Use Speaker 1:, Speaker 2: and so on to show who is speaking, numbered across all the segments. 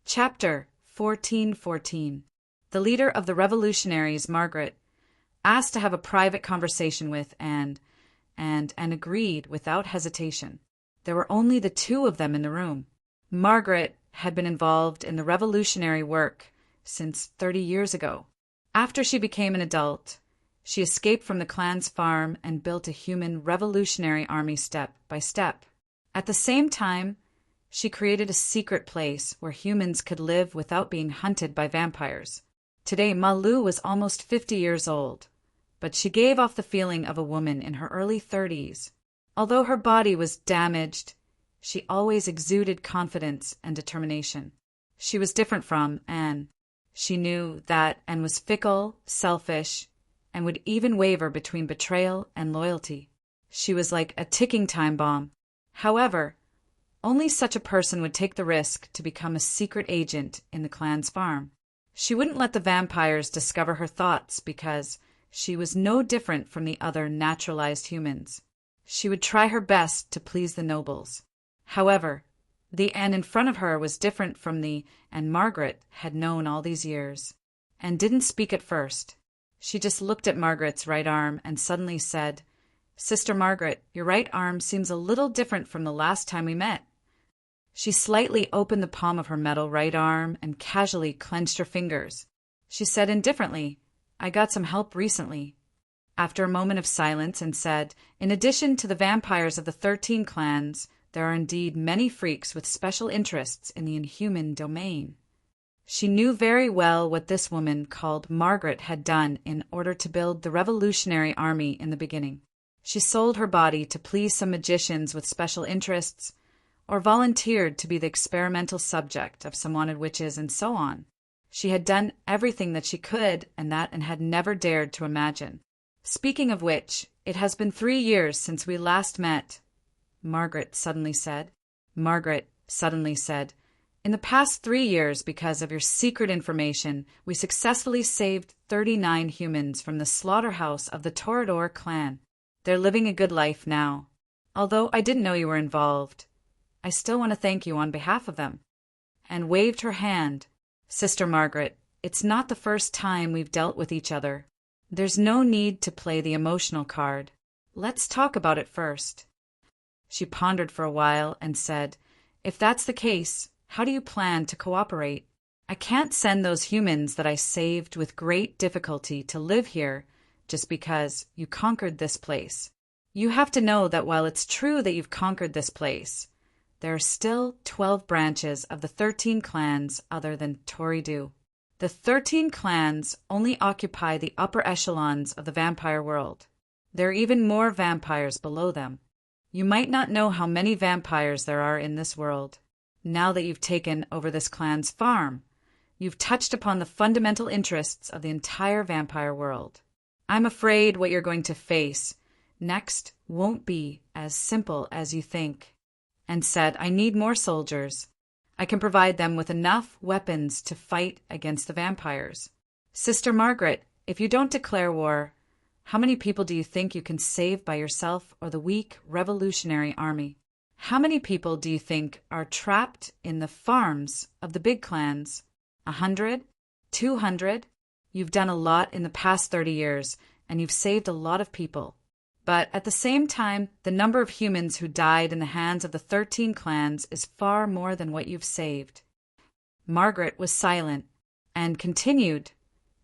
Speaker 1: Chapter 1414. The leader of the revolutionaries, Margaret, asked to have a private conversation with and agreed without hesitation. There were only the two of them in the room. Margaret had been involved in the revolutionary work since 30 years ago. After she became an adult, she escaped from the clan's farm and built a human revolutionary army step by step. At the same time, she created a secret place where humans could live without being hunted by vampires. Today, Malu was almost 50 years old, but she gave off the feeling of a woman in her early 30s. Although her body was damaged, she always exuded confidence and determination. She was different from Anne. She knew that Anne was fickle, selfish, and would even waver between betrayal and loyalty. She was like a ticking time bomb. However, only such a person would take the risk to become a secret agent in the clan's farm. She wouldn't let the vampires discover her thoughts because she was no different from the other naturalized humans. She would try her best to please the nobles. However, the Anne in front of her was different from the Anne Margaret had known all these years, and didn't speak at first. She just looked at Margaret's right arm and suddenly said, "Sister Margaret, your right arm seems a little different from the last time we met." She slightly opened the palm of her metal right arm and casually clenched her fingers. She said indifferently, "I got some help recently." After a moment of silence, and said, "In addition to the vampires of the 13 clans, there are indeed many freaks with special interests in the inhuman domain." She knew very well what this woman called Margaret had done in order to build the revolutionary army in the beginning. She sold her body to please some magicians with special interests, or volunteered to be the experimental subject of some wanted witches, and so on. She had done everything that she could and had never dared to imagine. "Speaking of which, it has been 3 years since we last met," Margaret suddenly said. "In the past 3 years, because of your secret information, we successfully saved 39 humans from the slaughterhouse of the Toreador clan. They're living a good life now. Although I didn't know you were involved, I still want to thank you on behalf of them." And waved her hand. "Sister Margaret, it's not the first time we've dealt with each other. There's no need to play the emotional card. Let's talk about it first." She pondered for a while and said, "If that's the case, how do you plan to cooperate? I can't send those humans that I saved with great difficulty to live here just because you conquered this place. You have to know that while it's true that you've conquered this place, there are still 12 branches of the 13 clans other than Toridu. The 13 clans only occupy the upper echelons of the vampire world. There are even more vampires below them. You might not know how many vampires there are in this world. Now that you've taken over this clan's farm, you've touched upon the fundamental interests of the entire vampire world. I'm afraid what you're going to face next won't be as simple as you think." And said, "I need more soldiers. I can provide them with enough weapons to fight against the vampires. Sister Margaret, if you don't declare war, how many people do you think you can save by yourself or the weak revolutionary army? How many people do you think are trapped in the farms of the big clans? 100? 200? You've done a lot in the past 30 years, and you've saved a lot of people. But at the same time, the number of humans who died in the hands of the 13 clans is far more than what you've saved." Margaret was silent and continued,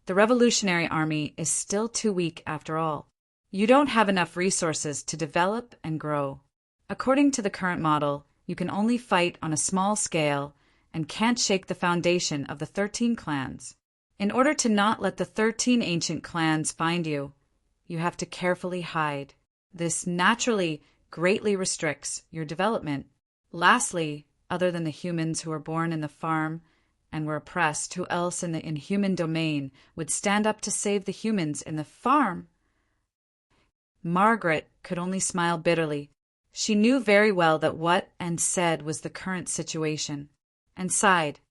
Speaker 1: "The revolutionary army is still too weak after all. You don't have enough resources to develop and grow. According to the current model, you can only fight on a small scale and can't shake the foundation of the 13 clans. In order to not let the 13 ancient clans find you, you have to carefully hide. This naturally greatly restricts your development. Lastly, other than the humans who were born in the farm and were oppressed, who else in the inhuman domain would stand up to save the humans in the farm?" Margaret could only smile bitterly. She knew very well that what Anne said was the current situation, and sighed.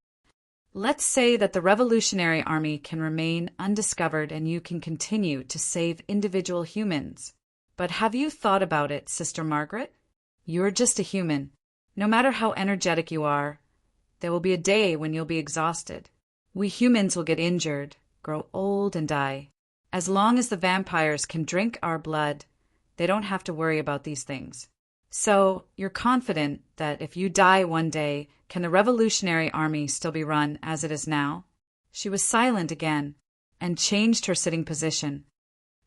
Speaker 1: "Let's say that the revolutionary army can remain undiscovered and you can continue to save individual humans. But have you thought about it, Sister Margaret? You're just a human. No matter how energetic you are, There will be a day when you'll be exhausted. We humans will get injured, grow old, and die. As long as the vampires can drink our blood, they don't have to worry about these things. So, you're confident that if you die one day, can the Revolutionary Army still be run as it is now? She was silent again, and changed her sitting position.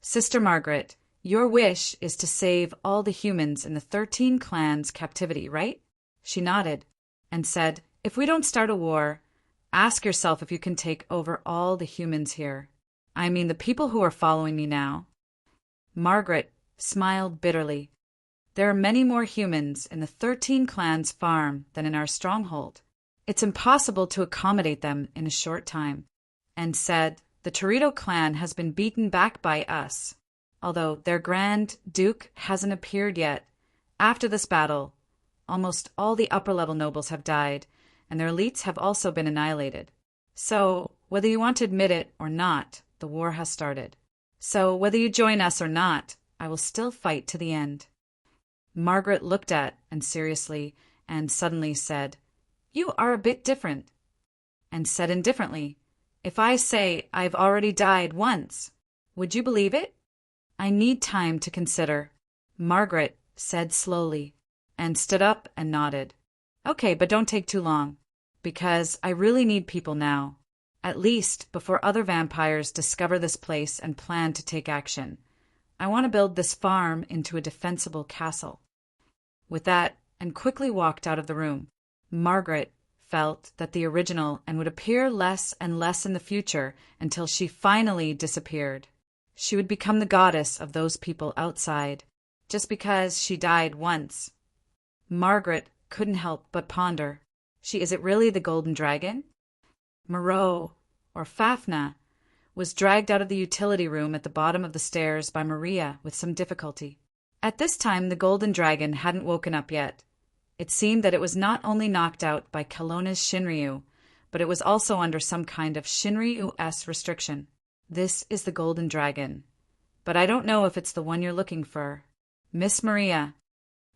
Speaker 1: Sister Margaret, your wish is to save all the humans in the 13 clans' captivity, right? She nodded, and said, if we don't start a war, ask yourself if you can take over all the humans here. I mean the people who are following me now. Margaret smiled bitterly. There are many more humans in the 13 clans' farm than in our stronghold. It's impossible to accommodate them in a short time, and said, the Torito clan has been beaten back by us, although their Grand Duke hasn't appeared yet. After this battle, almost all the upper-level nobles have died, and their elites have also been annihilated. So, whether you want to admit it or not, the war has started. So, whether you join us or not, I will still fight to the end. Margaret looked at and seriously, and suddenly said, you are a bit different. And said indifferently, if I say I've already died once, would you believe it? I need time to consider, Margaret said slowly, and stood up and nodded. Okay, but don't take too long, because I really need people now, at least before other vampires discover this place and plan to take action. I want to build this farm into a defensible castle. With that, and quickly walked out of the room. Margaret felt that the original and would appear less and less in the future until she finally disappeared. She would become the goddess of those people outside, just because she died once. Margaret couldn't help but ponder. Is it really the Golden Dragon? Moreau, or Fafnir, was dragged out of the utility room at the bottom of the stairs by Maria with some difficulty. At this time the Golden Dragon hadn't woken up yet. It seemed that it was not only knocked out by Kelowna's Shinryu, but it was also under some kind of Shinryu-S restriction. This is the Golden Dragon, but I don't know if it's the one you're looking for. Miss Maria,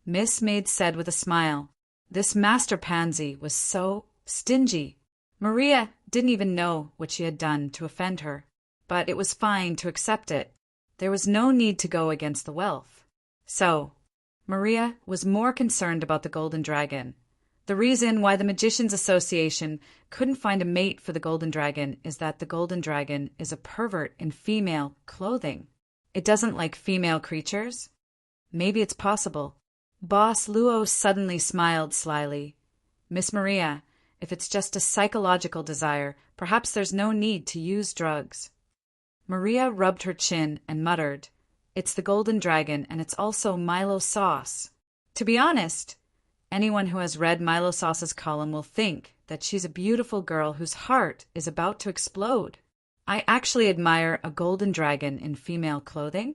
Speaker 1: Miss Maid said with a smile. This master pansy was so stingy. Maria didn't even know what she had done to offend her, but it was fine to accept it. There was no need to go against the wealth. So, Maria was more concerned about the Golden Dragon. The reason why the Magicians Association couldn't find a mate for the Golden Dragon is that the Golden Dragon is a pervert in female clothing. It doesn't like female creatures. Maybe it's possible. Boss Luo suddenly smiled slyly. Miss Maria, if it's just a psychological desire, perhaps there's no need to use drugs. Maria rubbed her chin and muttered, it's the Golden Dragon, and it's also Milo Sauce. To be honest, anyone who has read Milo Sauce's column will think that she's a beautiful girl whose heart is about to explode. I actually admire a Golden Dragon in female clothing.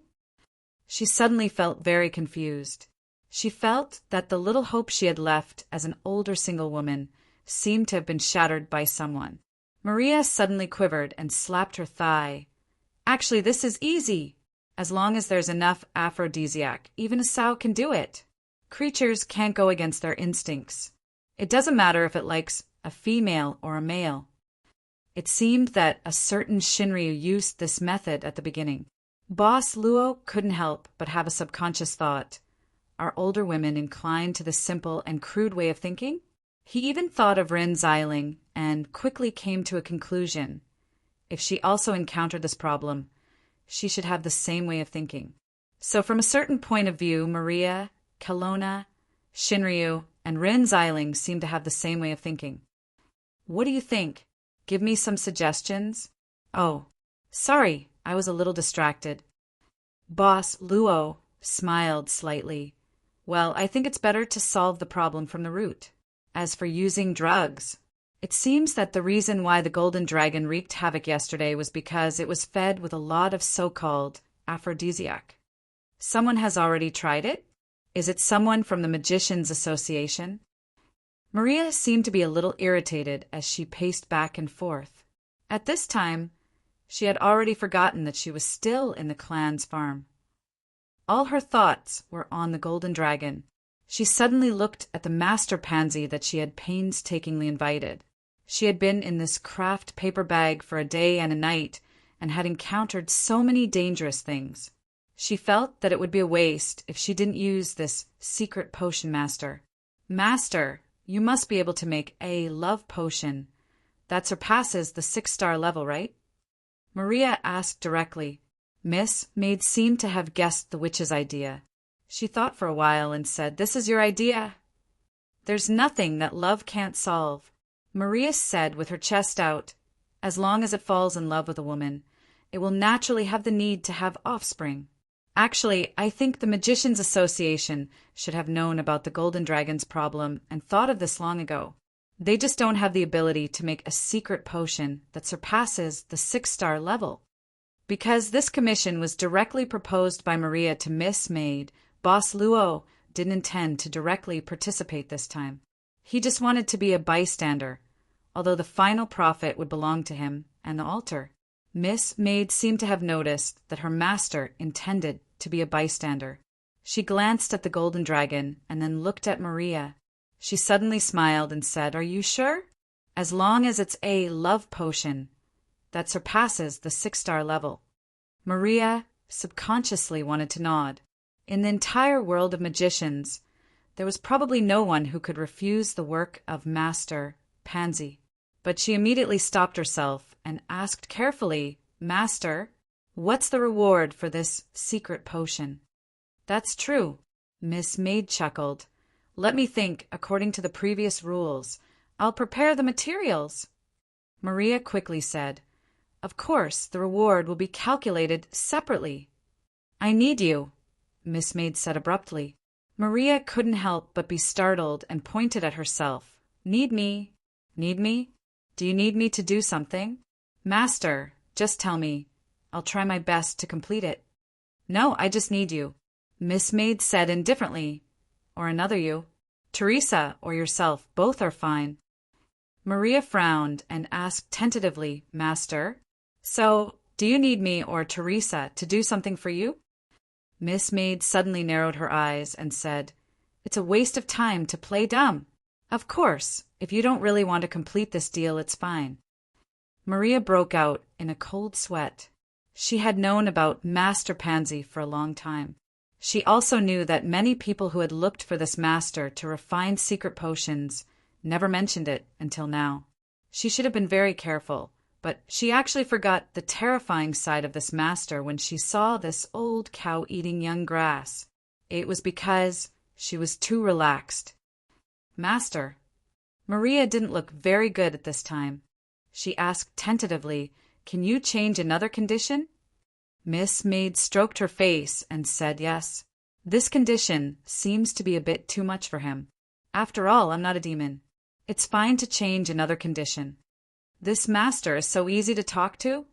Speaker 1: She suddenly felt very confused. She felt that the little hope she had left as an older single woman seemed to have been shattered by someone. Maria suddenly quivered and slapped her thigh. Actually, this is easy. As long as there's enough aphrodisiac, even a sow can do it. Creatures can't go against their instincts. It doesn't matter if it likes a female or a male. It seemed that a certain Shinryu used this method at the beginning. Boss Luo couldn't help but have a subconscious thought. Are older women inclined to this simple and crude way of thinking? He even thought of Rin Xiling and quickly came to a conclusion. If she also encountered this problem, she should have the same way of thinking. So from a certain point of view, Maria, Kelowna, Shinryu, and Rin Xiling seem to have the same way of thinking. What do you think? Give me some suggestions? Oh, sorry, I was a little distracted. Boss Luo smiled slightly. Well, I think it's better to solve the problem from the root. As for using drugs, it seems that the reason why the Golden Dragon wreaked havoc yesterday was because it was fed with a lot of so-called aphrodisiac. Someone has already tried it? Is it someone from the Magicians Association? Maria seemed to be a little irritated as she paced back and forth. At this time, she had already forgotten that she was still in the clan's farm. All her thoughts were on the Golden Dragon. She suddenly looked at the master pansy that she had painstakingly invited. She had been in this craft paper bag for a day and a night and had encountered so many dangerous things. She felt that it would be a waste if she didn't use this secret potion master. Master, you must be able to make a love potion that surpasses the 6-star level, right? Maria asked directly. Miss Maid seemed to have guessed the witch's idea. She thought for a while and said, "This is your idea? There's nothing that love can't solve." Maria said with her chest out, "As long as it falls in love with a woman, it will naturally have the need to have offspring. Actually, I think the Magicians' Association should have known about the Golden Dragon's problem and thought of this long ago. They just don't have the ability to make a secret potion that surpasses the 6-star level." Because this commission was directly proposed by Maria to Miss Maid, Boss Luo didn't intend to directly participate this time. He just wanted to be a bystander, although the final profit would belong to him and the altar. Miss Maid seemed to have noticed that her master intended to be a bystander. She glanced at the golden dragon and then looked at Maria. She suddenly smiled and said, "Are you sure? As long as it's a love potion that surpasses the 6-star level." Maria subconsciously wanted to nod. In the entire world of magicians, there was probably no one who could refuse the work of Master Pansy. But she immediately stopped herself and asked carefully, "Master, what's the reward for this secret potion?" "That's true," Miss Maid chuckled. "Let me think. According to the previous rules, I'll prepare the materials." Maria quickly said, "Of course, the reward will be calculated separately." "I need you," Miss Maid said abruptly. Maria couldn't help but be startled and pointed at herself. "Need me? Need me? Do you need me to do something?" "Master, just tell me. I'll try my best to complete it." "No, I just need you," Miss Maid said indifferently. "Or another you. Teresa or yourself, both are fine." Maria frowned and asked tentatively, "Master, so do you need me or Teresa to do something for you?" Miss Maid suddenly narrowed her eyes and said, "It's a waste of time to play dumb. Of course, if you don't really want to complete this deal, it's fine." Maria broke out in a cold sweat. She had known about Master Pansy for a long time. She also knew that many people who had looked for this master to refine secret potions never mentioned it until now. She should have been very careful, but she actually forgot the terrifying side of this master when she saw this old cow eating young grass. It was because she was too relaxed. "Master." Maria didn't look very good at this time. She asked tentatively, "Can you change another condition?" Miss Maid stroked her face and said yes. "This condition seems to be a bit too much for him. After all, I'm not a demon. It's fine to change another condition." "This master is so easy to talk to?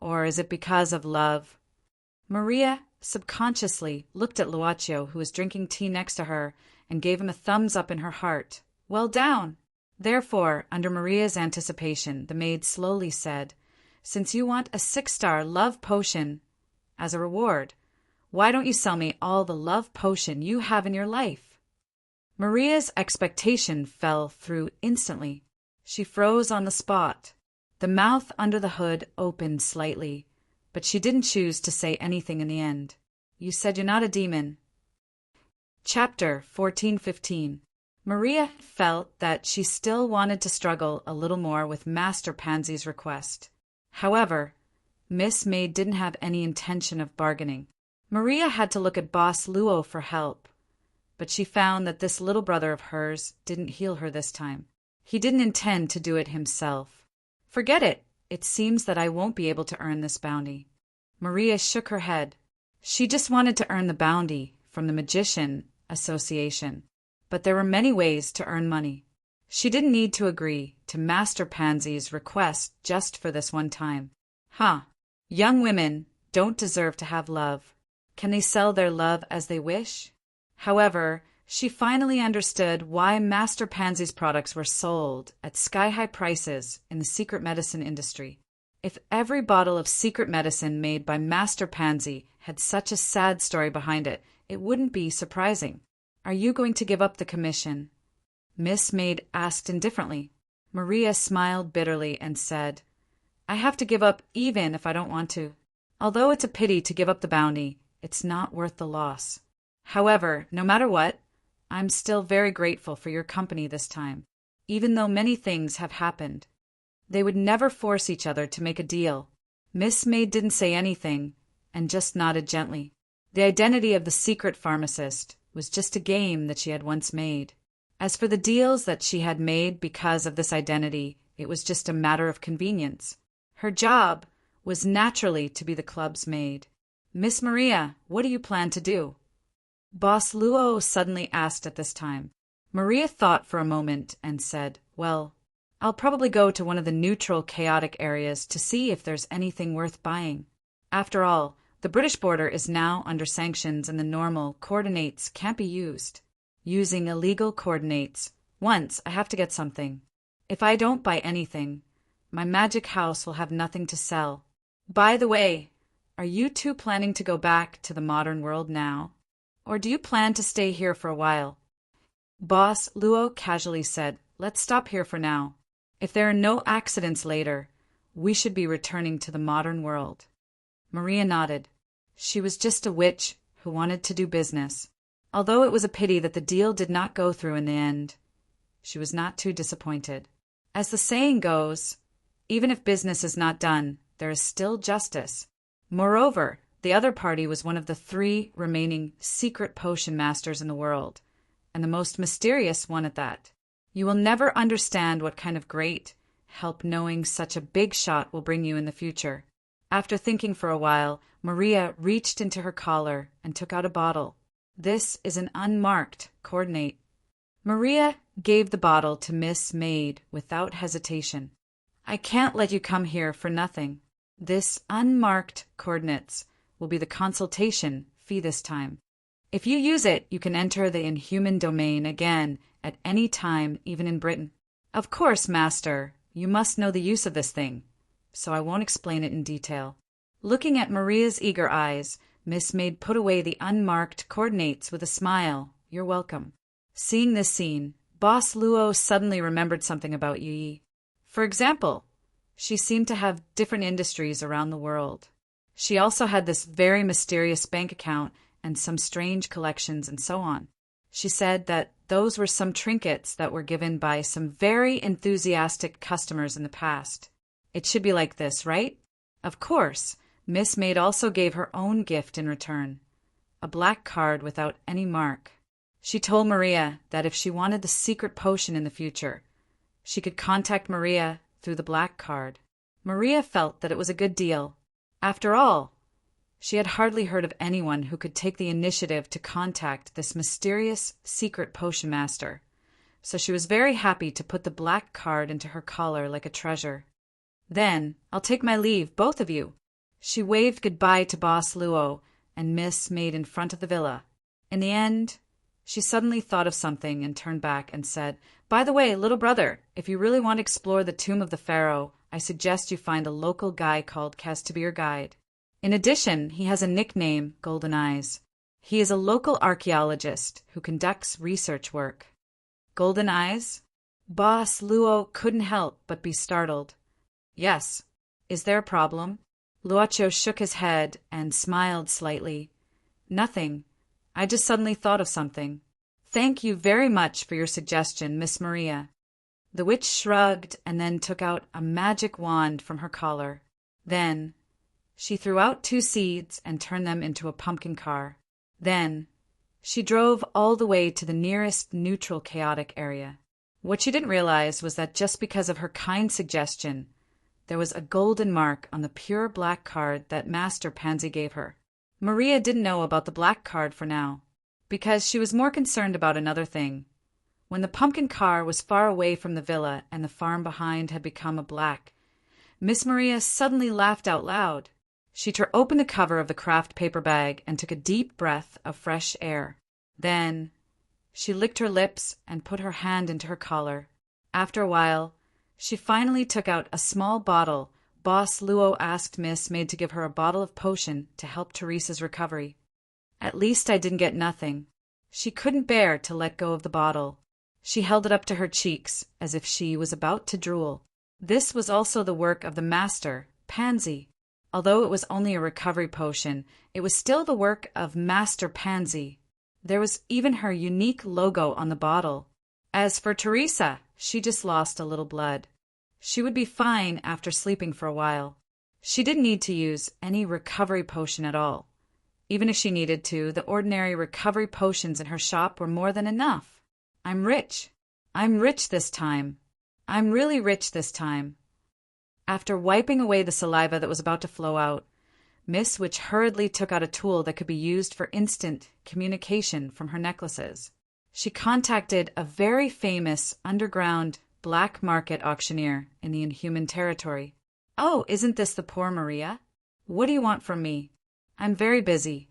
Speaker 1: Or is it because of love?" Maria subconsciously looked at Luaccio, who was drinking tea next to her, and gave him a thumbs up in her heart. "Well down." Therefore, under Maria's anticipation, the maid slowly said, "Since you want a 6-star love potion as a reward, why don't you sell me all the love potion you have in your life?" Maria's expectation fell through instantly. She froze on the spot. The mouth under the hood opened slightly, but she didn't choose to say anything in the end. "You said you're not a demon." Chapter 14:15. Maria felt that she still wanted to struggle a little more with Master Pansy's request. However, Miss Maid didn't have any intention of bargaining. Maria had to look at Boss Luo for help, but she found that this little brother of hers didn't heal her this time. He didn't intend to do it himself. "Forget it. It seems that I won't be able to earn this bounty." Maria shook her head. She just wanted to earn the bounty from the Magician Association, but there were many ways to earn money. She didn't need to agree to Master Pansy's request just for this one time. Young women don't deserve to have love. Can they sell their love as they wish? However, she finally understood why Master Pansy's products were sold at sky-high prices in the secret medicine industry. If every bottle of secret medicine made by Master Pansy had such a sad story behind it, it wouldn't be surprising. Are you going to give up the commission? Miss Maid asked indifferently. Maria smiled bitterly and said, I have to give up even if I don't want to. Although it's a pity to give up the bounty, it's not worth the loss. However, no matter what, I'm still very grateful for your company this time, even though many things have happened. They would never force each other to make a deal. Miss Maid didn't say anything and just nodded gently. The identity of the secret pharmacist was just a game that she had once made. As for the deals that she had made because of this identity, it was just a matter of convenience. Her job was naturally to be the club's maid. Miss Maria, what do you plan to do? Boss Luo suddenly asked at this time. Maria thought for a moment and said, Well, I'll probably go to one of the neutral, chaotic areas to see if there's anything worth buying. After all, the British border is now under sanctions and the normal coordinates can't be used. Using illegal coordinates, once I have to get something. If I don't buy anything, my magic house will have nothing to sell. By the way, are you two planning to go back to the modern world now? Or do you plan to stay here for a while? Boss Luo casually said, Let's stop here for now. If there are no accidents later, we should be returning to the modern world. Maria nodded. She was just a witch who wanted to do business. Although it was a pity that the deal did not go through in the end, she was not too disappointed. As the saying goes, even if business is not done, there is still justice. Moreover, the other party was one of the 3 remaining secret potion masters in the world, and the most mysterious one at that. You will never understand what kind of great help knowing such a big shot will bring you in the future. After thinking for a while, Maria reached into her collar and took out a bottle. This is an unmarked coordinate. Maria gave the bottle to Miss Maid without hesitation. I can't let you come here for nothing. This unmarked coordinates will be the consultation fee this time. If you use it, you can enter the inhuman domain again at any time, even in Britain. Of course, Master, you must know the use of this thing, so I won't explain it in detail. Looking at Maria's eager eyes, Miss Maid put away the unmarked coordinates with a smile. You're welcome. Seeing this scene, Boss Luo suddenly remembered something about Yi. For example, she seemed to have different industries around the world. She also had this very mysterious bank account and some strange collections and so on. She said that those were some trinkets that were given by some very enthusiastic customers in the past. It should be like this, right? Of course, Miss Maid also gave her own gift in return, a black card without any mark. She told Maria that if she wanted the secret potion in the future, she could contact Maria through the black card. Maria felt that it was a good deal. After all, she had hardly heard of anyone who could take the initiative to contact this mysterious secret potion master, so she was very happy to put the black card into her collar like a treasure. Then, I'll take my leave, both of you. She waved goodbye to Boss Luo and Miss Maid in front of the villa. In the end, she suddenly thought of something and turned back and said, By the way, little brother, if you really want to explore the tomb of the pharaoh, I suggest you find a local guy called Kaz to be your guide. In addition, he has a nickname, Golden Eyes. He is a local archaeologist who conducts research work. Golden Eyes? Boss Luo couldn't help but be startled. Yes. Is there a problem? Luocho shook his head and smiled slightly. Nothing. I just suddenly thought of something. Thank you very much for your suggestion, Miss Maria. The witch shrugged and then took out a magic wand from her collar. Then she threw out 2 seeds and turned them into a pumpkin car. Then she drove all the way to the nearest neutral chaotic area. What she didn't realize was that just because of her kind suggestion, there was a golden mark on the pure black card that Master Pansy gave her. Maria didn't know about the black card for now, because she was more concerned about another thing. When the pumpkin car was far away from the villa and the farm behind had become a black, Miss Maria suddenly laughed out loud. She tore open the cover of the craft paper bag and took a deep breath of fresh air. Then she licked her lips and put her hand into her collar. After a while, she finally took out a small bottle. Boss Luo asked Miss Maid to give her a bottle of potion to help Teresa's recovery. At least I didn't get nothing. She couldn't bear to let go of the bottle. She held it up to her cheeks, as if she was about to drool. This was also the work of the master, Pansy. Although it was only a recovery potion, it was still the work of Master Pansy. There was even her unique logo on the bottle. As for Teresa, she just lost a little blood. She would be fine after sleeping for a while. She didn't need to use any recovery potion at all. Even if she needed to, the ordinary recovery potions in her shop were more than enough. I'm rich. I'm rich this time. I'm really rich this time. After wiping away the saliva that was about to flow out, Miss Witch hurriedly took out a tool that could be used for instant communication from her necklaces. She contacted a very famous underground black market auctioneer in the Inhuman territory. "Oh, isn't this the poor Maria? What do you want from me? I'm very busy.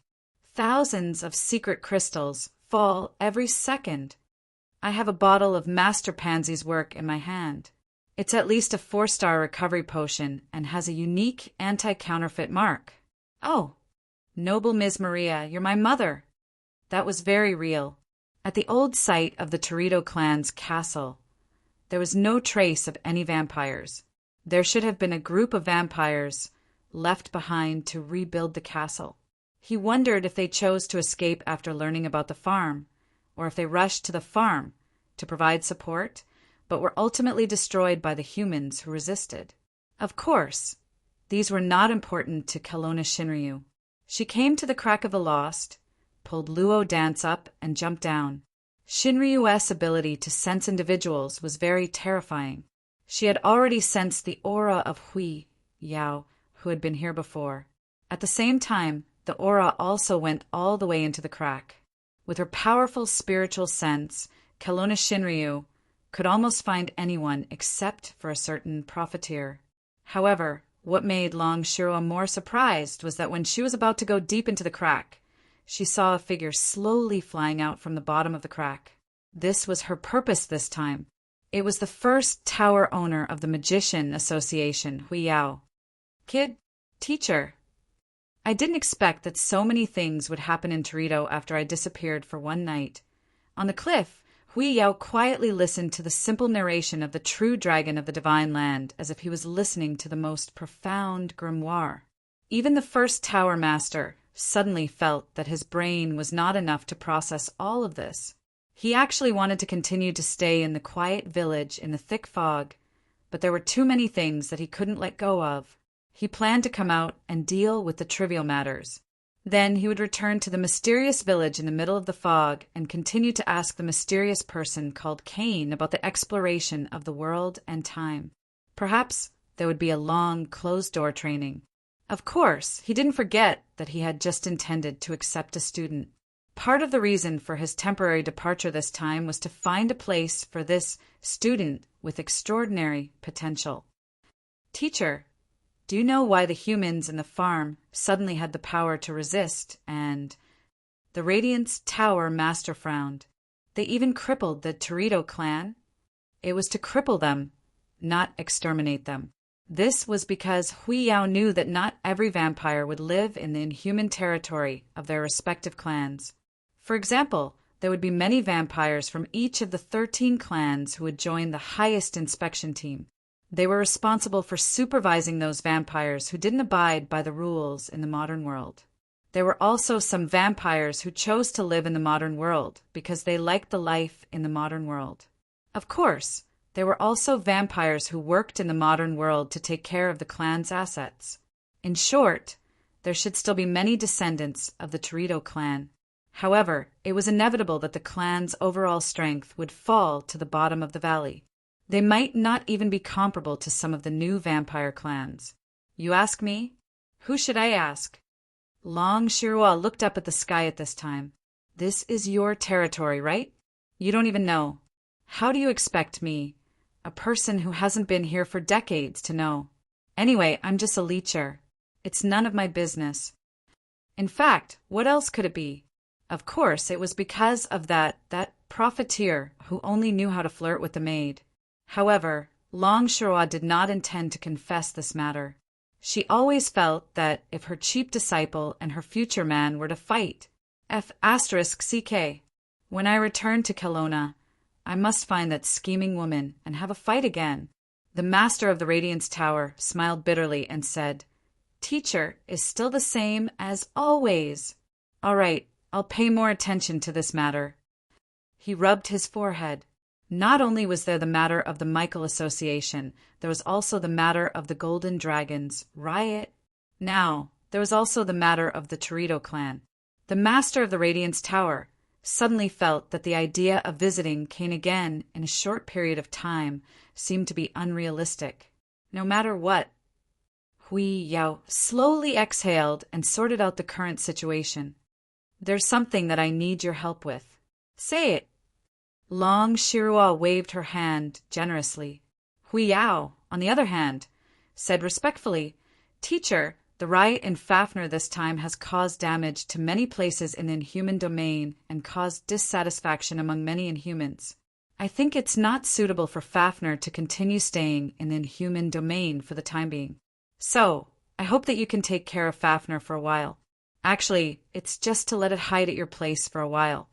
Speaker 1: Thousands of secret crystals fall every second. I have a bottle of Master Pansy's work in my hand. It's at least a 4-star recovery potion and has a unique anti-counterfeit mark." "Oh, noble Ms. Maria, you're my mother." That was very real. At the old site of the Torito clan's castle, there was no trace of any vampires. There should have been a group of vampires left behind to rebuild the castle. He wondered if they chose to escape after learning about the farm, or if they rushed to the farm to provide support, but were ultimately destroyed by the humans who resisted. Of course, these were not important to Kelowna Shinryu. She came to the crack of the lost, pulled Luo Dance up, and jumped down. Shinryu's ability to sense individuals was very terrifying. She had already sensed the aura of Hui Yao, who had been here before. At the same time, the aura also went all the way into the crack. With her powerful spiritual sense, Kelowna Shinryu could almost find anyone except for a certain profiteer. However, what made Long Shiro more surprised was that when she was about to go deep into the crack, she saw a figure slowly flying out from the bottom of the crack. This was her purpose this time. It was the first tower owner of the Magician Association, Hui Yao. "Kid, teacher, I didn't expect that so many things would happen in Torito after I disappeared for one night." On the cliff, Hui Yao quietly listened to the simple narration of the true dragon of the divine land as if he was listening to the most profound grimoire. Even the first tower master suddenly felt that his brain was not enough to process all of this. He actually wanted to continue to stay in the quiet village in the thick fog, but there were too many things that he couldn't let go of. He planned to come out and deal with the trivial matters. Then he would return to the mysterious village in the middle of the fog and continue to ask the mysterious person called Cain about the exploration of the world and time. Perhaps there would be a long, closed-door training. Of course, he didn't forget that he had just intended to accept a student. Part of the reason for his temporary departure this time was to find a place for this student with extraordinary potential. "Teacher, do you know why the humans in the farm suddenly had the power to resist and—" The Radiance Tower master frowned. "They even crippled the Torito clan? It was to cripple them, not exterminate them." This was because Hui Yao knew that not every vampire would live in the inhuman territory of their respective clans. For example, there would be many vampires from each of the 13 clans who would join the highest inspection team. They were responsible for supervising those vampires who didn't abide by the rules in the modern world. There were also some vampires who chose to live in the modern world because they liked the life in the modern world. Of course, there were also vampires who worked in the modern world to take care of the clan's assets. In short, there should still be many descendants of the Torito clan. However, it was inevitable that the clan's overall strength would fall to the bottom of the valley. They might not even be comparable to some of the new vampire clans. You ask me? Who should I ask? Long Shiro looked up at the sky at this time. This is your territory, right? You don't even know. How do you expect me, a person who hasn't been here for decades, to know? Anyway, I'm just a leecher. It's none of my business. In fact, what else could it be? Of course, it was because of that profiteer who only knew how to flirt with the maid. However, Long Shiro did not intend to confess this matter. She always felt that if her cheap disciple and her future man were to fight, F***ck, When I return to Kelowna, I must find that scheming woman and have a fight again." The master of the Radiance Tower smiled bitterly and said, "Teacher is still the same as always. All right, I'll pay more attention to this matter." He rubbed his forehead. Not only was there the matter of the Michael Association, there was also the matter of the Golden Dragons riot. Now, there was also the matter of the Torito clan. The master of the Radiance Tower suddenly felt that the idea of visiting Kane again in a short period of time seemed to be unrealistic. No matter what, Hui Yao slowly exhaled and sorted out the current situation. "There's something that I need your help with." "Say it." Long Shirua waved her hand generously. Hui Yao, on the other hand, said respectfully, "Teacher, the riot in Fafnir this time has caused damage to many places in the Inhuman domain and caused dissatisfaction among many Inhumans. I think it's not suitable for Fafnir to continue staying in the Inhuman domain for the time being. So, I hope that you can take care of Fafnir for a while. Actually, it's just to let it hide at your place for a while."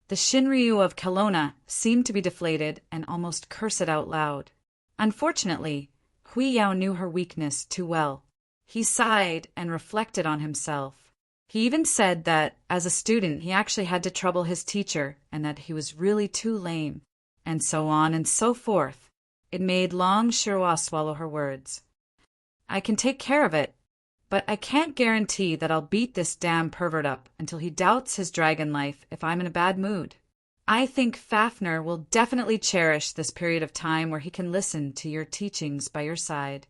Speaker 1: The Shinryu of Kelowna seemed to be deflated and almost cursed out loud. Unfortunately, Hui Yao knew her weakness too well. He sighed and reflected on himself. He even said that, as a student, he actually had to trouble his teacher and that he was really too lame, and so on and so forth. It made Long Shirua swallow her words. "I can take care of it, but I can't guarantee that I'll beat this damn pervert up until he doubts his dragon life if I'm in a bad mood. I think Fafnir will definitely cherish this period of time where he can listen to your teachings by your side."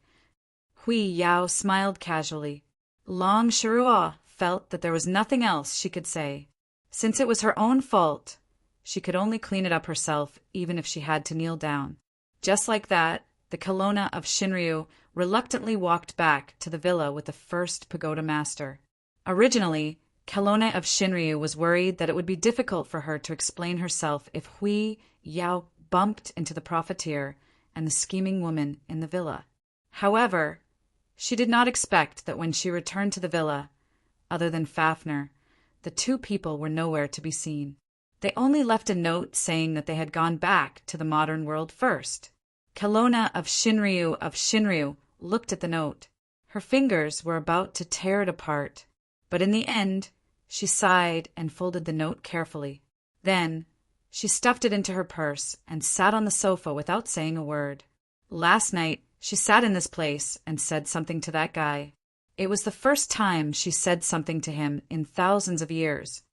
Speaker 1: Hui Yao smiled casually. Long Shirua felt that there was nothing else she could say. Since it was her own fault, she could only clean it up herself, even if she had to kneel down. Just like that, the Kelowna of Shinryu reluctantly walked back to the villa with the first pagoda master. Originally, Kelowna of Shinryu was worried that it would be difficult for her to explain herself if Hui Yao bumped into the profiteer and the scheming woman in the villa. However, she did not expect that when she returned to the villa, other than Fafnir, the two people were nowhere to be seen. They only left a note saying that they had gone back to the modern world first. Kelowna of Shinryu looked at the note. Her fingers were about to tear it apart, but in the end, she sighed and folded the note carefully. Then, she stuffed it into her purse and sat on the sofa without saying a word. Last night, she sat in this place and said something to that guy. It was the first time she said something to him in thousands of years.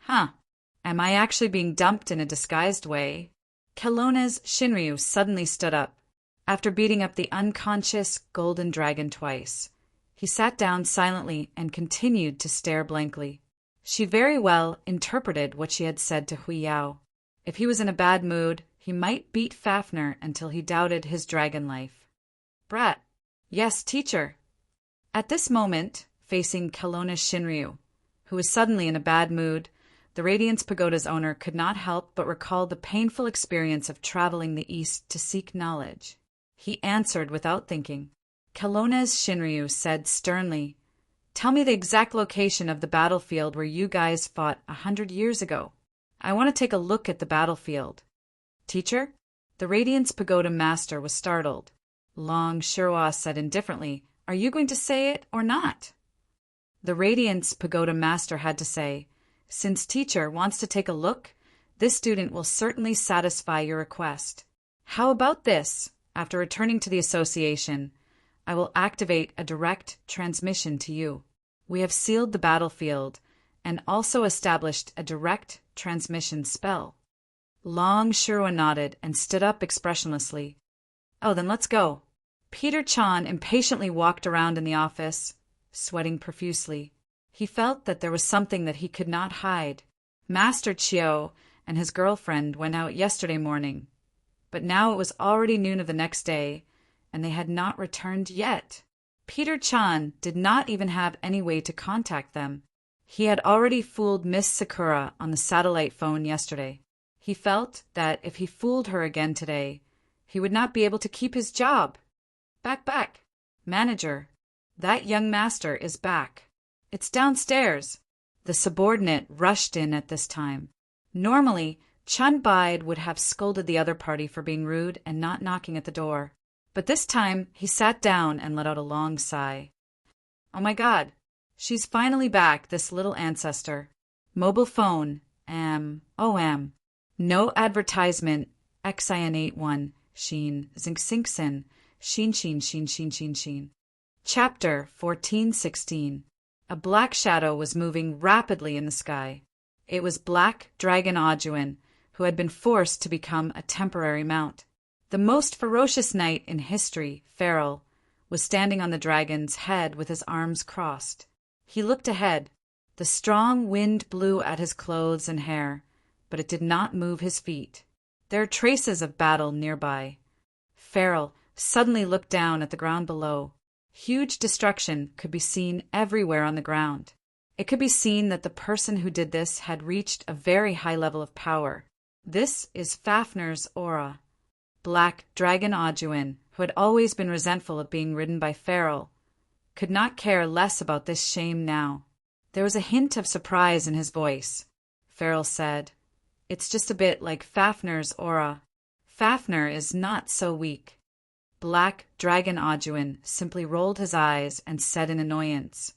Speaker 1: Am I actually being dumped in a disguised way? Kelowna's Shinryu suddenly stood up. After beating up the unconscious golden dragon twice, he sat down silently and continued to stare blankly. She very well interpreted what she had said to Hui Yao. If he was in a bad mood, he might beat Fafnir until he doubted his dragon life. "Brat." "Yes, teacher." At this moment, facing Kelowna's Shinryu, who was suddenly in a bad mood, the Radiance Pagoda's owner could not help but recall the painful experience of traveling the east to seek knowledge. He answered without thinking. Kelowna's Shinryu said sternly, "Tell me the exact location of the battlefield where you guys fought 100 years ago. I want to take a look at the battlefield." "Teacher?" The Radiance Pagoda Master was startled. Long Shirua said indifferently, "Are you going to say it or not?" The Radiance Pagoda Master had to say, "Since teacher wants to take a look, this student will certainly satisfy your request. How about this? After returning to the association, I will activate a direct transmission to you. We have sealed the battlefield and also established a direct transmission spell." Long Shirua nodded and stood up expressionlessly. "Oh, then let's go." Peter Chan impatiently walked around in the office, sweating profusely. He felt that there was something that he could not hide. Master Chiu and his girlfriend went out yesterday morning, but now it was already noon of the next day, and they had not returned yet. Peter Chan did not even have any way to contact them. He had already fooled Miss Sakura on the satellite phone yesterday. He felt that if he fooled her again today, he would not be able to keep his job. Back. Manager, that young master is back. It's downstairs." The subordinate rushed in at this time. Normally, Chun Bide would have scolded the other party for being rude and not knocking at the door. But this time, he sat down and let out a long sigh. Oh my God, she's finally back, this little ancestor. Mobile phone, no advertisement, Xion81, sheen, zinc-sinxin, sheen. Chapter 1416. A black shadow was moving rapidly in the sky. It was Black Dragon Audiobook, who had been forced to become a temporary mount. The most ferocious knight in history, Farrell, was standing on the dragon's head with his arms crossed. He looked ahead. The strong wind blew at his clothes and hair, but it did not move his feet. There are traces of battle nearby. Farrell suddenly looked down at the ground below. Huge destruction could be seen everywhere on the ground. It could be seen that the person who did this had reached a very high level of power. This is Fafnir's aura. Black Dragon Audiobook, who had always been resentful of being ridden by Farrell, could not care less about this shame now. There was a hint of surprise in his voice. Farrell said, "It's just a bit like Fafnir's aura. Fafnir is not so weak." Black Dragon Audiobook simply rolled his eyes and said in annoyance,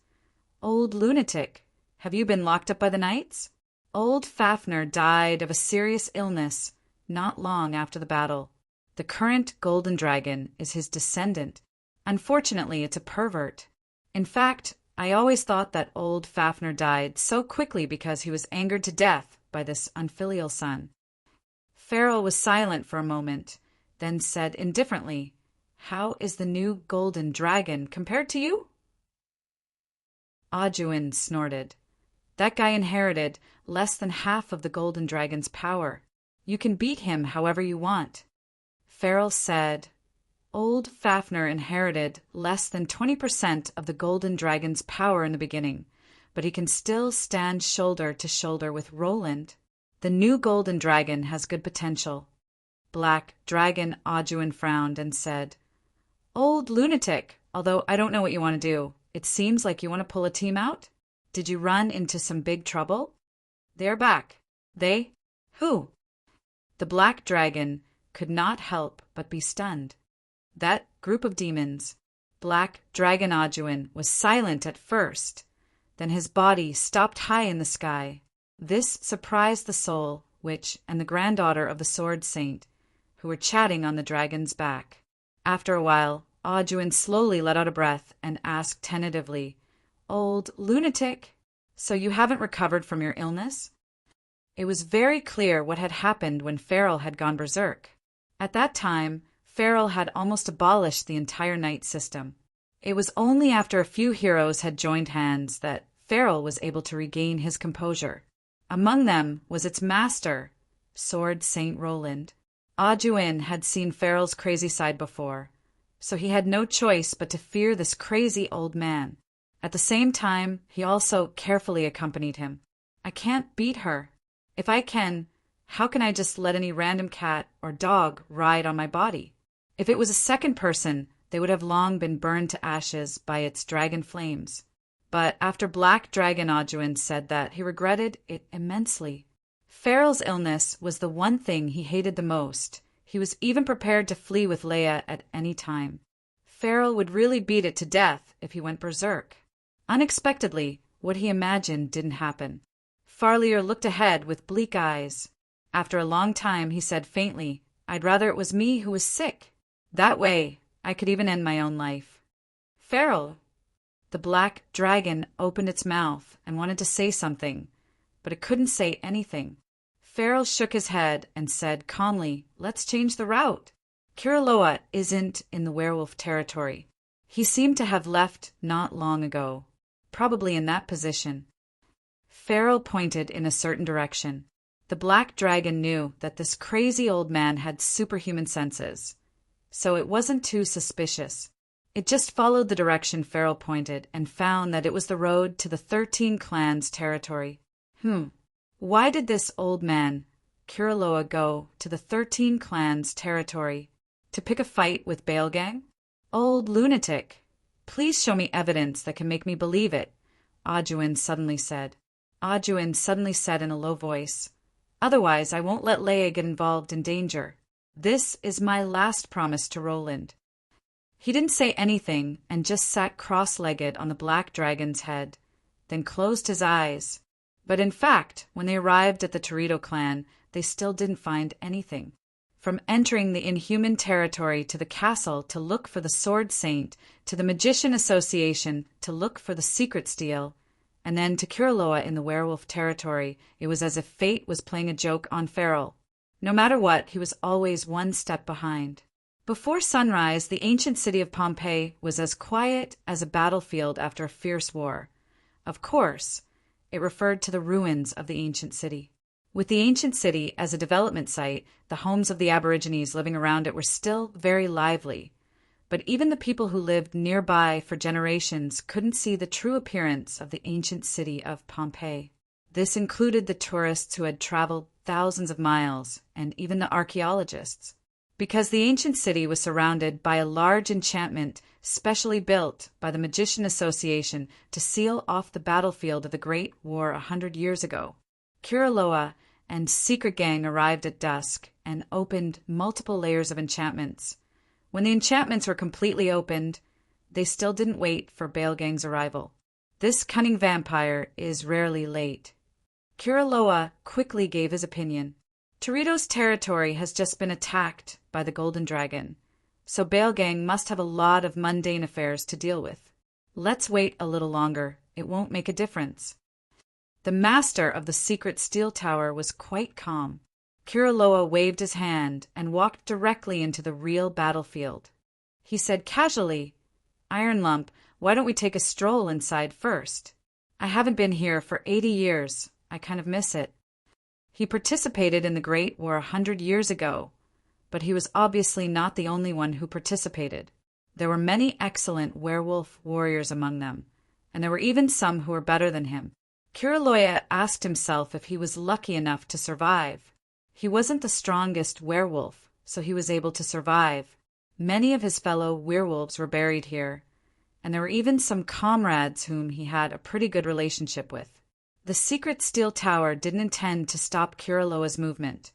Speaker 1: "Old lunatic, have you been locked up by the knights?" Old Fafnir died of a serious illness not long after the battle. The current golden dragon is his descendant. Unfortunately, it's a pervert. In fact, I always thought that old Fafnir died so quickly because he was angered to death by this unfilial son. Farrell was silent for a moment, then said indifferently, "How is the new golden dragon compared to you?" Audiobook snorted. "That guy inherited less than half of the golden dragon's power. You can beat him however you want." Farrell said, "Old Fafnir inherited less than 20% of the golden dragon's power in the beginning, but he can still stand shoulder to shoulder with Roland. The new golden dragon has good potential." Black Dragon Audiobook frowned and said, "Old lunatic, although I don't know what you want to do. It seems like you want to pull a team out? Did you run into some big trouble?" "They're back." "They? Who?" The black dragon could not help but be stunned. That group of demons. Black Dragon Audiobook was silent at first. Then his body stopped high in the sky. This surprised the soul witch and the granddaughter of the sword saint, who were chatting on the dragon's back. After a while, Audiobook slowly let out a breath and asked tentatively, "Old lunatic, so you haven't recovered from your illness?" It was very clear what had happened when Farrell had gone berserk. At that time, Farrell had almost abolished the entire knight system. It was only after a few heroes had joined hands that Farrell was able to regain his composure. Among them was its master, Sword Saint Roland. Audiobook had seen Farrell's crazy side before, so he had no choice but to fear this crazy old man. At the same time, he also carefully accompanied him. "I can't beat her. If I can, how can I just let any random cat or dog ride on my body? If it was a second person, they would have long been burned to ashes by its dragon flames." But after Black Dragon Audiobook said that, he regretted it immensely. Farrell's illness was the one thing he hated the most. He was even prepared to flee with Leia at any time. Farrell would really beat it to death if he went berserk. Unexpectedly, what he imagined didn't happen. Farlier looked ahead with bleak eyes. After a long time, he said faintly, "I'd rather it was me who was sick. That way, I could even end my own life." "Farrell." The black dragon opened its mouth and wanted to say something, but it couldn't say anything. Farrell shook his head and said calmly, "Let's change the route. Kiriloa isn't in the werewolf territory. He seemed to have left not long ago, probably in that position." Farrell pointed in a certain direction. The black dragon knew that this crazy old man had superhuman senses, so it wasn't too suspicious. It just followed the direction Farrell pointed and found that it was the road to the 13 clans' territory. Why did this old man, Kiriloa, go to the 13 clans' territory? To pick a fight with Baelgang? "Old lunatic, please show me evidence that can make me believe it," Audiobook suddenly said. Audiobook suddenly said in a low voice, Otherwise, I won't let Leia get involved in danger. This is my last promise to Roland." He didn't say anything and just sat cross-legged on the black dragon's head, then closed his eyes. But in fact, when they arrived at the Torito clan, they still didn't find anything. From entering the inhuman territory to the castle to look for the Sword Saint, to the Magician Association to look for the secret steel, and then to Kiraloa in the werewolf territory, it was as if fate was playing a joke on Farrell. No matter what, he was always one step behind. Before sunrise, the ancient city of Pompeii was as quiet as a battlefield after a fierce war. Of course, it referred to the ruins of the ancient city. With the ancient city as a development site, the homes of the Aborigines living around it were still very lively. But even the people who lived nearby for generations couldn't see the true appearance of the ancient city of Pompeii. This included the tourists who had traveled thousands of miles, and even the archaeologists. Because the ancient city was surrounded by a large enchantment specially built by the Magician Association to seal off the battlefield of the Great War 100 years ago. Kiraloa and Secret Gang arrived at dusk and opened multiple layers of enchantments. When the enchantments were completely opened, they still didn't wait for Bale Gang's arrival. This cunning vampire is rarely late. Kiraloa quickly gave his opinion. Torito's territory has just been attacked by the Golden Dragon, so Bale Gang must have a lot of mundane affairs to deal with. Let's wait a little longer. It won't make a difference. The master of the secret steel tower was quite calm. Kiraloa waved his hand and walked directly into the real battlefield. He said casually, "Iron Lump, why don't we take a stroll inside first? I haven't been here for 80 years. I kind of miss it." He participated in the Great War 100 years ago, but he was obviously not the only one who participated. There were many excellent werewolf warriors among them, and there were even some who were better than him. Kiraloa asked himself if he was lucky enough to survive. He wasn't the strongest werewolf, so he was able to survive. Many of his fellow werewolves were buried here, and there were even some comrades whom he had a pretty good relationship with. The secret steel tower didn't intend to stop Kiraloa's movement,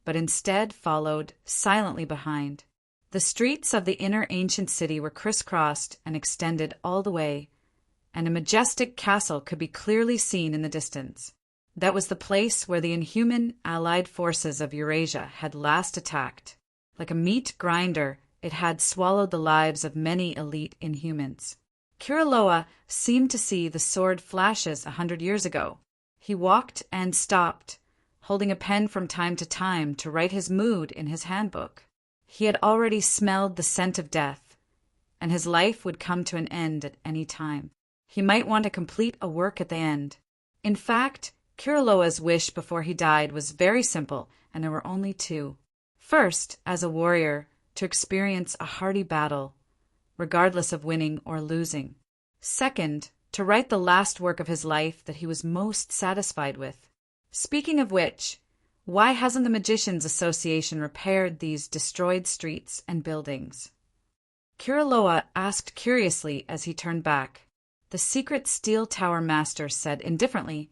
Speaker 1: but instead followed silently behind. The streets of the inner ancient city were crisscrossed and extended all the way, and a majestic castle could be clearly seen in the distance. That was the place where the inhuman allied forces of Eurasia had last attacked. Like a meat grinder, it had swallowed the lives of many elite Inhumans. Kiraloa seemed to see the sword flashes 100 years ago. He walked and stopped, holding a pen from time to time to write his mood in his handbook. He had already smelled the scent of death, and his life would come to an end at any time. He might want to complete a work at the end. In fact, Kiraloa's wish before he died was very simple, and there were only two. First, as a warrior, to experience a hearty battle, regardless of winning or losing. Second, to write the last work of his life that he was most satisfied with. Speaking of which, why hasn't the Magicians Association repaired these destroyed streets and buildings? Kiraloa asked curiously as he turned back. The secret steel tower master said indifferently,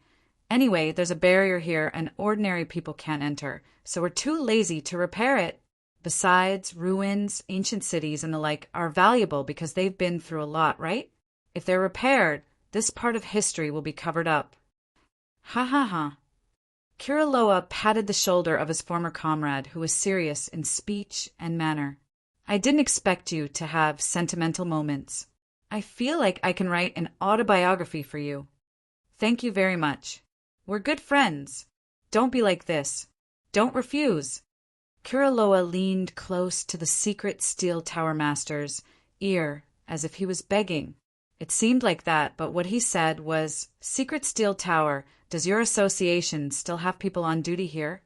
Speaker 1: "Anyway, there's a barrier here and ordinary people can't enter, so we're too lazy to repair it. Besides, ruins, ancient cities, and the like are valuable because they've been through a lot, right? If they're repaired, this part of history will be covered up." Ha ha ha. Kiraloa patted the shoulder of his former comrade, who was serious in speech and manner. "I didn't expect you to have sentimental moments. I feel like I can write an autobiography for you. Thank you very much. We're good friends. Don't be like this. Don't refuse." Kiraloa leaned close to the secret steel tower master's ear as if he was begging. It seemed like that, but what he said was, "Secret steel tower, does your association still have people on duty here?"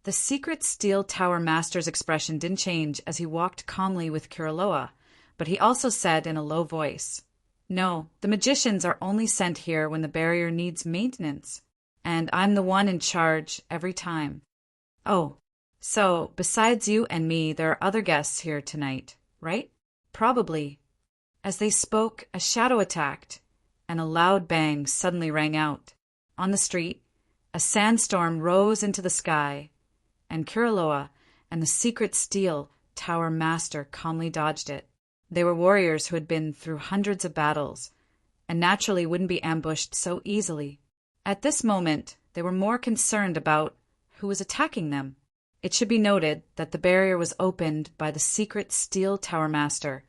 Speaker 1: The secret steel tower master's expression didn't change as he walked calmly with Kiraloa, but he also said in a low voice, "No, the magicians are only sent here when the barrier needs maintenance, and I'm the one in charge every time. Oh, so besides you and me, there are other guests here tonight, right?" "Probably." As they spoke, a shadow attacked, and a loud bang suddenly rang out. On the street, A sandstorm rose into the sky, and Kiriloa and the secret steel tower master calmly dodged it. They were warriors who had been through hundreds of battles, and naturally wouldn't be ambushed so easily. At this moment, they were more concerned about who was attacking them. It should be noted that the barrier was opened by the secret steel tower master,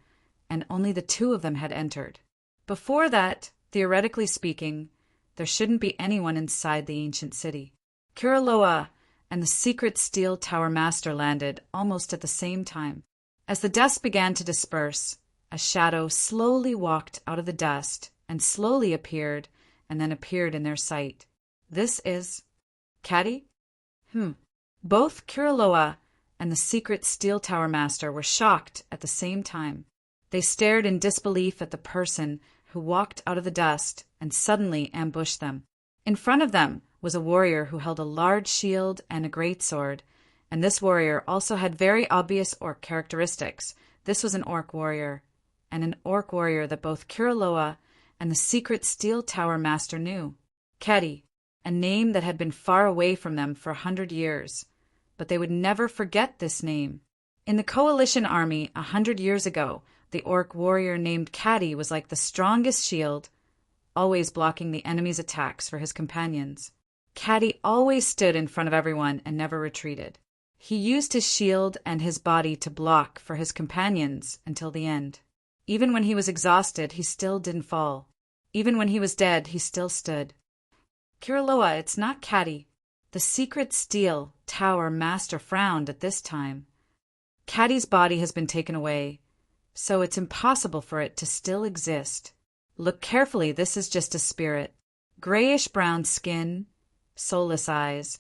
Speaker 1: and only the two of them had entered. Before that, theoretically speaking, there shouldn't be anyone inside the ancient city. Kiriloa and the secret steel tower master landed almost at the same time. As the dust began to disperse, a shadow slowly walked out of the dust and slowly appeared and then appeared in their sight. This is Caddy? Both Kiriloa and the secret steel tower master were shocked at the same time. They stared in disbelief at the person who walked out of the dust and suddenly ambushed them. In front of them was a warrior who held a large shield and a great sword, and this warrior also had very obvious orc characteristics. This was an orc warrior, and an orc warrior that both Kiriloa and the secret steel tower master knew. Caddy, a name that had been far away from them for 100 years, but they would never forget this name. In the coalition army 100 years ago, the orc warrior named Caddy was like the strongest shield, always blocking the enemy's attacks for his companions. Caddy always stood in front of everyone and never retreated. He used his shield and his body to block for his companions until the end. Even when he was exhausted, he still didn't fall. Even when he was dead, he still stood. Kiriloa, it's not Caddy. The secret steel tower master frowned at this time. Caddy's body has been taken away, so it's impossible for it to still exist. Look carefully, this is just a spirit. Grayish-brown skin, soulless eyes,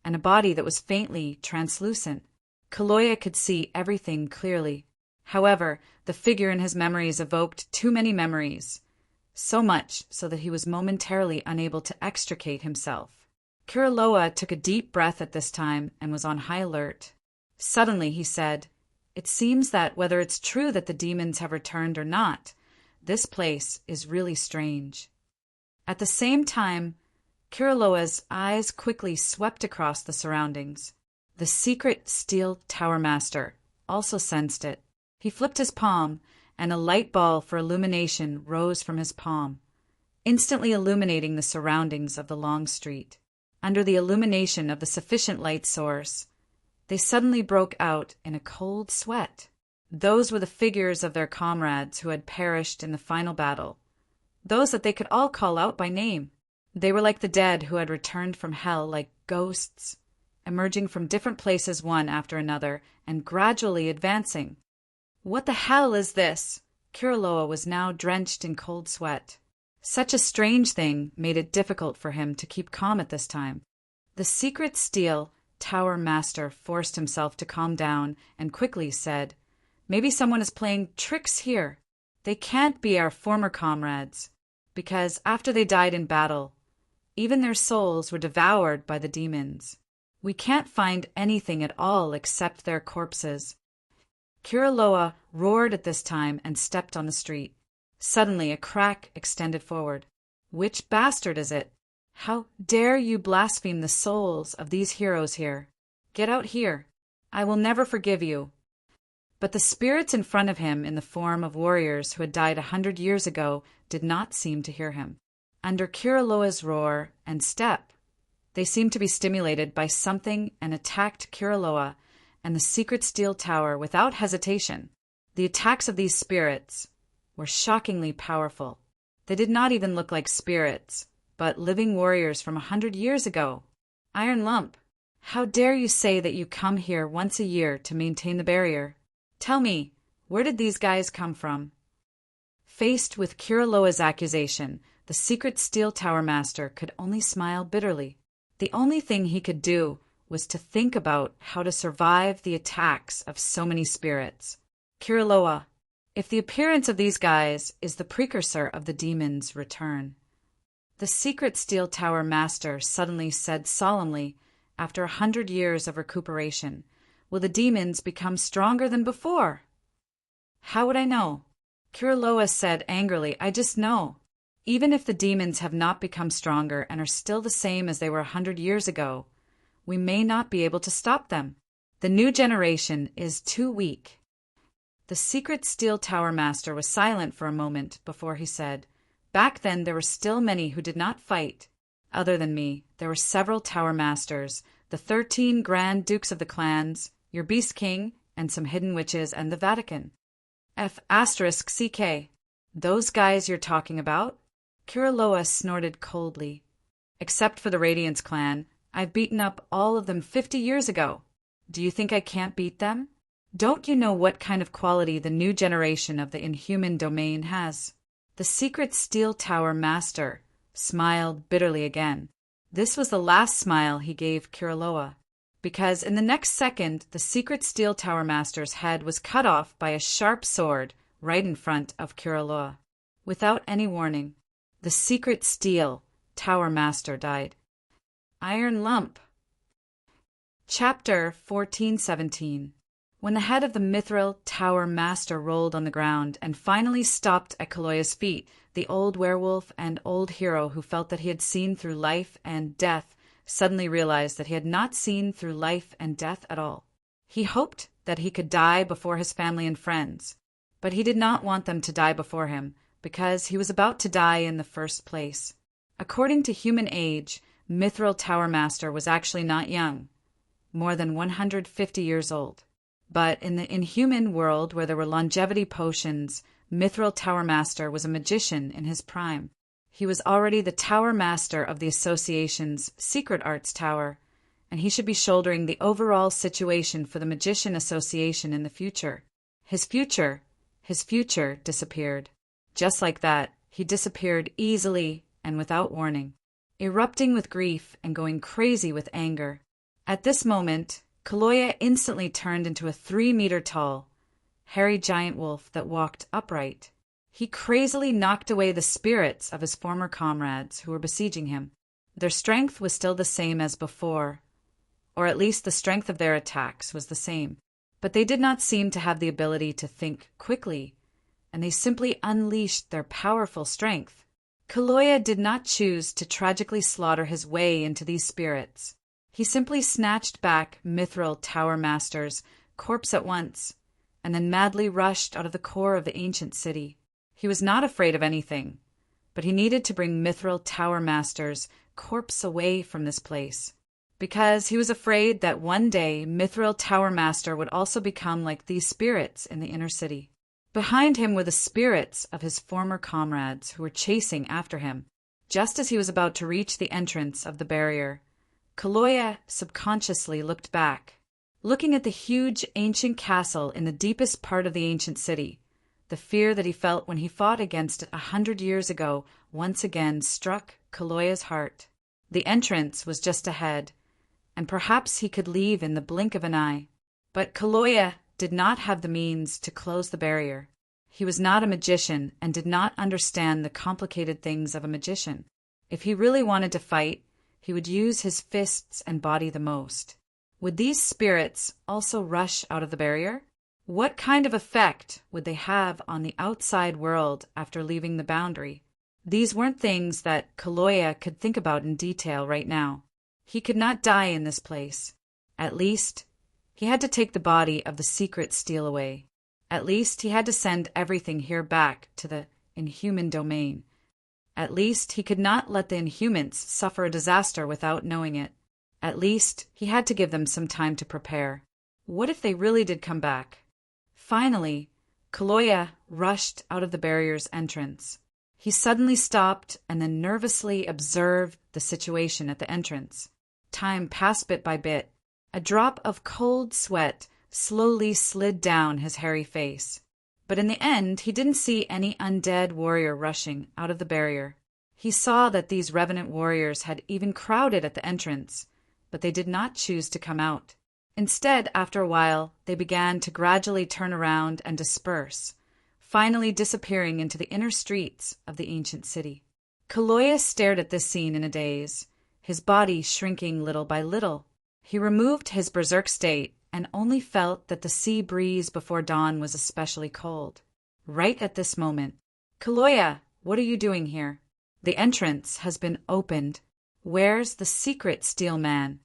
Speaker 1: and a body that was faintly translucent. Kaloya could see everything clearly. However, the figure in his memories evoked too many memories, so much so that he was momentarily unable to extricate himself. Kiriloa took a deep breath at this time and was on high alert. Suddenly he said, "It seems that whether it's true that the demons have returned or not, this place is really strange." At the same time, Kiriloa's eyes quickly swept across the surroundings. The secret steel tower master also sensed it. He flipped his palm, and a light ball for illumination rose from his palm, instantly illuminating the surroundings of the long street. Under the illumination of the sufficient light source, they suddenly broke out in a cold sweat. Those were the figures of their comrades who had perished in the final battle, those that they could all call out by name. They were like the dead who had returned from hell, like ghosts, emerging from different places one after another and gradually advancing. What the hell is this? Kiriloa was now drenched in cold sweat. Such a strange thing made it difficult for him to keep calm at this time. The secret steel tower master forced himself to calm down and quickly said, "Maybe someone is playing tricks here. They can't be our former comrades, because after they died in battle, even their souls were devoured by the demons. We can't find anything at all except their corpses." Kiriloa roared at this time and stepped on the street. Suddenly a crack extended forward. "Which bastard is it? How dare you blaspheme the souls of these heroes here? Get out here. I will never forgive you." But the spirits in front of him in the form of warriors who had died 100 years ago did not seem to hear him. Under Kiriloa's roar and step, they seemed to be stimulated by something and attacked Kiriloa and the secret steel tower without hesitation. The attacks of these spirits were shockingly powerful. They did not even look like spirits, but living warriors from 100 years ago. "Iron Lump, how dare you say that you come here once a year to maintain the barrier? Tell me, where did these guys come from?" Faced with Kiriloa's accusation, the secret steel tower master could only smile bitterly. The only thing he could do was to think about how to survive the attacks of so many spirits. "Kiriloa, if the appearance of these guys is the precursor of the demon's return," the secret steel tower master suddenly said solemnly, after 100 years of recuperation, "will the demons become stronger than before?" "How would I know?" Kiriloa said angrily, "I just know. Even if the demons have not become stronger and are still the same as they were 100 years ago, we may not be able to stop them. The new generation is too weak. The secret steel tower master was silent for a moment before he said, "Back then there were still many who did not fight. Other than me, there were several tower masters, the 13 grand dukes of the clans, your beast king, and some hidden witches and the Vatican." F***CK. Those guys you're talking about? Kiriloa snorted coldly. "Except for the Radiance clan, I've beaten up all of them 50 years ago. Do you think I can't beat them? Don't you know what kind of quality the new generation of the Inhuman domain has?" The secret steel tower master smiled bitterly again. This was the last smile he gave Kiriloa, because in the next second the secret steel tower master's head was cut off by a sharp sword right in front of Kiriloa. Without any warning, the secret steel tower master died. Iron Lump. Chapter 1417. When the head of the Mithril Tower Master rolled on the ground and finally stopped at Kaloya's feet, the old werewolf and old hero who felt that he had seen through life and death suddenly realized that he had not seen through life and death at all. He hoped that he could die before his family and friends, but he did not want them to die before him because he was about to die in the first place. According to human age, Mithril Tower Master was actually not young, more than 150 years old. But in the inhuman world where there were longevity potions, Mithril Tower Master was a magician in his prime. He was already the Tower Master of the Association's Secret Arts Tower, and he should be shouldering the overall situation for the Magician Association in the future. His future disappeared. Just like that, he disappeared easily and without warning, erupting with grief and going crazy with anger. At this moment, Kaloya instantly turned into a 3-meter-tall, hairy giant wolf that walked upright. He crazily knocked away the spirits of his former comrades who were besieging him. Their strength was still the same as before, or at least the strength of their attacks was the same. But they did not seem to have the ability to think quickly, and they simply unleashed their powerful strength. Kaloya did not choose to tragically slaughter his way into these spirits. He simply snatched back Mithril Tower Master's corpse at once, and then madly rushed out of the core of the ancient city. He was not afraid of anything, but he needed to bring Mithril Tower Master's corpse away from this place, because he was afraid that one day Mithril Tower Master would also become like these spirits in the inner city. Behind him were the spirits of his former comrades who were chasing after him. Just as he was about to reach the entrance of the barrier, Kaloya subconsciously looked back. Looking at the huge ancient castle in the deepest part of the ancient city, the fear that he felt when he fought against it 100 years ago once again struck Kaloya's heart. The entrance was just ahead, and perhaps he could leave in the blink of an eye. But Kaloya did not have the means to close the barrier. He was not a magician and did not understand the complicated things of a magician. If he really wanted to fight, he would use his fists and body the most. Would these spirits also rush out of the barrier? What kind of effect would they have on the outside world after leaving the boundary? These weren't things that Kaloya could think about in detail right now. He could not die in this place. At least, he had to take the body of the secret steel away. At least, he had to send everything here back to the Inhuman domain. At least, he could not let the Inhumans suffer a disaster without knowing it. At least, he had to give them some time to prepare. What if they really did come back? Finally, Kaloya rushed out of the barrier's entrance. He suddenly stopped and then nervously observed the situation at the entrance. Time passed bit by bit. A drop of cold sweat slowly slid down his hairy face. But in the end, he didn't see any undead warrior rushing out of the barrier. He saw that these revenant warriors had even crowded at the entrance, but they did not choose to come out. Instead, after a while, they began to gradually turn around and disperse, finally disappearing into the inner streets of the ancient city. Kaloya stared at this scene in a daze, his body shrinking little by little. He removed his berserk state and only felt that the sea breeze before dawn was especially cold. Right at this moment, "Kaloya, what are you doing here?" The entrance has been opened. Where's the secret steel man?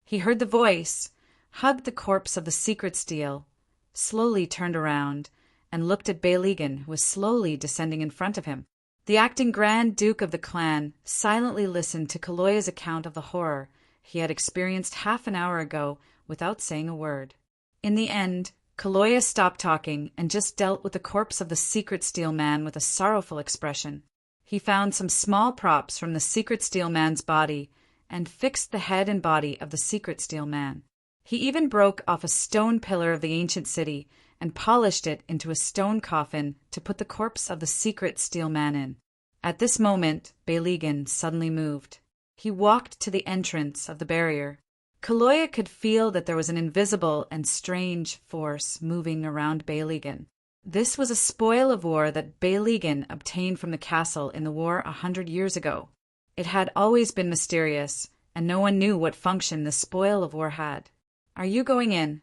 Speaker 1: He heard the voice, hugged the corpse of the secret steel, slowly turned around, and looked at Beilegan, who was slowly descending in front of him. The acting Grand Duke of the clan silently listened to Kaloya's account of the horror he had experienced half an hour ago without saying a word. In the end, Kaloya stopped talking and just dealt with the corpse of the secret steel man with a sorrowful expression. He found some small props from the secret steel man's body and fixed the head and body of the secret steel man. He even broke off a stone pillar of the ancient city and polished it into a stone coffin to put the corpse of the secret steel man in. At this moment, Beilegan suddenly moved. He walked to the entrance of the barrier. Kaloya could feel that there was an invisible and strange force moving around Beilegan. This was a spoil of war that Beilegan obtained from the castle in the war 100 years ago. It had always been mysterious, and no one knew what function the spoil of war had. Are you going in?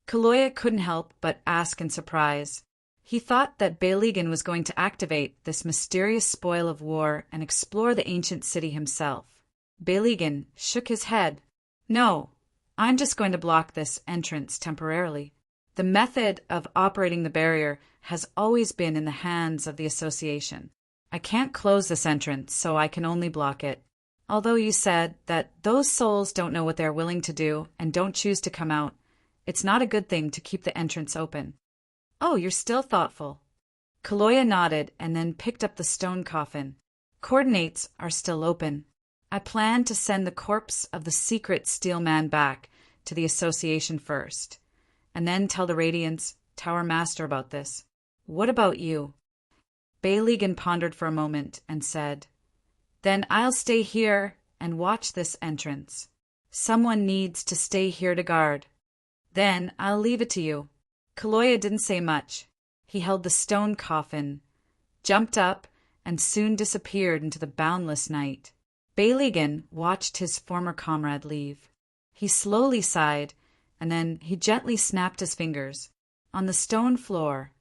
Speaker 1: Kaloya couldn't help but ask in surprise. He thought that Beilegan was going to activate this mysterious spoil of war and explore the ancient city himself. Beilegan shook his head. No, I'm just going to block this entrance temporarily. The method of operating the barrier has always been in the hands of the association. I can't close this entrance, so I can only block it. Although you said that those souls don't know what they're willing to do and don't choose to come out, it's not a good thing to keep the entrance open. Oh, you're still thoughtful. Kaloya nodded and then picked up the stone coffin. Coordinates are still open. I plan to send the corpse of the secret steel man back to the association first, and then tell the Radiant's Tower Master about this. What about you? Beilegan pondered for a moment and said, Then I'll stay here and watch this entrance. Someone needs to stay here to guard. Then I'll leave it to you. Kaloya didn't say much. He held the stone coffin, jumped up, and soon disappeared into the boundless night. Beilegan watched his former comrade leave. He slowly sighed, and then he gently snapped his fingers. On the stone floor,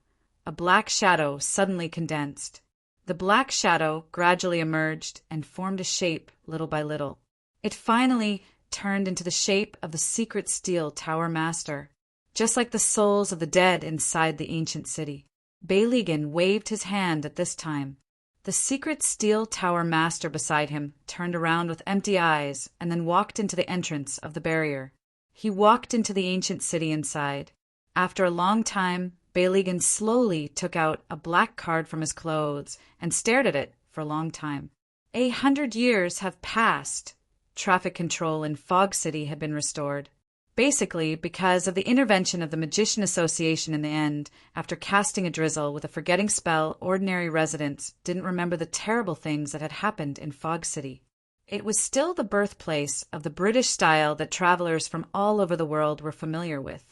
Speaker 1: a black shadow suddenly condensed. The black shadow gradually emerged and formed a shape little by little. It finally turned into the shape of the secret steel Tower Master, just like the souls of the dead inside the ancient city. Beilegan waved his hand at this time. The secret steel Tower Master beside him turned around with empty eyes and then walked into the entrance of the barrier. He walked into the ancient city inside. After a long time, Beilegan slowly took out a black card from his clothes and stared at it for a long time. 100 years have passed. Traffic control in Fog City had been restored. Basically, because of the intervention of the Magician Association in the end, after casting a drizzle with a forgetting spell, ordinary residents didn't remember the terrible things that had happened in Fog City. It was still the birthplace of the British style that travelers from all over the world were familiar with.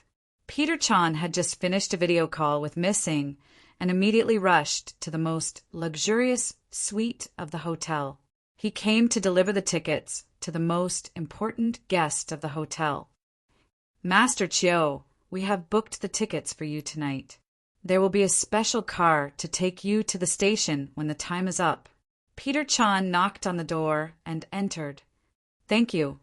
Speaker 1: Peter Chan had just finished a video call with Miss Singh and immediately rushed to the most luxurious suite of the hotel. He came to deliver the tickets to the most important guest of the hotel. Master Chiu, we have booked the tickets for you tonight. There will be a special car to take you to the station when the time is up. Peter Chan knocked on the door and entered. Thank you.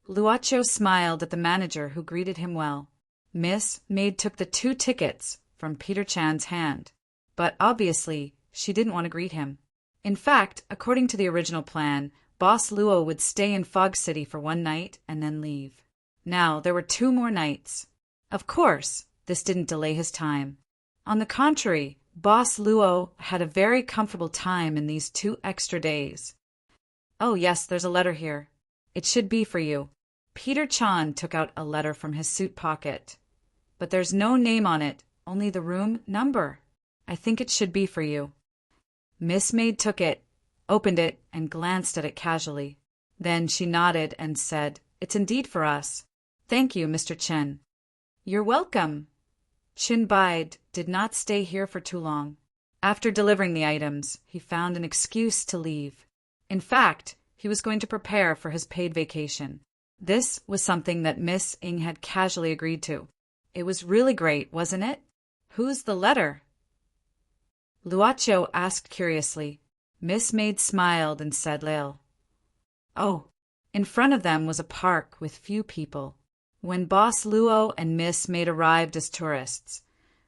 Speaker 1: Luocho smiled at the manager who greeted him well. Miss Maid took the 2 tickets from Peter Chan's hand, but obviously she didn't want to greet him. In fact, according to the original plan, Boss Luo would stay in Fog City for 1 night and then leave. Now, there were 2 more nights. Of course, this didn't delay his time. On the contrary, Boss Luo had a very comfortable time in these 2 extra days. Oh yes, there's a letter here. It should be for you. Peter Chan took out a letter from his suit pocket. But there's no name on it, only the room number. I think it should be for you. Miss Maid took it, opened it, and glanced at it casually. Then she nodded and said, It's indeed for us. Thank you, Mr. Chen. You're welcome. Chin Bide did not stay here for too long. After delivering the items, he found an excuse to leave. In fact, he was going to prepare for his paid vacation. This was something that Miss Ing had casually agreed to. It was really great, wasn't it? Who's the letter? Luocho asked curiously. Miss Maid smiled and said, Lael. Oh, in front of them was a park with few people. When Boss Luo and Miss Maid arrived as tourists,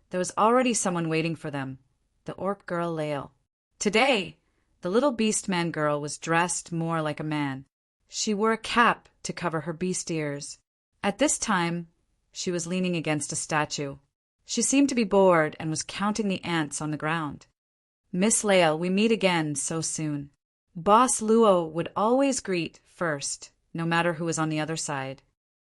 Speaker 1: there was already someone waiting for them, the orc girl Lael. Today, the little beast man girl was dressed more like a man. She wore a cap to cover her beast ears. At this time, she was leaning against a statue. She seemed to be bored and was counting the ants on the ground. Miss Lael, we meet again so soon. Boss Luo would always greet first, no matter who was on the other side.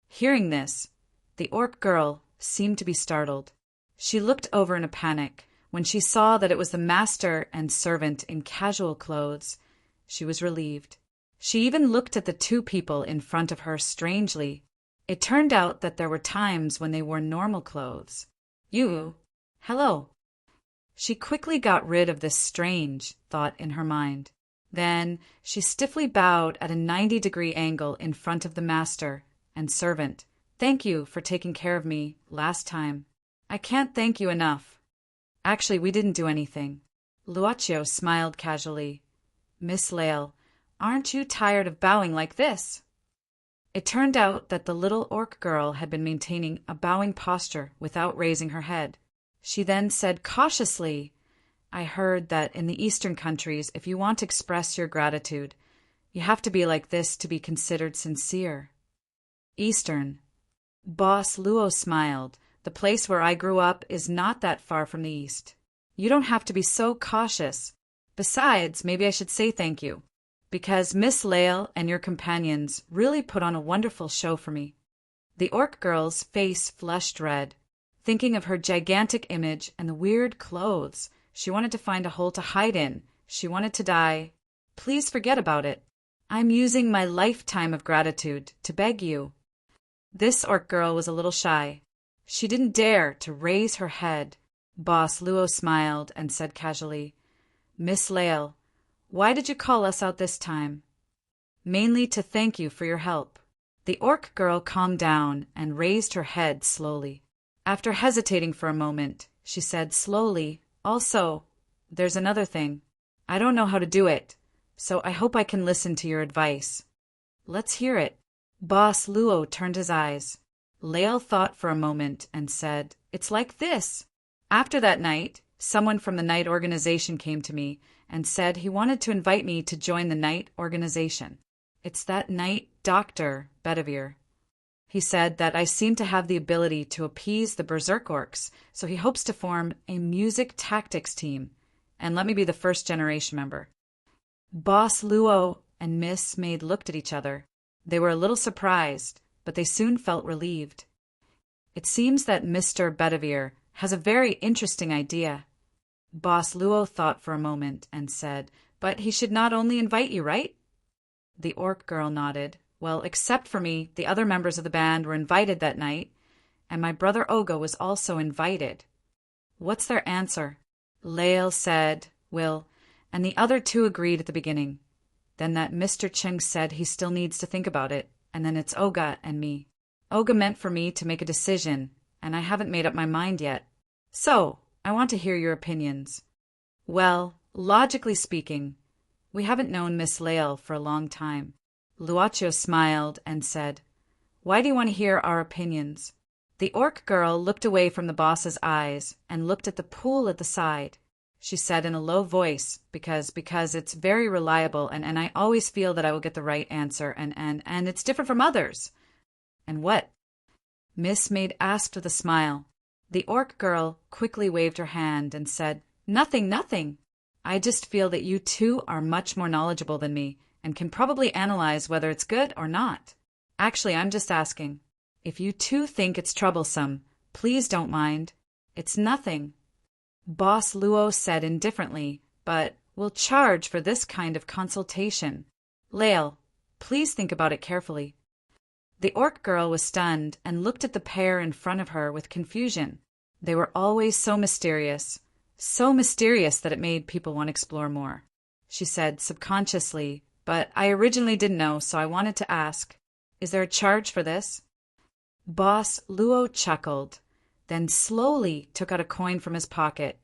Speaker 1: Hearing this, the orc girl seemed to be startled. She looked over in a panic. When she saw that it was the master and servant in casual clothes, she was relieved. She even looked at the two people in front of her strangely. It turned out that there were times when they wore normal clothes. Hello. She quickly got rid of this strange thought in her mind. Then she stiffly bowed at a 90-degree angle in front of the master and servant. Thank you for taking care of me last time. I can't thank you enough. Actually, we didn't do anything. Luocio smiled casually. Miss Lael, aren't you tired of bowing like this? It turned out that the little orc girl had been maintaining a bowing posture without raising her head. She then said cautiously, I heard that in the Eastern countries, if you want to express your gratitude, you have to be like this to be considered sincere. Eastern. Boss Luo smiled. The place where I grew up is not that far from the East. You don't have to be so cautious. Besides, maybe I should say thank you, because Miss Lael and your companions really put on a wonderful show for me. The orc girl's face flushed red. Thinking of her gigantic image and the weird clothes, she wanted to find a hole to hide in. She wanted to die. Please forget about it. I'm using my lifetime of gratitude to beg you. This orc girl was a little shy. She didn't dare to raise her head. Boss Luo smiled and said casually, Miss Lael, why did you call us out this time? Mainly to thank you for your help. The orc girl calmed down and raised her head slowly. After hesitating for a moment, she said slowly, Also, there's another thing. I don't know how to do it, so I hope I can listen to your advice. Let's hear it. Boss Luo turned his eyes. Lael thought for a moment and said, It's like this. After that night, someone from the night organization came to me and said he wanted to invite me to join the night organization. It's that night Dr. Bedivere. He said that I seem to have the ability to appease the berserk orcs, so he hopes to form a music tactics team and let me be the first generation member. Boss Luo and Miss Maid looked at each other. They were a little surprised, but they soon felt relieved. It seems that Mr. Bedivere has a very interesting idea. Boss Luo thought for a moment and said, But he should not only invite you, right? The orc girl nodded. Well, except for me, the other members of the band were invited that night, and my brother Oga was also invited. What's their answer? Lael said, Will, and the other two agreed at the beginning. Then that Mr. Cheng said he still needs to think about it, and then it's Oga and me. Oga meant for me to make a decision, and I haven't made up my mind yet. So, I want to hear your opinions. Well, logically speaking, we haven't known Miss Lael for a long time. Luocio smiled and said, Why do you want to hear our opinions? The orc girl looked away from the boss's eyes and looked at the pool at the side. She said in a low voice, because it's very reliable and I always feel that I will get the right answer and it's different from others. And what? Miss Maid asked with a smile. The orc girl quickly waved her hand and said, Nothing. I just feel that you two are much more knowledgeable than me and can probably analyze whether it's good or not. Actually, I'm just asking. If you two think it's troublesome, please don't mind. It's nothing. Boss Luo said indifferently, but we'll charge for this kind of consultation. Lael, please think about it carefully. The orc girl was stunned and looked at the pair in front of her with confusion. They were always so mysterious that it made people want to explore more. She said subconsciously, but I originally didn't know, so I wanted to ask, is there a charge for this? Boss Luo chuckled, then slowly took out a coin from his pocket.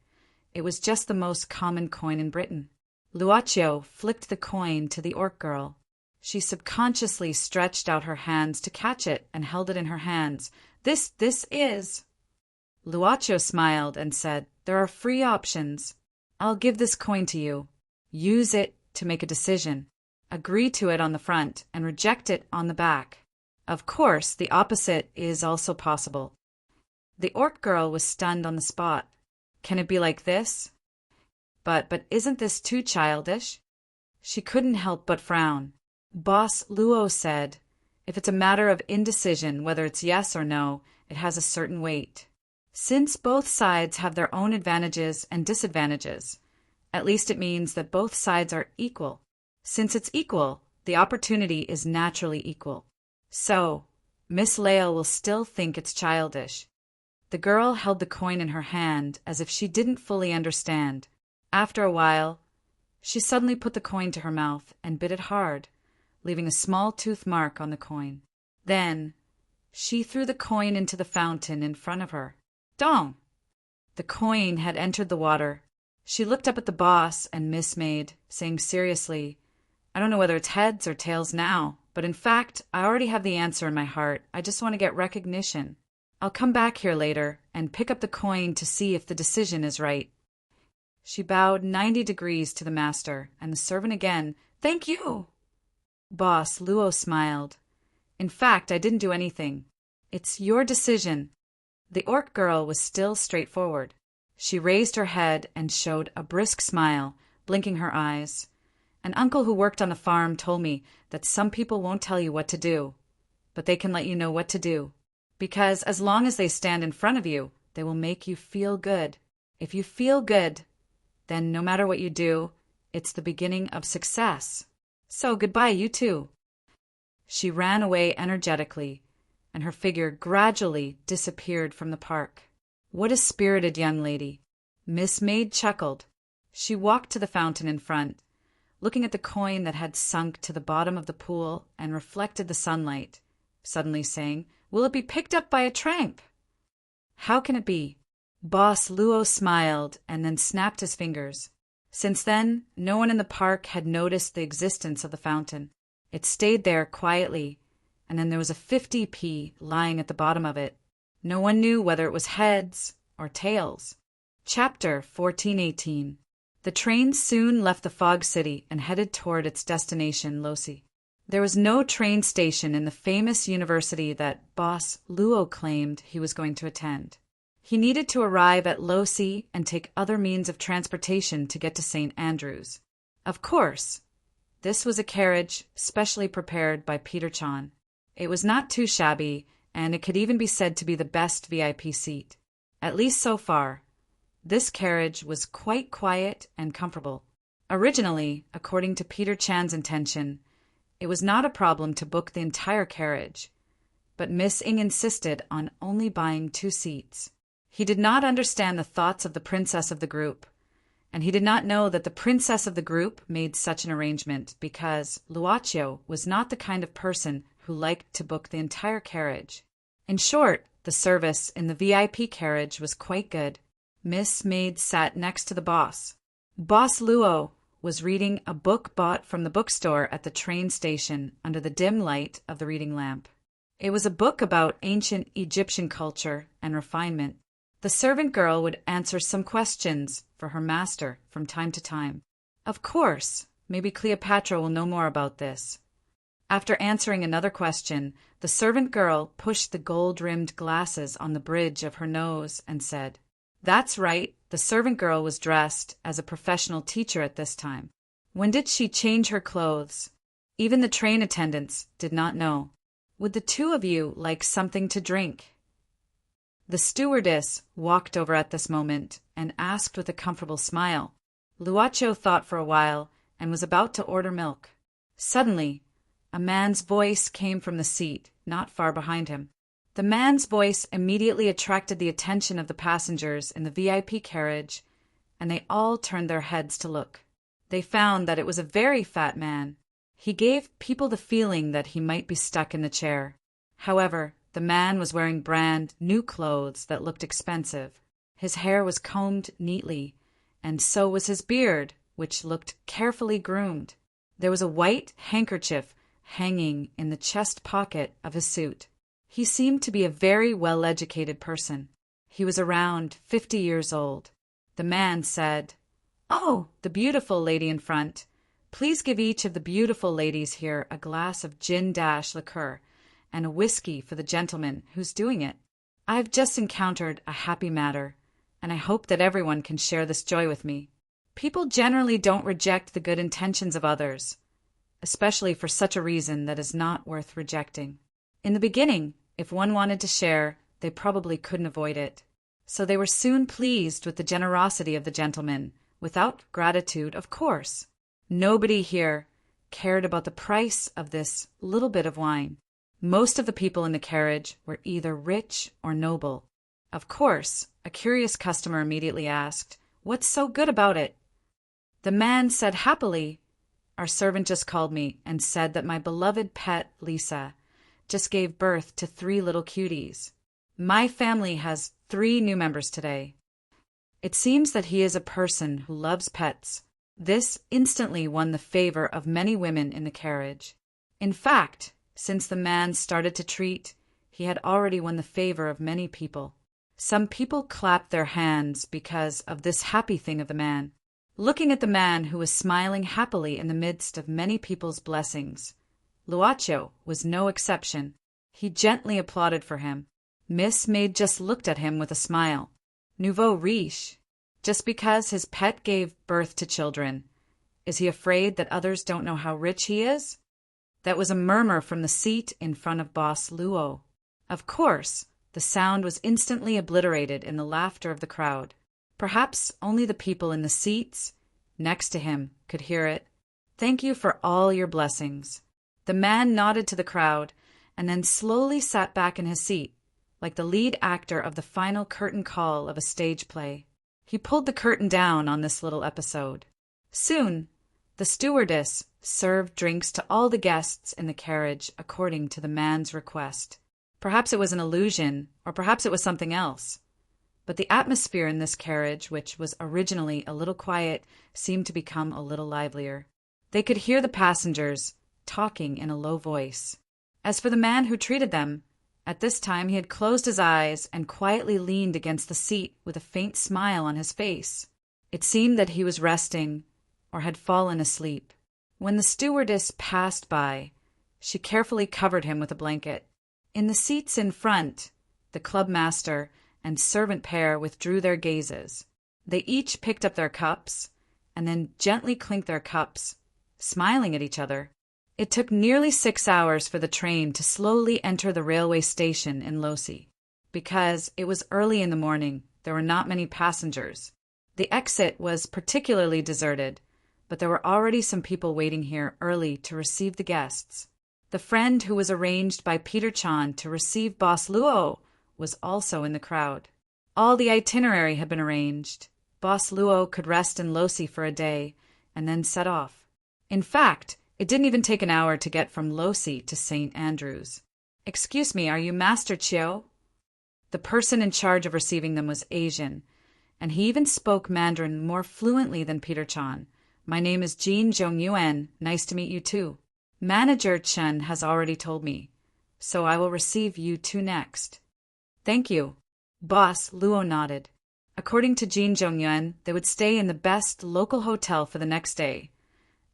Speaker 1: It was just the most common coin in Britain. Luaccio flicked the coin to the orc girl. She subconsciously stretched out her hands to catch it and held it in her hands. This is... Luaccio smiled and said, "There are free options. I'll give this coin to you. Use it to make a decision. Agree to it on the front and reject it on the back. Of course, the opposite is also possible." The orc girl was stunned on the spot. Can it be like this? But isn't this too childish? She couldn't help but frown. Boss Luo said, "If it's a matter of indecision, whether it's yes or no, it has a certain weight. Since both sides have their own advantages and disadvantages, at least it means that both sides are equal. Since it's equal, the opportunity is naturally equal. So, Miss Lael will still think it's childish." The girl held the coin in her hand as if she didn't fully understand. After a while, she suddenly put the coin to her mouth and bit it hard, leaving a small tooth mark on the coin. Then, she threw the coin into the fountain in front of her. Dong! The coin had entered the water. She looked up at the boss and Miss Maid, saying seriously, "I don't know whether it's heads or tails now, but in fact, I already have the answer in my heart. I just want to get recognition. I'll come back here later and pick up the coin to see if the decision is right." She bowed 90 degrees to the master, and the servant again, "Thank you." Boss Luo smiled. "In fact, I didn't do anything. It's your decision." The orc girl was still straightforward. She raised her head and showed a brisk smile, blinking her eyes. "An uncle who worked on the farm told me that some people won't tell you what to do, but they can let you know what to do. Because as long as they stand in front of you, they will make you feel good. If you feel good, then no matter what you do, it's the beginning of success. So goodbye, you too." She ran away energetically, and her figure gradually disappeared from the park. What a spirited young lady. Miss Maid chuckled. She walked to the fountain in front, looking at the coin that had sunk to the bottom of the pool and reflected the sunlight, suddenly saying, "Will it be picked up by a tramp?" "How can it be?" Boss Luo smiled and then snapped his fingers. Since then, no one in the park had noticed the existence of the fountain. It stayed there quietly, and then there was a 50p lying at the bottom of it. No one knew whether it was heads or tails. Chapter 1418. The train soon left the fog city and headed toward its destination, Losi. There was no train station in the famous university that Boss Luo claimed he was going to attend. He needed to arrive at Losi and take other means of transportation to get to St. Andrews. Of course, this was a carriage specially prepared by Peter Chan. It was not too shabby, and it could even be said to be the best VIP seat. At least so far. This carriage was quite quiet and comfortable. Originally, according to Peter Chan's intention, it was not a problem to book the entire carriage, but Miss Ing insisted on only buying 2 seats. He did not understand the thoughts of the princess of the group, and he did not know that the princess of the group made such an arrangement because Luaccio was not the kind of person who liked to book the entire carriage. In short, the service in the VIP carriage was quite good. Miss Maid sat next to the boss. Boss Luo was reading a book bought from the bookstore at the train station under the dim light of the reading lamp. It was a book about ancient Egyptian culture and refinement. The servant girl would answer some questions for her master from time to time. Of course, maybe Cleopatra will know more about this. After answering another question, the servant girl pushed the gold-rimmed glasses on the bridge of her nose and said, "That's right, the servant girl was dressed as a professional teacher at this time. When did she change her clothes? Even the train attendants did not know. Would the 2 of you like something to drink?" The stewardess walked over at this moment and asked with a comfortable smile. Luaccio thought for a while and was about to order milk. Suddenly, a man's voice came from the seat not far behind him. The man's voice immediately attracted the attention of the passengers in the VIP carriage, and they all turned their heads to look. They found that it was a very fat man. He gave people the feeling that he might be stuck in the chair. However, the man was wearing brand new clothes that looked expensive. His hair was combed neatly, and so was his beard, which looked carefully groomed. There was a white handkerchief hanging in the chest pocket of his suit. He seemed to be a very well-educated person. He was around 50 years old. The man said, "Oh, the beautiful lady in front. Please give each of the beautiful ladies here a glass of gin-liqueur and a whiskey for the gentleman who's doing it. I've just encountered a happy matter, and I hope that everyone can share this joy with me. People generally don't reject the good intentions of others, especially for such a reason that is not worth rejecting. In the beginning, if one wanted to share, they probably couldn't avoid it. So they were soon pleased with the generosity of the gentleman, without gratitude, of course. Nobody here cared about the price of this little bit of wine. Most of the people in the carriage were either rich or noble. Of course, a curious customer immediately asked, 'What's so good about it?' The man said happily, 'Our servant just called me and said that my beloved pet, Lisa, just gave birth to 3 little cuties. My family has 3 new members today.' It seems that he is a person who loves pets. This instantly won the favor of many women in the carriage. In fact, since the man started to treat, he had already won the favor of many people. Some people clapped their hands because of this happy thing of the man. Looking at the man who was smiling happily in the midst of many people's blessings, Luaccio was no exception. He gently applauded for him. Miss Maid just looked at him with a smile. Nouveau riche. Just because his pet gave birth to children, is he afraid that others don't know how rich he is? That was a murmur from the seat in front of Boss Luo. Of course, the sound was instantly obliterated in the laughter of the crowd. Perhaps only the people in the seats next to him could hear it. "Thank you for all your blessings." The man nodded to the crowd and then slowly sat back in his seat, like the lead actor of the final curtain call of a stage play. He pulled the curtain down on this little episode. Soon, the stewardess served drinks to all the guests in the carriage according to the man's request. Perhaps it was an illusion, or perhaps it was something else. But the atmosphere in this carriage, which was originally a little quiet, seemed to become a little livelier. They could hear the passengers talking in a low voice. As for the man who treated them, at this time he had closed his eyes and quietly leaned against the seat with a faint smile on his face. It seemed that he was resting or had fallen asleep. When the stewardess passed by, she carefully covered him with a blanket. In the seats in front, the club master and servant pair withdrew their gazes. They each picked up their cups and then gently clinked their cups, smiling at each other. It took nearly 6 hours for the train to slowly enter the railway station in Losi. Because it was early in the morning, there were not many passengers. The exit was particularly deserted, but there were already some people waiting here early to receive the guests. The friend who was arranged by Peter Chan to receive Boss Luo was also in the crowd. All the itinerary had been arranged. Boss Luo could rest in Losi for a day and then set off. In fact, it didn't even take an hour to get from Losi to St. Andrews. "Excuse me, are you Master Chiu?" The person in charge of receiving them was Asian, and he even spoke Mandarin more fluently than Peter Chan. "My name is Jean Zhongyuan. Nice to meet you too. Manager Chen has already told me, so I will receive you two next." "Thank you." Boss Luo nodded. According to Jean Zhongyuan, they would stay in the best local hotel for the next day.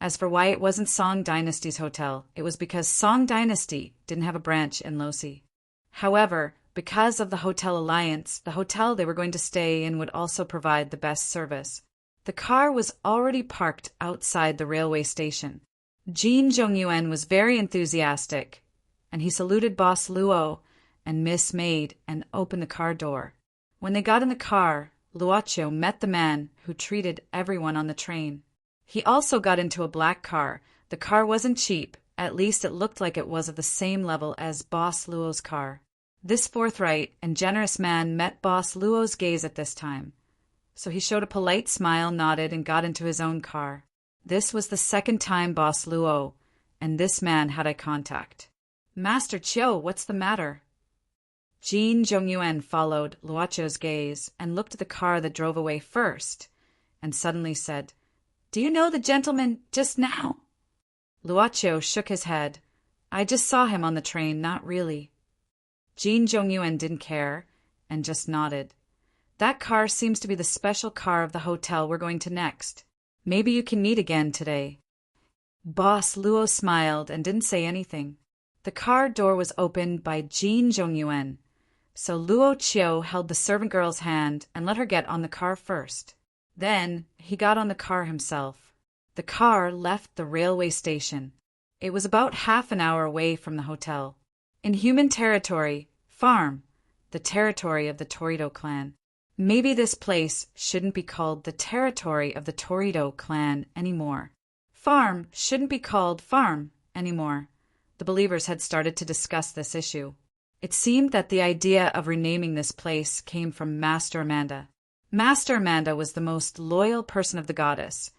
Speaker 1: As for why it wasn't Song Dynasty's hotel, it was because Song Dynasty didn't have a branch in Losi. However, because of the hotel alliance, the hotel they were going to stay in would also provide the best service. The car was already parked outside the railway station. Jean Zhongyuan was very enthusiastic, and he saluted Boss Luo and Miss Maid and opened the car door. When they got in the car, Luaccio met the man who treated everyone on the train. He also got into a black car. The car wasn't cheap, at least it looked like it was of the same level as Boss Luo's car. This forthright and generous man met Boss Luo's gaze at this time, so he showed a polite smile, nodded, and got into his own car. This was the second time Boss Luo and this man had eye contact. "Master Chiu, what's the matter?" Jean Zhongyuan followed Luaccio's gaze and looked at the car that drove away first, and suddenly said, Do you know the gentleman just now? Luoqiu shook his head. I just saw him on the train, not really. Jin Zhongyuan didn't care and just nodded. That car seems to be the special car of the hotel we're going to next. Maybe you can meet again today. Boss Luo smiled and didn't say anything. The car door was opened by Jin Zhongyuan, so Luoqiu held the servant girl's hand and let her get on the car first. Then he got on the car himself. The car left the railway station. It was about half an hour away from the hotel. In human territory, farm, the territory of the Torito clan. Maybe this place shouldn't be called the territory of the Torito clan anymore. Farm shouldn't be called farm anymore. The believers had started to discuss this issue. It seemed that the idea of renaming this place came from Master Amanda. Master Amanda was the most loyal person of the goddess,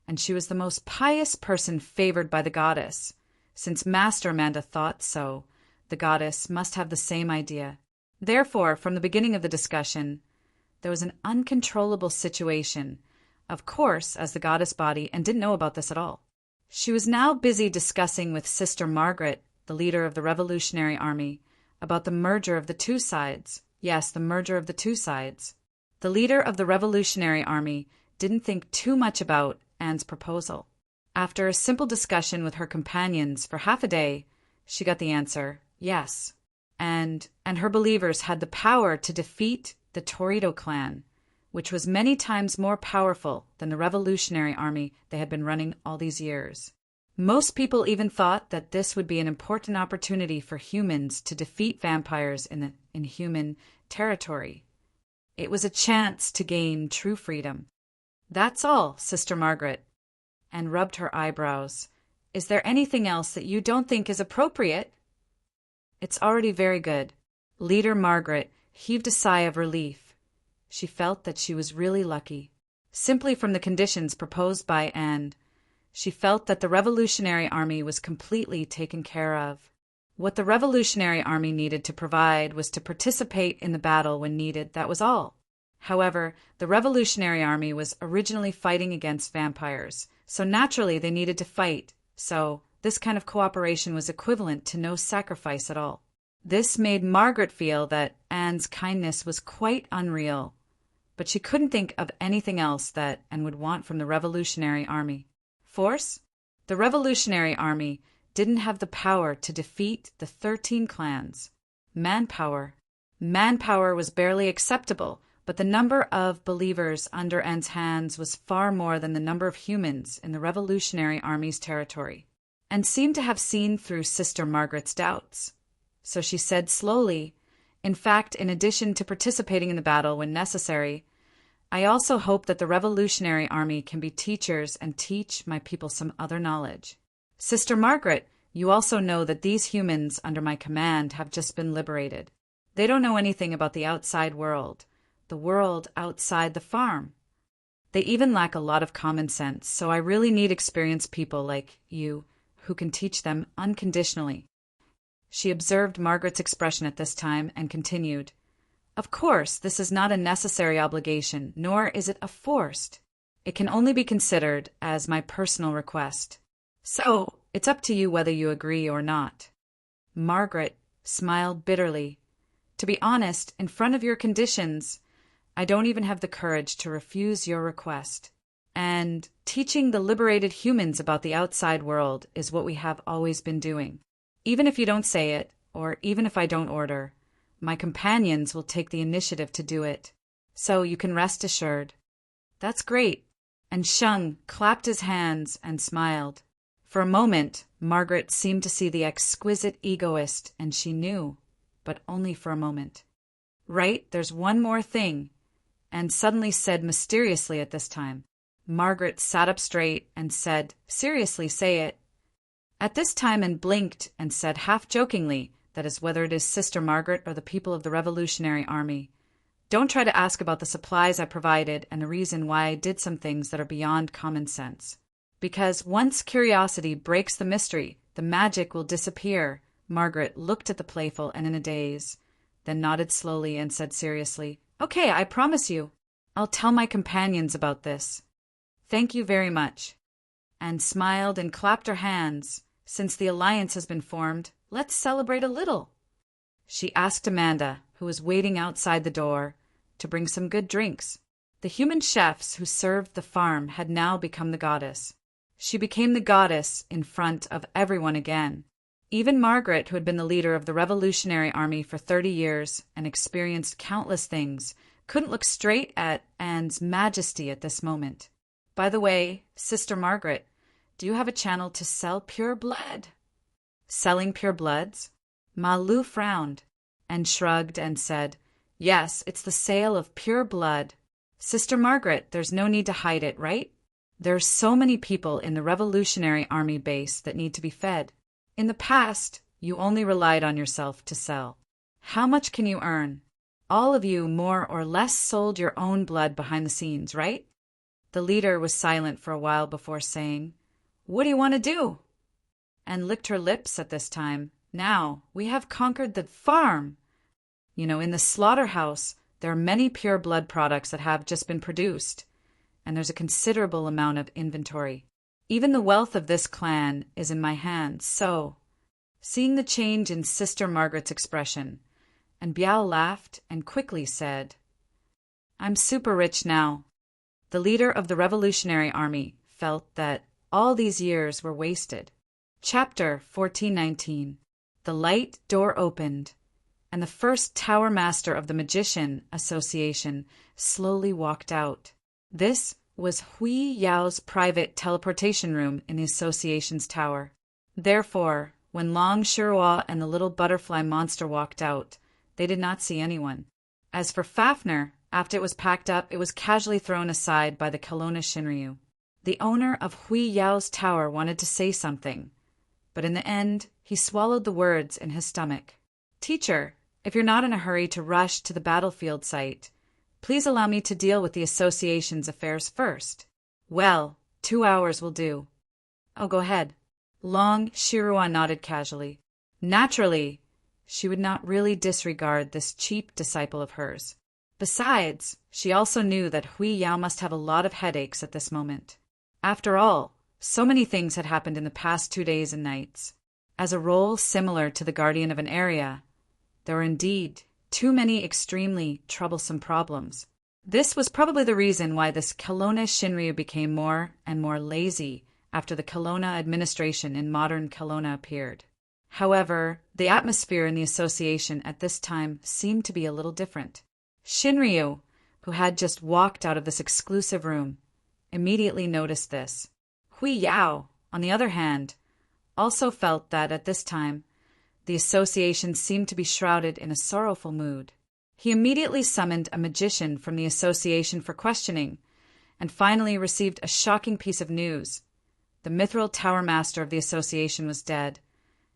Speaker 1: and she was the most pious person favored by the goddess. Since Master Amanda thought so, the goddess must have the same idea. Therefore, from the beginning of the discussion, there was an uncontrollable situation, of course, as the goddess body, and didn't know about this at all. She was now busy discussing with Sister Margaret, the leader of the Revolutionary Army, about the merger of the two sides. Yes, the merger of the two sides. The leader of the Revolutionary Army didn't think too much about Anne's proposal. After a simple discussion with her companions for half a day, she got the answer, yes. And her believers had the power to defeat the Torito clan, which was many times more powerful than the Revolutionary Army they had been running all these years. Most people even thought that this would be an important opportunity for humans to defeat vampires in human territory. It was a chance to gain true freedom. That's all, Sister Margaret, and rubbed her eyebrows. Is there anything else that you don't think is appropriate? It's already very good. Leader Margaret heaved a sigh of relief. She felt that she was really lucky. Simply from the conditions proposed by Anne, she felt that the Revolutionary Army was completely taken care of. What the Revolutionary Army needed to provide was to participate in the battle when needed, that was all. However, the Revolutionary Army was originally fighting against vampires, so naturally they needed to fight, so this kind of cooperation was equivalent to no sacrifice at all. This made Margaret feel that Anne's kindness was quite unreal, but she couldn't think of anything else that Anne would want from the Revolutionary Army. Force? The Revolutionary Army didn't have the power to defeat the 13 clans. Manpower. Manpower was barely acceptable, but the number of believers under Anne's hands was far more than the number of humans in the Revolutionary Army's territory, and seemed to have seen through Sister Margaret's doubts. So she said slowly, in fact, in addition to participating in the battle when necessary, I also hope that the Revolutionary Army can be teachers and teach my people some other knowledge. Sister Margaret, you also know that these humans under my command have just been liberated. They don't know anything about the outside world, the world outside the farm. They even lack a lot of common sense, so I really need experienced people like you who can teach them unconditionally. She observed Margaret's expression at this time and continued, Of course, this is not a necessary obligation, nor is it a forced. It can only be considered as my personal request. So, it's up to you whether you agree or not. Margaret smiled bitterly. To be honest, in front of your conditions, I don't even have the courage to refuse your request. And teaching the liberated humans about the outside world is what we have always been doing. Even if you don't say it, or even if I don't order, my companions will take the initiative to do it. So you can rest assured. That's great. And Sheng clapped his hands and smiled. For a moment, Margaret seemed to see the exquisite egoist, and she knew, but only for a moment. Right, there's one more thing, and suddenly said mysteriously at this time. Margaret sat up straight and said, Seriously, say it. At this time and blinked and said half-jokingly, that is whether it is Sister Margaret or the people of the Revolutionary Army. Don't try to ask about the supplies I provided and the reason why I did some things that are beyond common sense. Because once curiosity breaks the mystery, the magic will disappear. Margaret looked at the playful and in a daze, then nodded slowly and said seriously, Okay, I promise you. I'll tell my companions about this. Thank you very much. And smiled and clapped her hands. Since the alliance has been formed, let's celebrate a little. She asked Amanda, who was waiting outside the door, to bring some good drinks. The human chefs who served the farm had now become the goddess. She became the goddess in front of everyone again. Even Margaret, who had been the leader of the Revolutionary Army for 30 years and experienced countless things, couldn't look straight at Anne's majesty at this moment. By the way, Sister Margaret, do you have a channel to sell pure blood? Selling pure bloods? Malou frowned and shrugged and said, Yes, it's the sale of pure blood. Sister Margaret, there's no need to hide it, right? There are so many people in the Revolutionary Army base that need to be fed. In the past, you only relied on yourself to sell. How much can you earn? All of you more or less sold your own blood behind the scenes, right? The leader was silent for a while before saying, What do you want to do? And licked her lips at this time. Now, we have conquered the farm. In the slaughterhouse, there are many pure blood products that have just been produced, and there's a considerable amount of inventory. Even the wealth of this clan is in my hands, so... Seeing the change in Sister Margaret's expression, and Biao laughed and quickly said, I'm super rich now. The leader of the Revolutionary Army felt that all these years were wasted. Chapter 1419. The light door opened, and the first Tower Master of the Magician Association slowly walked out. This was Hui Yao's private teleportation room in the association's tower. Therefore, when Long Shirua and the little butterfly monster walked out, they did not see anyone. As for Fafner, after it was packed up, it was casually thrown aside by the Kelowna Shinryu. The owner of Hui Yao's tower wanted to say something, but in the end, he swallowed the words in his stomach. Teacher, if you're not in a hurry to rush to the battlefield site, please allow me to deal with the association's affairs first. Well, 2 hours will do. Oh, go ahead. Long Shirua nodded casually. Naturally, she would not really disregard this cheap disciple of hers. Besides, she also knew that Hui Yao must have a lot of headaches at this moment. After all, so many things had happened in the past 2 days and nights. As a role similar to the guardian of an area, there were indeed too many extremely troublesome problems. This was probably the reason why this Kelowna Shinryu became more and more lazy after the Kelowna administration in modern Kelowna appeared. However, the atmosphere in the association at this time seemed to be a little different. Shinryu, who had just walked out of this exclusive room, immediately noticed this. Hui Yao, on the other hand, also felt that at this time, the association seemed to be shrouded in a sorrowful mood. He immediately summoned a magician from the association for questioning, and finally received a shocking piece of news. The mithril tower master of the association was dead,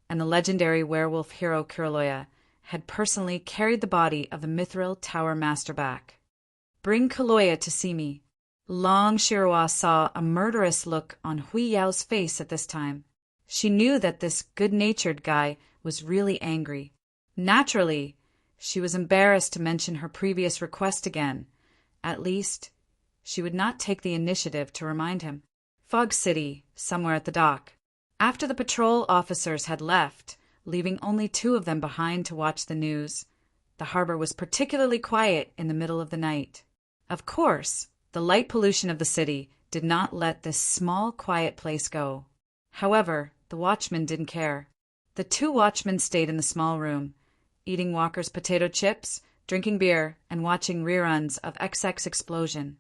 Speaker 1: and the legendary werewolf hero Kirloya had personally carried the body of the mithril tower master back. Bring Kirloya to see me. Long Shirua saw a murderous look on Hui Yao's face at this time. She knew that this good-natured guy was really angry. Naturally, she was embarrassed to mention her previous request again. At least, she would not take the initiative to remind him. Fog City, somewhere at the dock. After the patrol officers had left, leaving only 2 of them behind to watch the news, the harbor was particularly quiet in the middle of the night. Of course, the light pollution of the city did not let this small, quiet place go. However, the watchmen didn't care. The 2 watchmen stayed in the small room, eating Walker's potato chips, drinking beer, and watching reruns of XX Explosion.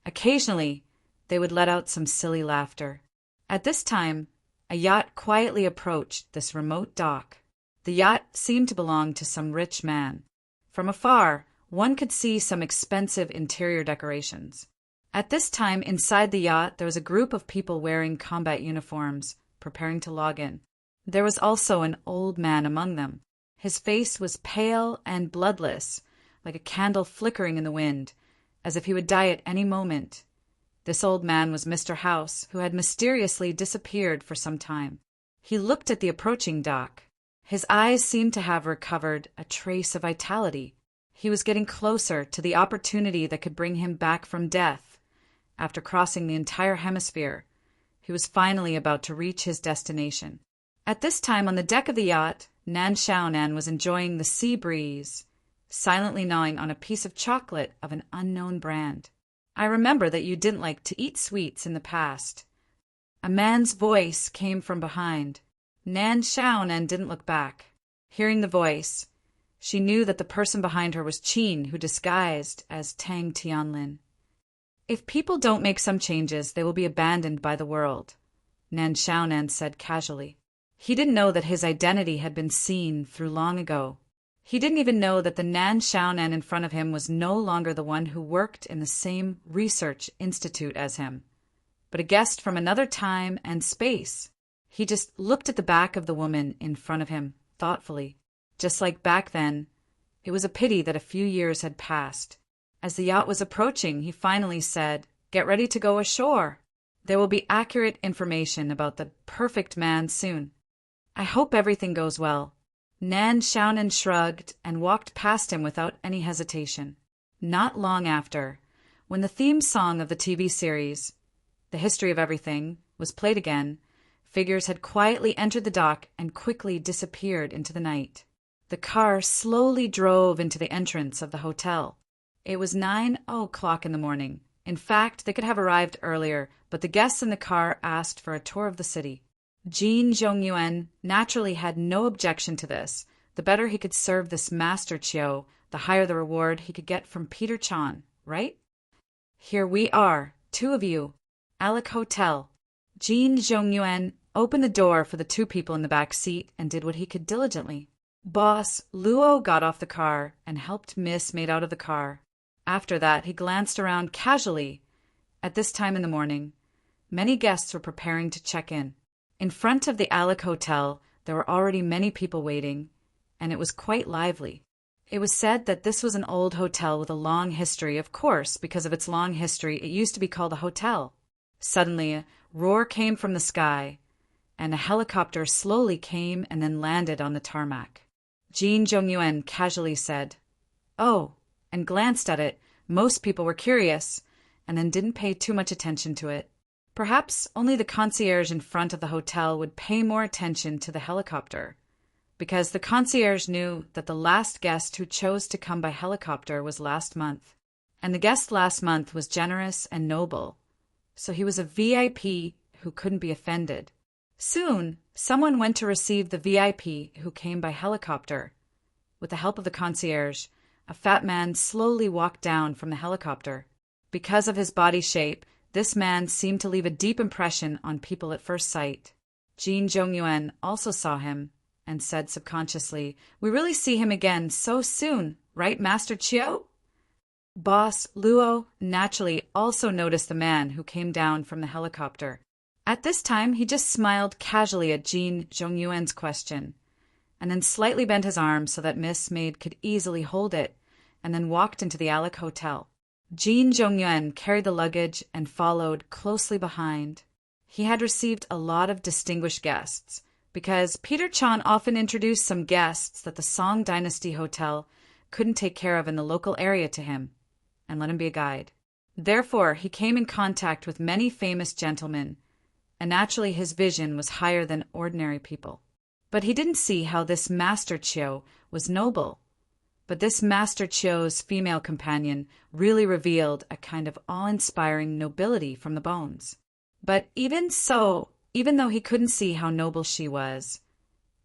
Speaker 1: Occasionally, they would let out some silly laughter. At this time, a yacht quietly approached this remote dock. The yacht seemed to belong to some rich man. From afar, one could see some expensive interior decorations. At this time, inside the yacht, there was a group of people wearing combat uniforms, preparing to log in. There was also an old man among them. His face was pale and bloodless, like a candle flickering in the wind, as if he would die at any moment. This old man was Mr. House, who had mysteriously disappeared for some time. He looked at the approaching dock. His eyes seemed to have recovered a trace of vitality. He was getting closer to the opportunity that could bring him back from death, After crossing the entire hemisphere, he was finally about to reach his destination. At this time on the deck of the yacht, Nan Xiaonan was enjoying the sea breeze, silently gnawing on a piece of chocolate of an unknown brand. "I remember that you didn't like to eat sweets in the past." A man's voice came from behind. Nan Xiaonan didn't look back. Hearing the voice, she knew that the person behind her was Qin, who disguised as Tang Tianlin. "If people don't make some changes, they will be abandoned by the world," Nan Xiaonan said casually. He didn't know that his identity had been seen through long ago. He didn't even know that the Nan Xiaonan in front of him was no longer the one who worked in the same research institute as him, but a guest from another time and space. He just looked at the back of the woman in front of him, thoughtfully. Just like back then, it was a pity that a few years had passed. As the yacht was approaching, he finally said, "Get ready to go ashore. There will be accurate information about the perfect man soon. I hope everything goes well." Nan Xiaonan shrugged and walked past him without any hesitation. Not long after, when the theme song of the TV series, The History of Everything, was played again, figures had quietly entered the dock and quickly disappeared into the night. The car slowly drove into the entrance of the hotel. It was 9:00 in the morning. In fact, they could have arrived earlier, but the guests in the car asked for a tour of the city. Jin Zhongyuan naturally had no objection to this. The better he could serve this Master Chiu, the higher the reward he could get from Peter Chan, right? "Here we are, two of you. Alec Hotel." Jin Zhongyuan opened the door for the two people in the back seat and did what he could diligently. Boss Luo got off the car and helped Miss Maid out of the car. After that, he glanced around casually. At this time in the morning, many guests were preparing to check in. In front of the Alec Hotel, there were already many people waiting, and it was quite lively. It was said that this was an old hotel with a long history. Of course, because of its long history, it used to be called a hotel. Suddenly, a roar came from the sky, and a helicopter slowly came and then landed on the tarmac. Jin Zhongyuan casually said, "Oh," and glanced at it. Most people were curious, and then didn't pay too much attention to it. Perhaps only the concierge in front of the hotel would pay more attention to the helicopter, because the concierge knew that the last guest who chose to come by helicopter was last month, and the guest last month was generous and noble, so he was a VIP who couldn't be offended. Soon, someone went to receive the VIP who came by helicopter. With the help of the concierge, a fat man slowly walked down from the helicopter. Because of his body shape, this man seemed to leave a deep impression on people at first sight. Jin Zhongyuan also saw him and said subconsciously, "We really see him again so soon, right, Master Chiu?" Boss Luo naturally also noticed the man who came down from the helicopter. At this time, he just smiled casually at Jin Zhongyuan's question, and then slightly bent his arm so that Miss Maid could easily hold it, and then walked into the Alec Hotel. Jin Zhongyuan carried the luggage and followed closely behind. He had received a lot of distinguished guests, because Peter Chan often introduced some guests that the Song Dynasty Hotel couldn't take care of in the local area to him, and let him be a guide. Therefore, he came in contact with many famous gentlemen, and naturally his vision was higher than ordinary people. But he didn't see how this Master Chiu was noble. But this Master Chiu's female companion really revealed a kind of awe-inspiring nobility from the bones. But even so, even though he couldn't see how noble she was,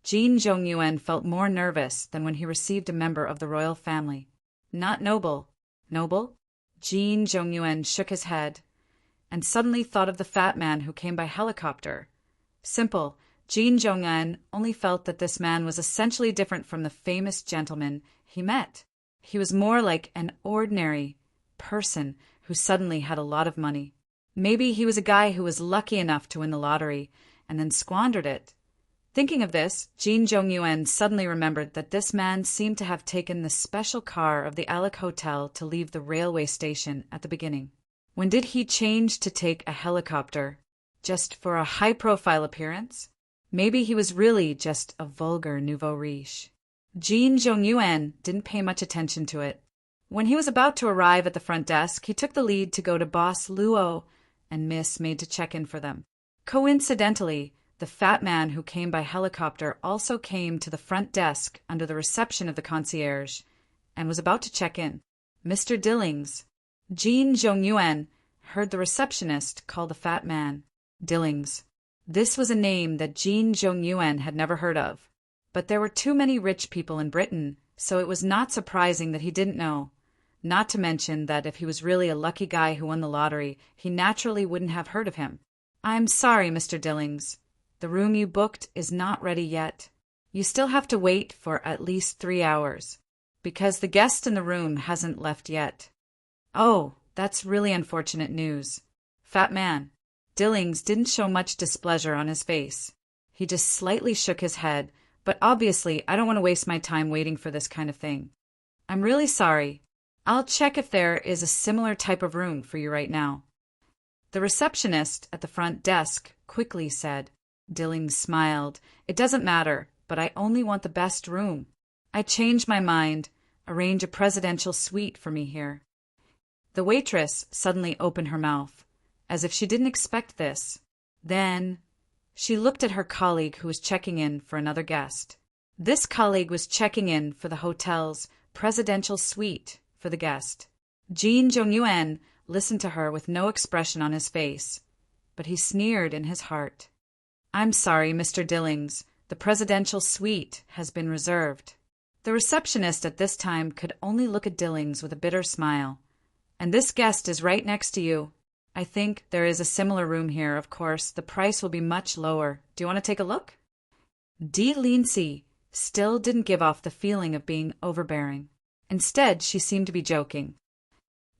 Speaker 1: Jin Zhongyuan felt more nervous than when he received a member of the royal family. Not noble. Noble? Jin Zhongyuan shook his head, and suddenly thought of the fat man who came by helicopter. Simple. Jin Zhongyuan only felt that this man was essentially different from the famous gentleman he met. He was more like an ordinary person who suddenly had a lot of money. Maybe he was a guy who was lucky enough to win the lottery and then squandered it. Thinking of this, Jin Zhongyuan suddenly remembered that this man seemed to have taken the special car of the Alec Hotel to leave the railway station at the beginning. When did he change to take a helicopter? Just for a high-profile appearance? Maybe he was really just a vulgar nouveau riche. Jin Zhongyuan didn't pay much attention to it. When he was about to arrive at the front desk, he took the lead to go to Boss Luo and Miss made to check in for them. Coincidentally, the fat man who came by helicopter also came to the front desk under the reception of the concierge and was about to check in. Mr. Dillings. Jean Zhongyuan heard the receptionist call the fat man Dillings. This was a name that Jean Zhongyuan had never heard of. But there were too many rich people in Britain, so it was not surprising that he didn't know. Not to mention that if he was really a lucky guy who won the lottery, he naturally wouldn't have heard of him. I'm sorry, Mr. Dillings. The room you booked is not ready yet. You still have to wait for at least 3 hours, because the guest in the room hasn't left yet. Oh, that's really unfortunate news. Fat man. Dillings didn't show much displeasure on his face. He just slightly shook his head, but obviously I don't want to waste my time waiting for this kind of thing. I'm really sorry. I'll check if there is a similar type of room for you right now. The receptionist at the front desk quickly said. Dillings smiled. It doesn't matter, but I only want the best room. I changed my mind. Arrange a presidential suite for me here. The waitress suddenly opened her mouth, as if she didn't expect this. Then she looked at her colleague who was checking in for another guest. This colleague was checking in for the hotel's presidential suite for the guest. Jean Zhongyuan listened to her with no expression on his face, but he sneered in his heart. I'm sorry, Mr. Dillings. The presidential suite has been reserved. The receptionist at this time could only look at Dillings with a bitter smile. And this guest is right next to you. I think there is a similar room here, of course. The price will be much lower. Do you want to take a look? Dee Lindsay still didn't give off the feeling of being overbearing. Instead, she seemed to be joking.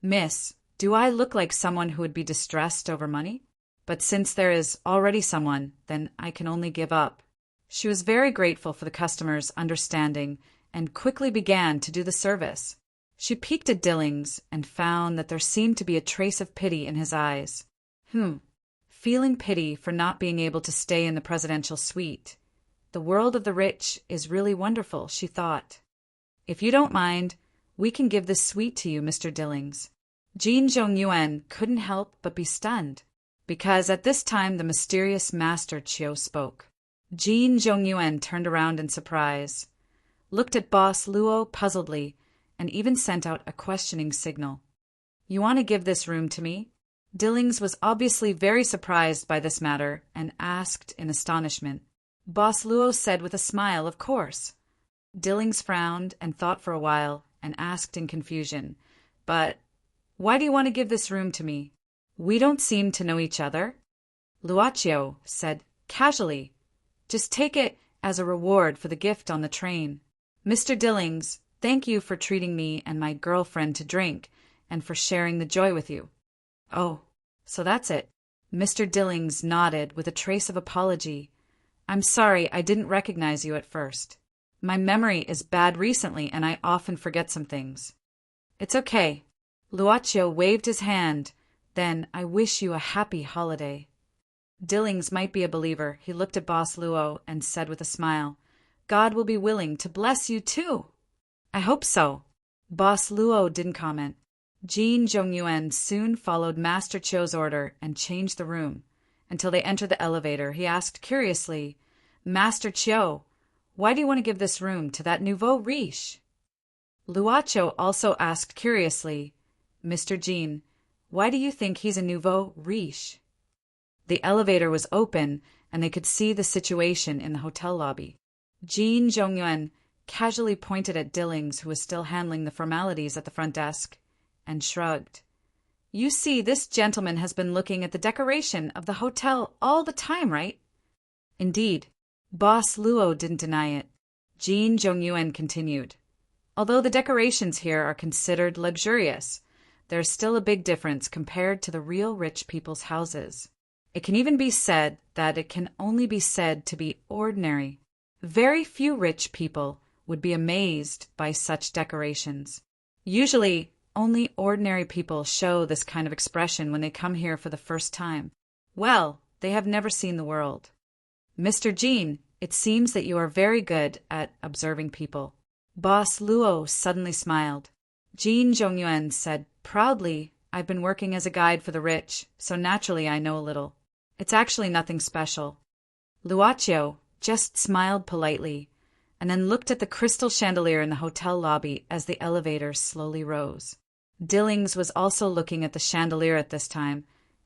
Speaker 1: Miss, do I look like someone who would be distressed over money? But since there is already someone, then I can only give up. She was very grateful for the customer's understanding and quickly began to do the service. She peeked at Dillings and found that there seemed to be a trace of pity in his eyes. Feeling pity for not being able to stay in the presidential suite. The world of the rich is really wonderful, she thought. If you don't mind, we can give this suite to you, Mr. Dillings. Jean Zhongyuan couldn't help but be stunned, because at this time the mysterious Master Chiu spoke. Jean Zhongyuan turned around in surprise, looked at Boss Luo puzzledly, and even sent out a questioning signal. You want to give this room to me? Dillings was obviously very surprised by this matter and asked in astonishment. Boss Luo said with a smile, of course. Dillings frowned and thought for a while and asked in confusion, but why do you want to give this room to me? We don't seem to know each other. Luaccio said casually, just take it as a reward for the gift on the train. Mr. Dillings, thank you for treating me and my girlfriend to drink and for sharing the joy with you. Oh, so that's it. Mr. Dillings nodded with a trace of apology. I'm sorry I didn't recognize you at first. My memory is bad recently and I often forget some things. It's okay. Luaccio waved his hand. Then I wish you a happy holiday. Dillings might be a believer. He looked at Boss Luo and said with a smile, God will be willing to bless you too. I hope so. Boss Luo didn't comment. Jean Zhongyuan soon followed Master Chiu's order and changed the room. Until they entered the elevator, he asked curiously, Master Chiu, why do you want to give this room to that nouveau riche? Luaccio also asked curiously, Mr. Jean, why do you think he's a nouveau riche? The elevator was open and they could see the situation in the hotel lobby. Jean Zhongyuan casually pointed at Dillings, who was still handling the formalities at the front desk, and shrugged. You see, this gentleman has been looking at the decoration of the hotel all the time, right? Indeed. Boss Luo didn't deny it. Jean Zhongyuan continued. Although the decorations here are considered luxurious, there's still a big difference compared to the real rich people's houses. It can even be said that it can only be said to be ordinary. Very few rich people would be amazed by such decorations. Usually, only ordinary people show this kind of expression when they come here for the first time. Well, they have never seen the world. Mr. Jean, it seems that you are very good at observing people. Boss Luo suddenly smiled. Jean Zhongyuan said proudly, I've been working as a guide for the rich, so naturally I know a little. It's actually nothing special. Luoqiu just smiled politely, and then looked at the crystal chandelier in the hotel lobby as the elevator slowly rose. Dillings was also looking at the chandelier at this time,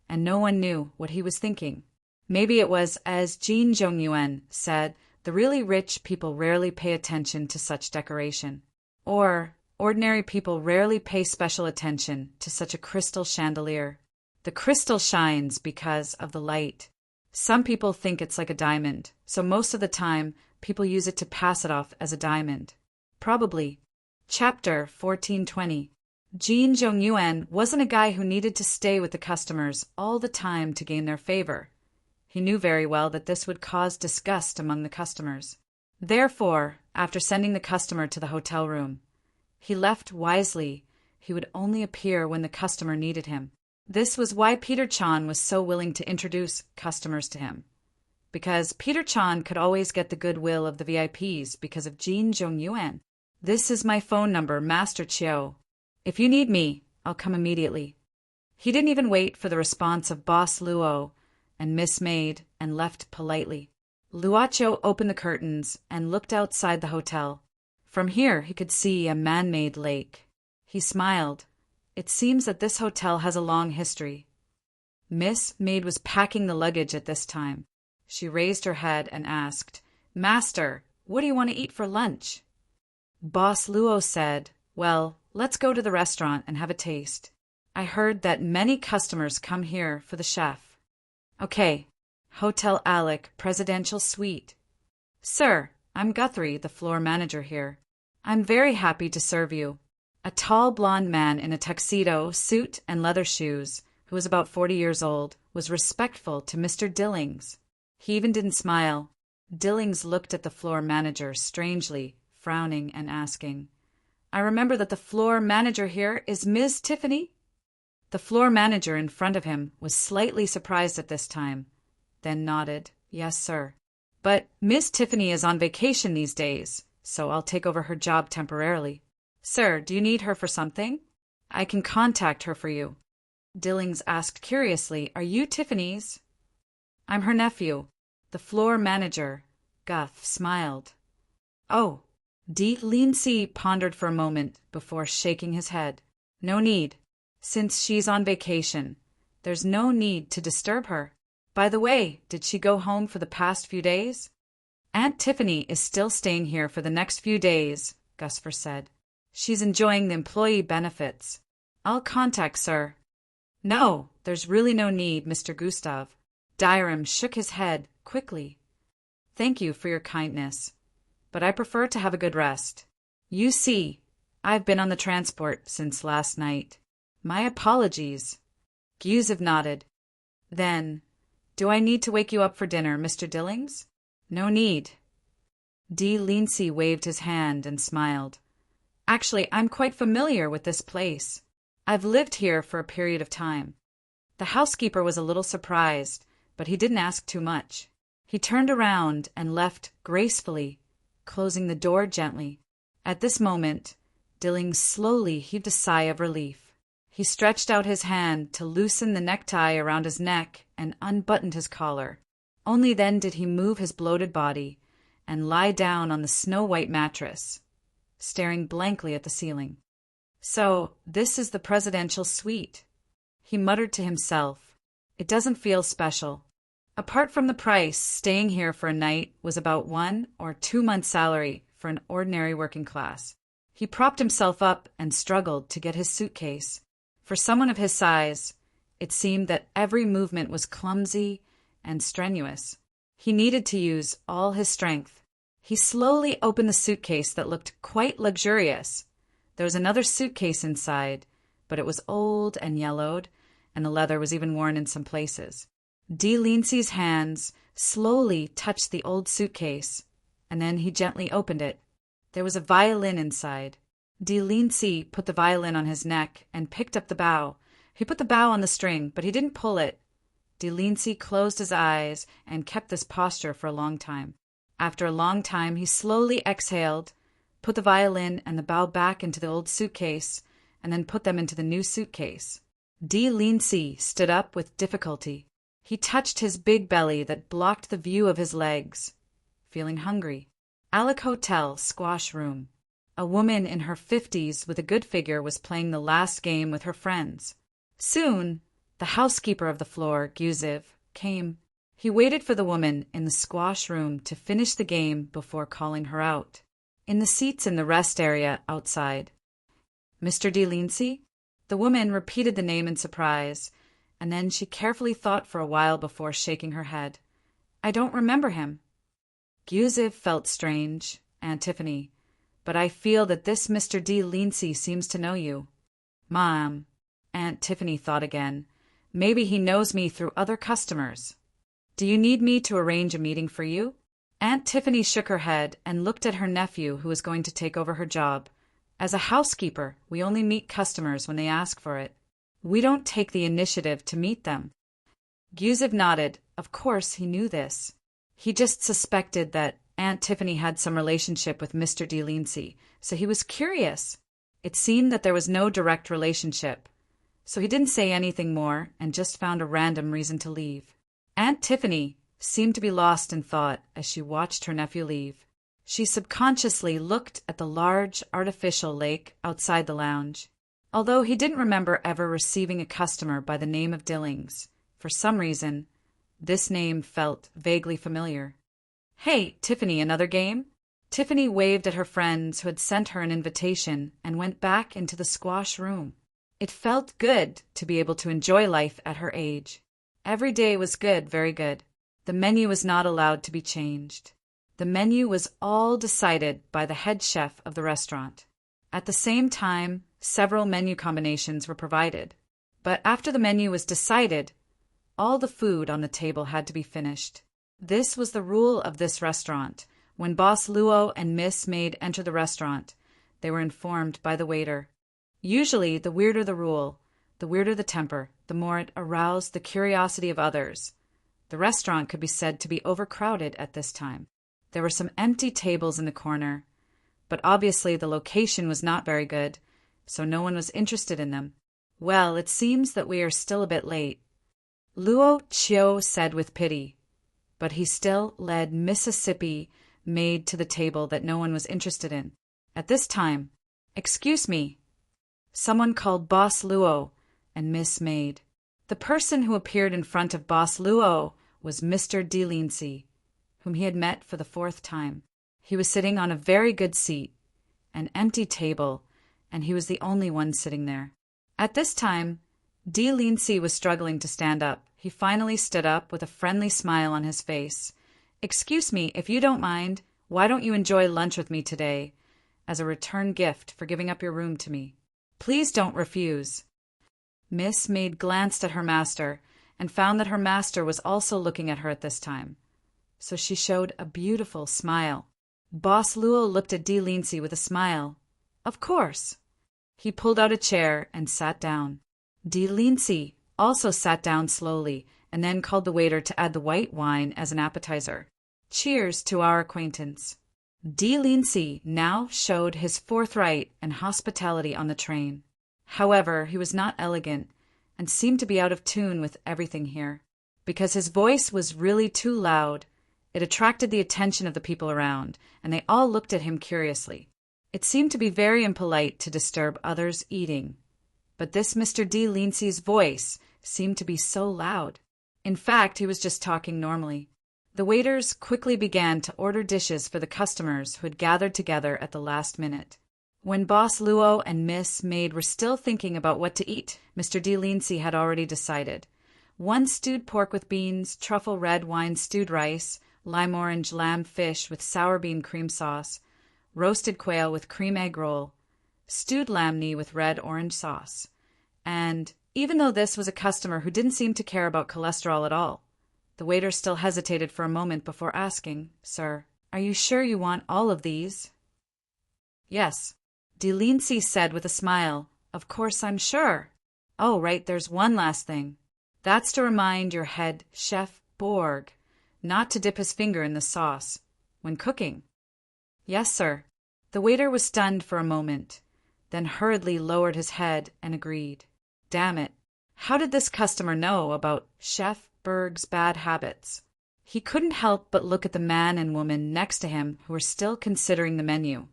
Speaker 1: and no one knew what he was thinking. Maybe it was, as Jean Zhongyuan said, the really rich people rarely pay attention to such decoration. Or, ordinary people rarely pay special attention to such a crystal chandelier. The crystal shines because of the light. Some people think it's like a diamond, so most of the time, people use it to pass it off as a diamond. Probably. Chapter 1420. Jean Zhongyuan wasn't a guy who needed to stay with the customers all the time to gain their favor. He knew very well that this would cause disgust among the customers. Therefore, after sending the customer to the hotel room, he left wisely. He would only appear when the customer needed him. This was why Peter Chan was so willing to introduce customers to him. Because Peter Chan could always get the goodwill of the VIPs because of Jean Zhongyuan. This is my phone number, Master Chiu. If you need me, I'll come immediately. He didn't even wait for the response of Boss Luo and Miss Maid and left politely. Luoqiu opened the curtains and looked outside the hotel. From here he could see a man-made lake. He smiled. It seems that this hotel has a long history. Miss Maid was packing the luggage at this time. She raised her head and asked, Master, what do you want to eat for lunch? Boss Luo said, Well, let's go to the restaurant and have a taste. I heard that many customers come here for the chef. Okay. Hotel Alec, Presidential Suite. Sir, I'm Guthrie, the floor manager here. I'm very happy to serve you. A tall blond man in a tuxedo, suit, and leather shoes, who was about 40 years old, was respectful to Mr. Dillings. He even didn't smile. Dillings looked at the floor manager strangely, frowning and asking, I remember that the floor manager here is Ms. Tiffany? The floor manager in front of him was slightly surprised at this time, then nodded, Yes, sir. But Miss Tiffany is on vacation these days, so I'll take over her job temporarily. Sir, do you need her for something? I can contact her for you. Dillings asked curiously, Are you Tiffany's? I'm her nephew. The floor manager, Guth, smiled. Oh. Lindsay pondered for a moment before shaking his head. No need. Since she's on vacation, there's no need to disturb her. By the way, did she go home for the past few days? Aunt Tiffany is still staying here for the next few days, Gusfer said. She's enjoying the employee benefits. I'll contact sir. No, there's really no need, Mr. Gustav. Dairam shook his head quickly. Thank you for your kindness, but I prefer to have a good rest. You see, I've been on the transport since last night. My apologies. Gustav nodded. Then, do I need to wake you up for dinner, Mr. Dillings? No need. Lindsay waved his hand and smiled. Actually, I'm quite familiar with this place. I've lived here for a period of time. The housekeeper was a little surprised, but he didn't ask too much. He turned around and left gracefully, closing the door gently. At this moment, Dillings slowly heaved a sigh of relief. He stretched out his hand to loosen the necktie around his neck and unbuttoned his collar. Only then did he move his bloated body and lie down on the snow-white mattress, staring blankly at the ceiling. So, this is the presidential suite. He muttered to himself. It doesn't feel special. Apart from the price, staying here for a night was about 1 or 2 months' salary for an ordinary working class. He propped himself up and struggled to get his suitcase. For someone of his size, it seemed that every movement was clumsy and strenuous. He needed to use all his strength. He slowly opened the suitcase that looked quite luxurious. There was another suitcase inside, but it was old and yellowed, and the leather was even worn in some places. Lindsay's hands slowly touched the old suitcase, and then he gently opened it. There was a violin inside. Lindsay put the violin on his neck and picked up the bow. He put the bow on the string, but he didn't pull it. Lindsay closed his eyes and kept this posture for a long time. After a long time, he slowly exhaled, put the violin and the bow back into the old suitcase, and then put them into the new suitcase. D. Lindsay stood up with difficulty. He touched his big belly that blocked the view of his legs. Feeling hungry. Alec Hotel, squash room. A woman in her 50s with a good figure was playing the last game with her friends. Soon, the housekeeper of the floor, Guziv, came. He waited for the woman in the squash room to finish the game before calling her out. In the seats in the rest area outside. Mr. D. Lindsay? The woman repeated the name in surprise, and then she carefully thought for a while before shaking her head. I don't remember him. Guziv felt strange, Aunt Tiffany, but I feel that this Mr. D. Lindsay seems to know you. Mom, Aunt Tiffany thought again. Maybe he knows me through other customers. Do you need me to arrange a meeting for you? Aunt Tiffany shook her head and looked at her nephew who was going to take over her job. As a housekeeper, we only meet customers when they ask for it. We don't take the initiative to meet them. Guziv nodded. Of course he knew this. He just suspected that Aunt Tiffany had some relationship with Mr. D. Lindsay, so he was curious. It seemed that there was no direct relationship, so he didn't say anything more and just found a random reason to leave. Aunt Tiffany seemed to be lost in thought as she watched her nephew leave. She subconsciously looked at the large artificial lake outside the lounge. Although he didn't remember ever receiving a customer by the name of Dillings, for some reason, this name felt vaguely familiar. Hey, Tiffany, another game? Tiffany waved at her friends who had sent her an invitation and went back into the squash room. It felt good to be able to enjoy life at her age. Every day was good, very good. The menu was not allowed to be changed. The menu was all decided by the head chef of the restaurant. At the same time, several menu combinations were provided. But after the menu was decided, all the food on the table had to be finished. This was the rule of this restaurant. When Boss Luo and Miss Maid entered the restaurant, they were informed by the waiter. Usually, the weirder the rule, the weirder the temper, the more it aroused the curiosity of others. The restaurant could be said to be overcrowded at this time. There were some empty tables in the corner, but obviously the location was not very good, so no one was interested in them. Well, it seems that we are still a bit late, Luo Chio said with pity, but he still led Mississippi Maid to the table that no one was interested in. At this time, excuse me, someone called Boss Luo and Miss Maid. The person who appeared in front of Boss Luo was Mr. D. Lindsay, whom he had met for the 4th time. He was sitting on a very good seat, an empty table, and he was the only one sitting there. At this time, D. Lindsay was struggling to stand up. He finally stood up with a friendly smile on his face. Excuse me, if you don't mind, why don't you enjoy lunch with me today, as a return gift for giving up your room to me? Please don't refuse. Miss Maid glanced at her master and found that her master was also looking at her at this time, so she showed a beautiful smile. Boss Luo looked at D. Lindsay with a smile. Of course. He pulled out a chair and sat down. D. Lindsay also sat down slowly and then called the waiter to add the white wine as an appetizer. Cheers to our acquaintance. D. Lindsay now showed his forthright and hospitality on the train. However, he was not elegant and seemed to be out of tune with everything here. Because his voice was really too loud, it attracted the attention of the people around, and they all looked at him curiously. It seemed to be very impolite to disturb others eating, but this Mr. D. Lindsay's voice seemed to be so loud. In fact, he was just talking normally. The waiters quickly began to order dishes for the customers who had gathered together at the last minute. When Boss Luo and Miss Maid were still thinking about what to eat, Mr. D. Lindsay had already decided. 1 stewed pork with beans, truffle red wine stewed rice, lime-orange lamb fish with sour bean cream sauce, roasted quail with cream egg roll, stewed lamb knee with red-orange sauce. And even though this was a customer who didn't seem to care about cholesterol at all, the waiter still hesitated for a moment before asking, Sir, are you sure you want all of these? Yes, D. Lindsay said with a smile. Of course I'm sure. Oh, right, there's one last thing. That's to remind your head chef Borg not to dip his finger in the sauce when cooking. Yes, sir. The waiter was stunned for a moment, then hurriedly lowered his head and agreed. Damn it. How did this customer know about Chef Berg's bad habits? He couldn't help but look at the man and woman next to him who were still considering the menu,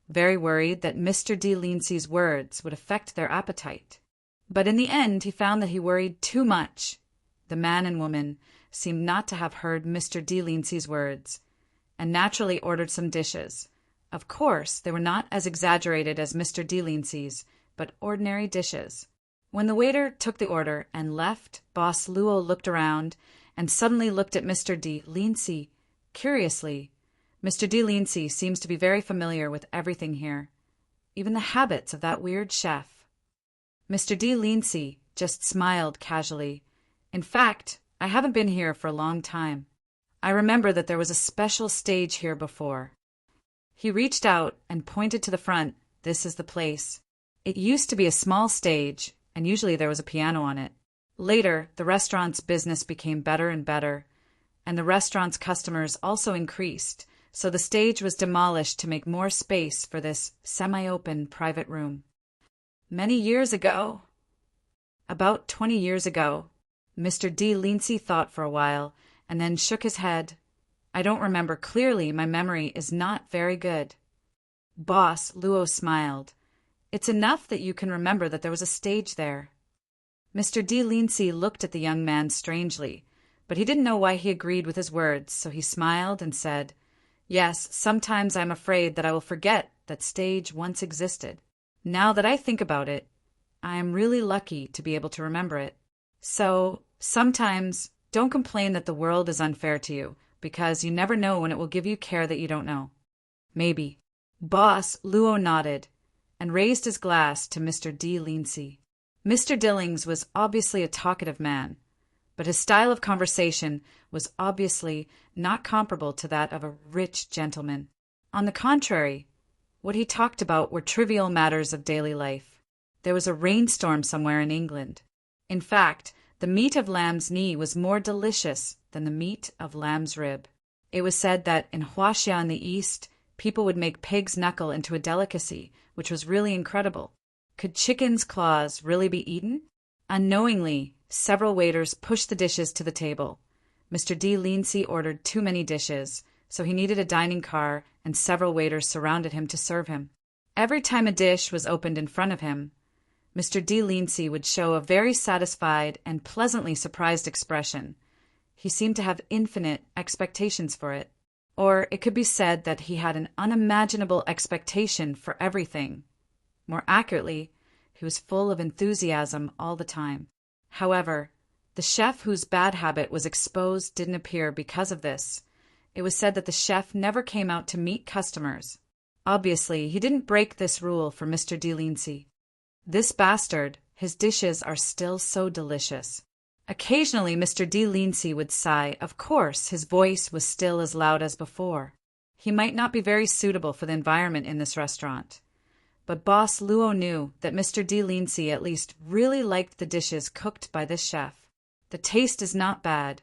Speaker 1: very worried that Mr. de Lindsay's words would affect their appetite. But in the end, he found that he worried too much. The man and woman seemed not to have heard Mr. de Lindsay's words, and naturally ordered some dishes. Of course, they were not as exaggerated as Mr. de Lindsay's, but ordinary dishes. When the waiter took the order and left, Boss Luo looked around and suddenly looked at Mr. de Lindsay curiously. Mr. de Lindsay seems to be very familiar with everything here, even the habits of that weird chef. Mr. de Lindsay just smiled casually. In fact, I haven't been here for a long time. I remember that there was a special stage here before. He reached out and pointed to the front. This is the place. It used to be a small stage, and usually there was a piano on it. Later, the restaurant's business became better and better, and the restaurant's customers also increased, so the stage was demolished to make more space for this semi-open private room. Many years ago, about 20 years ago, Mr. de Lindsay thought for a while, and then shook his head. I don't remember clearly. My memory is not very good. Boss Luo smiled. It's enough that you can remember that there was a stage there. Mr. de Lindsay looked at the young man strangely, but he didn't know why he agreed with his words, so he smiled and said, Yes, sometimes I'm afraid that I will forget that stage once existed. Now that I think about it, I am really lucky to be able to remember it. So, sometimes, don't complain that the world is unfair to you, because you never know when it will give you care that you don't know. Maybe. Boss Luo nodded and raised his glass to Mr. de Lindsay. Mr. Dillings was obviously a talkative man, but his style of conversation was obviously not comparable to that of a rich gentleman. On the contrary, what he talked about were trivial matters of daily life. There was a rainstorm somewhere in England. In fact, the meat of lamb's knee was more delicious than the meat of lamb's rib. It was said that in Huaxia in the east, people would make pig's knuckle into a delicacy, which was really incredible. Could chicken's claws really be eaten? Unknowingly, several waiters pushed the dishes to the table. Mr. de Lindsay ordered too many dishes, so he needed a dining car, and several waiters surrounded him to serve him. Every time a dish was opened in front of him, Mr. de Lindsay would show a very satisfied and pleasantly surprised expression. He seemed to have infinite expectations for it. Or it could be said that he had an unimaginable expectation for everything. More accurately, he was full of enthusiasm all the time. However, the chef whose bad habit was exposed didn't appear because of this. It was said that the chef never came out to meet customers. Obviously, he didn't break this rule for Mr. de Lindsay. This bastard, his dishes are still so delicious. Occasionally, Mr. de Lindsay would sigh. Of course, his voice was still as loud as before. He might not be very suitable for the environment in this restaurant. But Boss Luo knew that Mr. de Lindsay at least really liked the dishes cooked by this chef. The taste is not bad.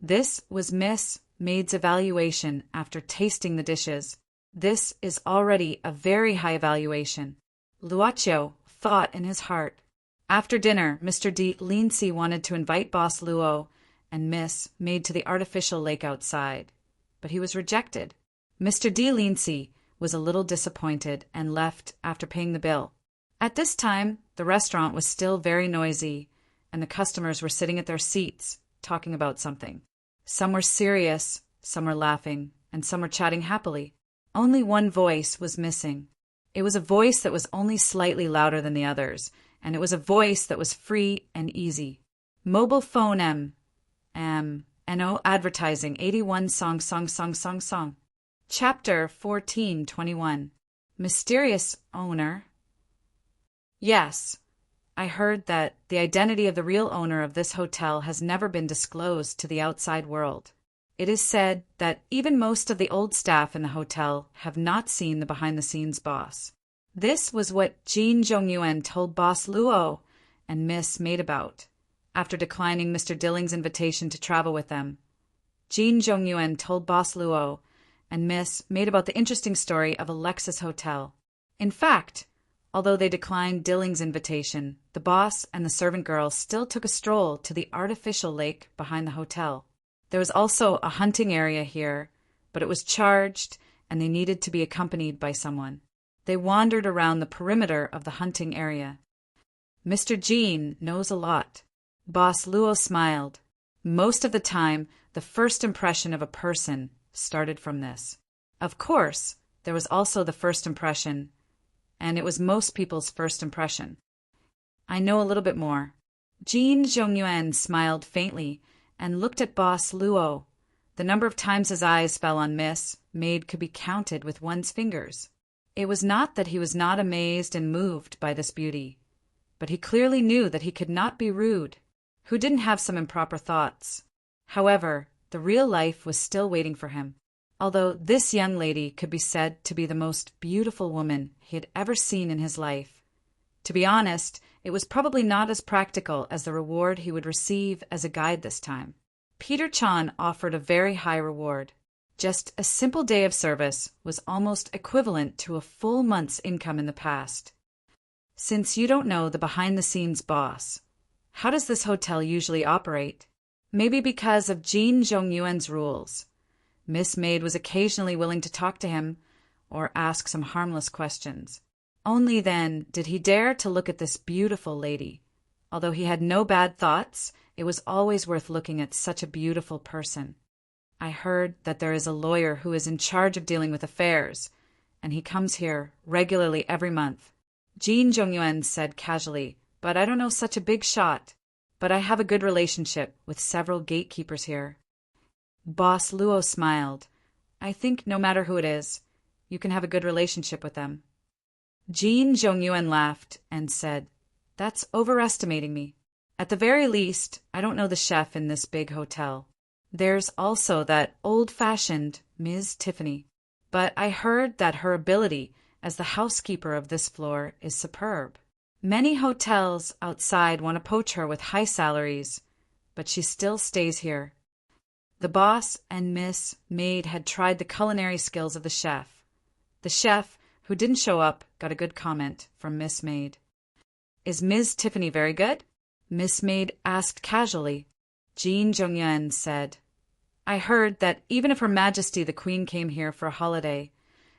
Speaker 1: This was Miss Maid's evaluation after tasting the dishes. This is already a very high evaluation. Luochio thought in his heart. After dinner, Mr. de Lindsay wanted to invite Boss Luo and Miss Maid to the artificial lake outside, but he was rejected. Mr. de Lindsay was a little disappointed and left after paying the bill. At this time, the restaurant was still very noisy, and the customers were sitting at their seats, talking about something. Some were serious, some were laughing, and some were chatting happily. Only one voice was missing. It was a voice that was only slightly louder than the others, and it was a voice that was free and easy. Mobile phone advertising 81 song. Chapter 14:21. Mysterious owner. Yes, I heard that the identity of the real owner of this hotel has never been disclosed to the outside world. It is said that even most of the old staff in the hotel have not seen the behind-the-scenes boss. This was what Jean Zhongyuan told Boss Luo and Miss Maid about, after declining Mr. Dilling's invitation to travel with them. Jean Zhongyuan told Boss Luo and Miss Maid about the interesting story of Alexis Hotel. In fact, Although they declined Dilling's invitation, the boss and the servant girl still took a stroll to the artificial lake behind the hotel. There was also a hunting area here, but it was charged and they needed to be accompanied by someone. They wandered around the perimeter of the hunting area. Mr. Jean knows a lot. Boss Luo smiled. Most of the time, the first impression of a person started from this. Of course, there was also the first impression, and it was most people's first impression. I know a little bit more. Jean Zhongyuan smiled faintly and looked at Boss Luo. The number of times his eyes fell on Miss Maid could be counted with one's fingers. It was not that he was not amazed and moved by this beauty, but he clearly knew that he could not be rude. Who didn't have some improper thoughts? However, the real life was still waiting for him. Although this young lady could be said to be the most beautiful woman he had ever seen in his life, to be honest, it was probably not as practical as the reward he would receive as a guide this time. Peter Chan offered a very high reward. Just a simple day of service was almost equivalent to a full month's income in the past. Since you don't know the behind-the-scenes boss, how does this hotel usually operate? Maybe because of Jean Zhongyuan's rules. Miss Maid was occasionally willing to talk to him or ask some harmless questions. Only then did he dare to look at this beautiful lady. Although he had no bad thoughts, it was always worth looking at such a beautiful person. I heard that there is a lawyer who is in charge of dealing with affairs, and he comes here regularly every month. Jean Zhongyuan said casually, but I don't know such a big shot. But I have a good relationship with several gatekeepers here. Boss Luo smiled. I think no matter who it is, you can have a good relationship with them. Jean Zhongyuan laughed and said, That's overestimating me. At the very least, I don't know the chef in this big hotel. There's also that old-fashioned Ms. Tiffany. But I heard that her ability as the housekeeper of this floor is superb. Many hotels outside want to poach her with high salaries, but she still stays here. The boss and Miss Maid had tried the culinary skills of the chef. The chef, who didn't show up, got a good comment from Miss Maid. Is Ms. Tiffany very good? Miss Maid asked casually. Jean Zhongyuan said, I heard that even if Her Majesty the Queen came here for a holiday,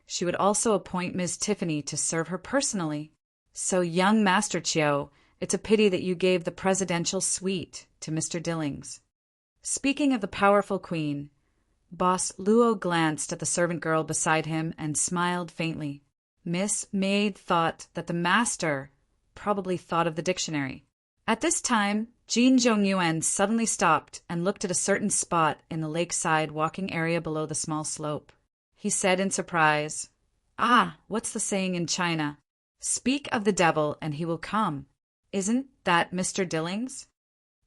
Speaker 1: she would also appoint Ms. Tiffany to serve her personally. So, young Master Chiao, it's a pity that you gave the presidential suite to Mr. Dillings. Speaking of the powerful queen, Boss Luo glanced at the servant girl beside him and smiled faintly. Miss Maid thought that the master probably thought of the dictionary. At this time, Jean Zhongyuan suddenly stopped and looked at a certain spot in the lakeside walking area below the small slope. He said in surprise, what's the saying in China? Speak of the devil and he will come. Isn't that Mr. Dillings?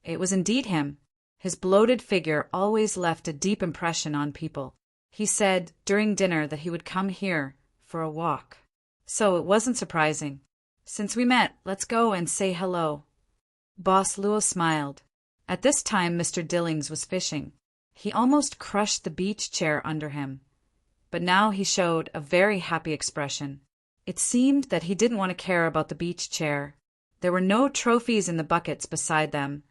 Speaker 1: It was indeed him. His bloated figure always left a deep impression on people. He said during dinner that he would come here for a walk. So it wasn't surprising. Since we met, let's go and say hello. Boss Luo smiled. At this time, Mr. Dillings was fishing. He almost crushed the beach chair under him. But now he showed a very happy expression. It seemed that he didn't want to care about the beach chair. There were no trophies in the buckets beside them,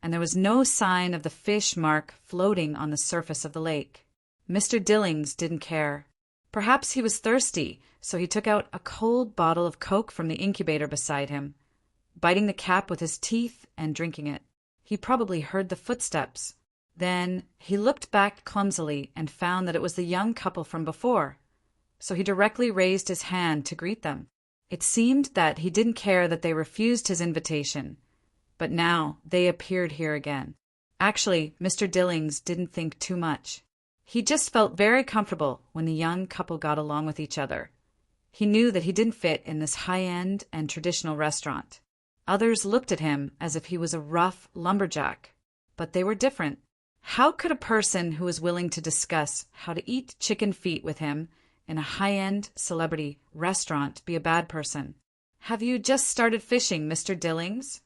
Speaker 1: and there was no sign of the fish mark floating on the surface of the lake. Mr. Dillings didn't care. Perhaps he was thirsty, so he took out a cold bottle of Coke from the incubator beside him, biting the cap with his teeth and drinking it. He probably heard the footsteps. Then he looked back clumsily and found that it was the young couple from before, so he directly raised his hand to greet them. It seemed that he didn't care that they refused his invitation, but now they appeared here again. Actually, Mr. Dillings didn't think too much. He just felt very comfortable when the young couple got along with each other. He knew that he didn't fit in this high-end and traditional restaurant. Others looked at him as if he was a rough lumberjack, but they were different. How could a person who was willing to discuss how to eat chicken feet with him in a high-end celebrity restaurant be a bad person? Have you just started fishing, Mr. Dillings?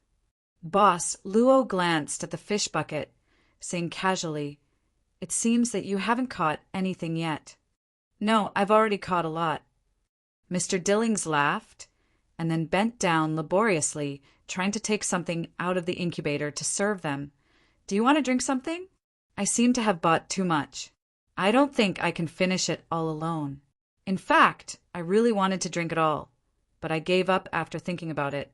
Speaker 1: Boss Luo glanced at the fish bucket, saying casually, It seems that you haven't caught anything yet. No, I've already caught a lot. Mr. Dillings laughed, and then bent down laboriously, trying to take something out of the incubator to serve them. Do you want to drink something? I seem to have bought too much. I don't think I can finish it all alone. In fact, I really wanted to drink it all, but I gave up after thinking about it.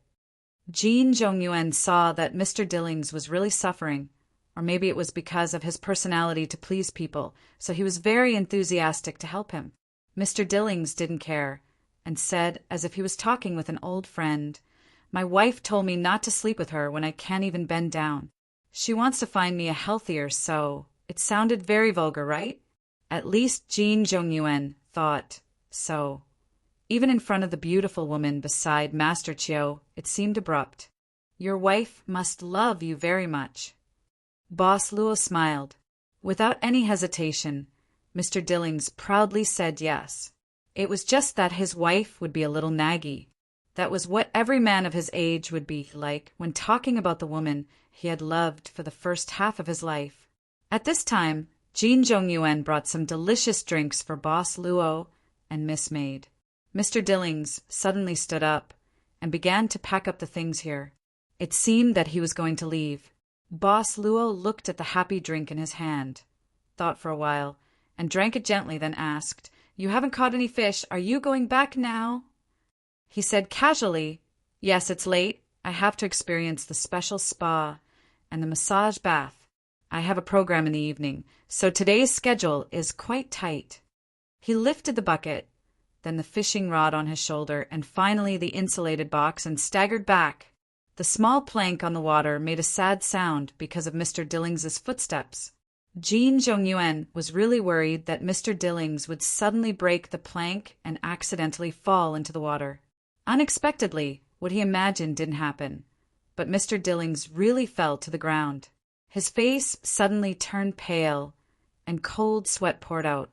Speaker 1: Jean Jongyuan saw that Mr. Dillings was really suffering, or maybe it was because of his personality to please people, so he was very enthusiastic to help him. Mr. Dillings didn't care, and said, as if he was talking with an old friend, "My wife told me not to sleep with her when I can't even bend down. She wants to find me a healthier so." It sounded very vulgar, right? At least Jean Jongyuan thought so. Even in front of the beautiful woman beside Master Chiu, it seemed abrupt. "Your wife must love you very much." Boss Luo smiled. Without any hesitation, Mr. Dillings proudly said yes. It was just that his wife would be a little naggy. That was what every man of his age would be like when talking about the woman he had loved for the first half of his life. At this time, Jean Jongyuan brought some delicious drinks for Boss Luo and Miss Maid. Mr. Dillings suddenly stood up and began to pack up the things here. It seemed that he was going to leave. Boss Luo looked at the happy drink in his hand, thought for a while, and drank it gently, then asked, "You haven't caught any fish. Are you going back now?" He said casually, "Yes, it's late. I have to experience the special spa and the massage bath. I have a program in the evening, so today's schedule is quite tight." He lifted the bucket, then the fishing rod on his shoulder, and finally the insulated box, and staggered back. The small plank on the water made a sad sound because of Mr. Dillings's footsteps. Jean Jongyuan was really worried that Mr. Dillings would suddenly break the plank and accidentally fall into the water. Unexpectedly, what he imagined didn't happen, but Mr. Dillings really fell to the ground. His face suddenly turned pale, and cold sweat poured out,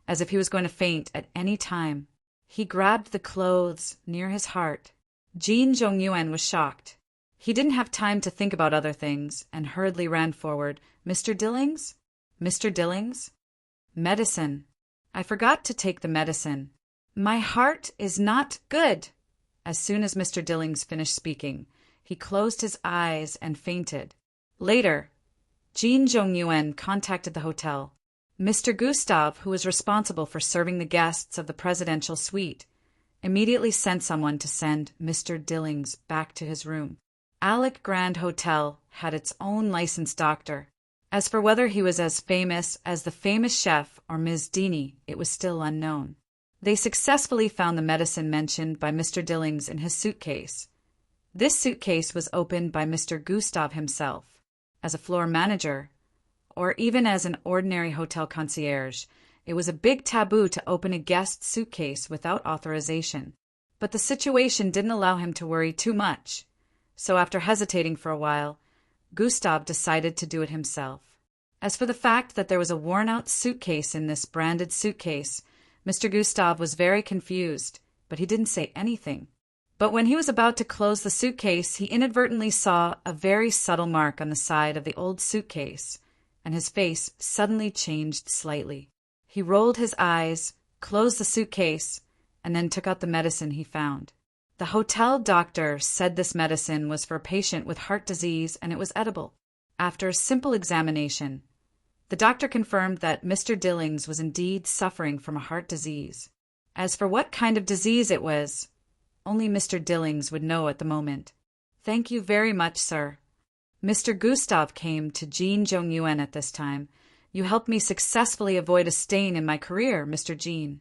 Speaker 1: as if he was going to faint at any time. He grabbed the clothes near his heart. Jean Jongyuan was shocked. He didn't have time to think about other things, and hurriedly ran forward. "Mr. Dillings? Mr. Dillings? Medicine. I forgot to take the medicine. My heart is not good." As soon as Mr. Dillings finished speaking, he closed his eyes and fainted. Later, Jean Jongyuan contacted the hotel. Mr. Gustav, who was responsible for serving the guests of the presidential suite, immediately sent someone to send Mr. Dillings back to his room. Alec Grand Hotel had its own licensed doctor. As for whether he was as famous as the famous chef or Ms. Dini, it was still unknown. They successfully found the medicine mentioned by Mr. Dillings in his suitcase. This suitcase was opened by Mr. Gustav himself. As a floor manager, or even as an ordinary hotel concierge, it was a big taboo to open a guest's suitcase without authorization. But the situation didn't allow him to worry too much, so after hesitating for a while, Gustav decided to do it himself. As for the fact that there was a worn-out suitcase in this branded suitcase, Mr. Gustav was very confused, but he didn't say anything. But when he was about to close the suitcase, he inadvertently saw a very subtle mark on the side of the old suitcase, and his face suddenly changed slightly. He rolled his eyes, closed the suitcase, and then took out the medicine he found. The hotel doctor said this medicine was for a patient with heart disease and it was edible. After a simple examination, the doctor confirmed that Mr. Dillings was indeed suffering from a heart disease. As for what kind of disease it was, only Mr. Dillings would know at the moment. "Thank you very much, sir." Mr. Gustav came to Jean Jongyuan at this time. "You helped me successfully avoid a stain in my career, Mr. Jean."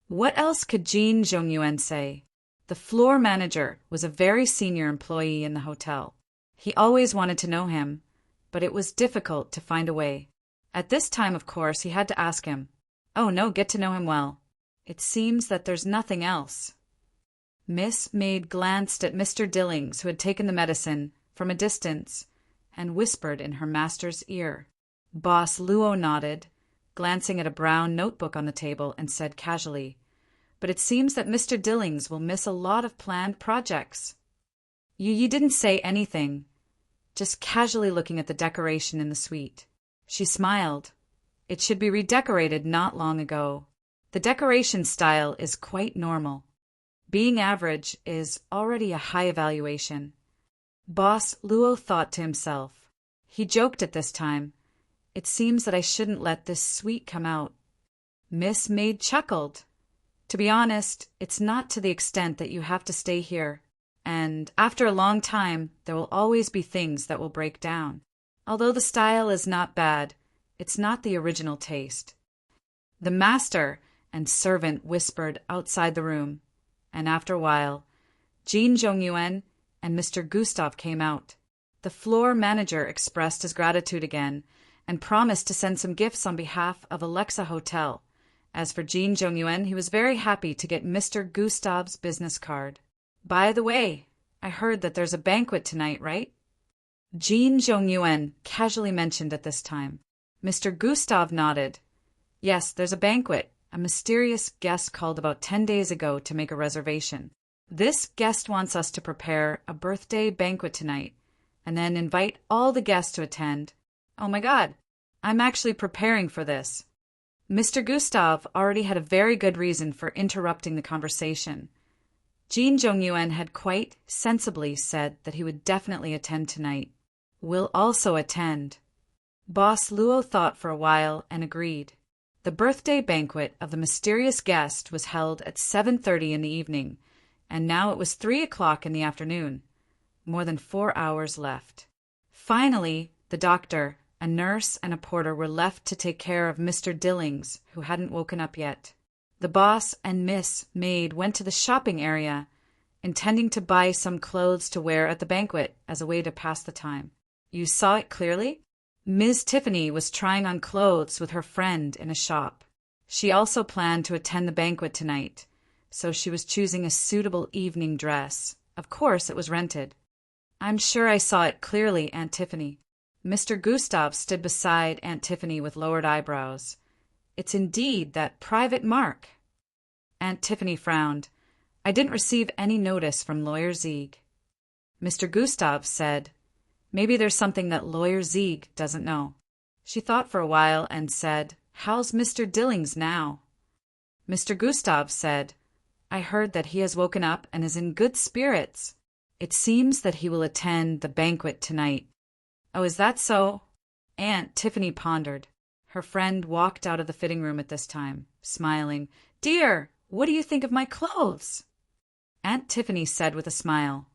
Speaker 1: What else could Jean Jongyuan say? The floor manager was a very senior employee in the hotel. He always wanted to know him, but it was difficult to find a way. At this time, of course, he had to ask him. "Oh no, get to know him well. It seems that there's nothing else." Miss Maid glanced at Mr. Dillings, who had taken the medicine, from a distance, and whispered in her master's ear. Boss Luo nodded, glancing at a brown notebook on the table, and said casually, "But it seems that Mr. Dillings will miss a lot of planned projects." You didn't say anything, just casually looking at the decoration in the suite. She smiled. It should be redecorated not long ago. The decoration style is quite normal. Being average is already a high evaluation. Boss Luo thought to himself. He joked at this time. It seems that I shouldn't let this sweet come out. Miss Maid chuckled. To be honest, it's not to the extent that you have to stay here. And after a long time, there will always be things that will break down. Although the style is not bad, it's not the original taste. The master and servant whispered outside the room, and after a while, Jean Zhongyuan and Mr. Gustav came out. The floor manager expressed his gratitude again and promised to send some gifts on behalf of Alexa Hotel. As for Jean Zhongyuan, he was very happy to get Mr. Gustav's business card. By the way, I heard that there's a banquet tonight, right? Jean Zhongyuan casually mentioned at this time. Mr. Gustav nodded. Yes, there's a banquet. A mysterious guest called about 10 days ago to make a reservation. This guest wants us to prepare a birthday banquet tonight, and then invite all the guests to attend. Oh my God, I'm actually preparing for this. Mr. Gustav already had a very good reason for interrupting the conversation. Jean Zhongyuan had quite sensibly said that he would definitely attend tonight. Will also attend. Boss Luo thought for a while and agreed. The birthday banquet of the mysterious guest was held at 7:30 in the evening, and now it was 3 o'clock in the afternoon. More than 4 hours left. Finally, the doctor, a nurse, and a porter were left to take care of Mr. Dillings, who hadn't woken up yet. The boss and Miss Maid went to the shopping area, intending to buy some clothes to wear at the banquet as a way to pass the time. You saw it clearly? Ms. Tiffany was trying on clothes with her friend in a shop. She also planned to attend the banquet tonight, so she was choosing a suitable evening dress. Of course, it was rented. I'm sure I saw it clearly, Aunt Tiffany. Mr. Gustav stood beside Aunt Tiffany with lowered eyebrows. It's indeed that private mark. Aunt Tiffany frowned. I didn't receive any notice from Lawyer Zieg. Mr. Gustav said, Maybe there's something that Lawyer Zieg doesn't know. She thought for a while and said, How's Mr. Dillings now? Mr. Gustav said, I heard that he has woken up and is in good spirits. It seems that he will attend the banquet tonight. Oh, is that so? Aunt Tiffany pondered. Her friend walked out of the fitting room at this time, smiling. Dear, what do you think of my clothes? Aunt Tiffany said with a smile,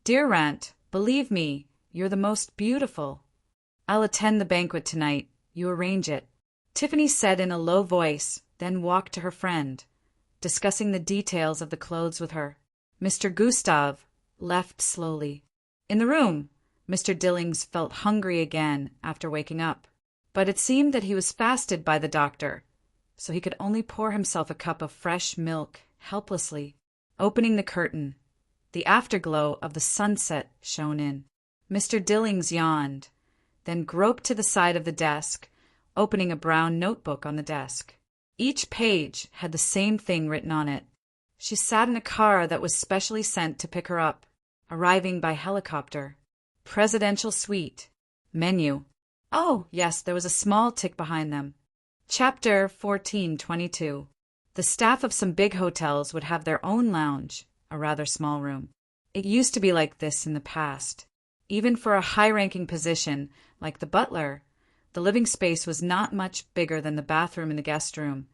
Speaker 1: Dear Aunt, believe me, you're the most beautiful. I'll attend the banquet tonight. You arrange it. Tiffany said in a low voice, then walked to her friend, discussing the details of the clothes with her. Mr. Gustav left slowly. In the room, Mr. Dillings felt hungry again after waking up, but it seemed that he was fasted by the doctor, so he could only pour himself a cup of fresh milk helplessly. Opening the curtain, the afterglow of the sunset shone in. Mr. Dillings yawned, then groped to the side of the desk, opening a brown notebook on the desk. Each page had the same thing written on it. She sat in a car that was specially sent to pick her up, arriving by helicopter. Presidential suite. Menu. Oh, yes, there was a small tick behind them. Chapter 1422. The staff of some big hotels would have their own lounge, a rather small room. It used to be like this in the past. Even for a high-ranking position, like the butler, the living space was not much bigger than the bathroom in the guest room,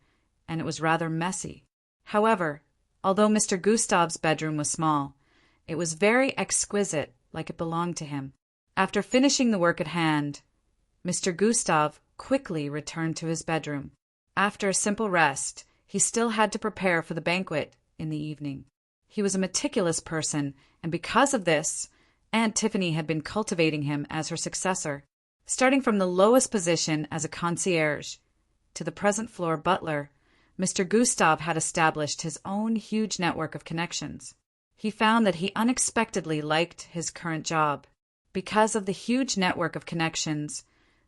Speaker 1: and it was rather messy. However, although Mr. Gustav's bedroom was small, it was very exquisite, like it belonged to him. After finishing the work at hand, Mr. Gustav quickly returned to his bedroom. After a simple rest, he still had to prepare for the banquet in the evening. He was a meticulous person, and because of this, Aunt Tiffany had been cultivating him as her successor, starting from the lowest position as a concierge to the present floor butler. Mr. Gustav had established his own huge network of connections. He found that he unexpectedly liked his current job. Because of the huge network of connections,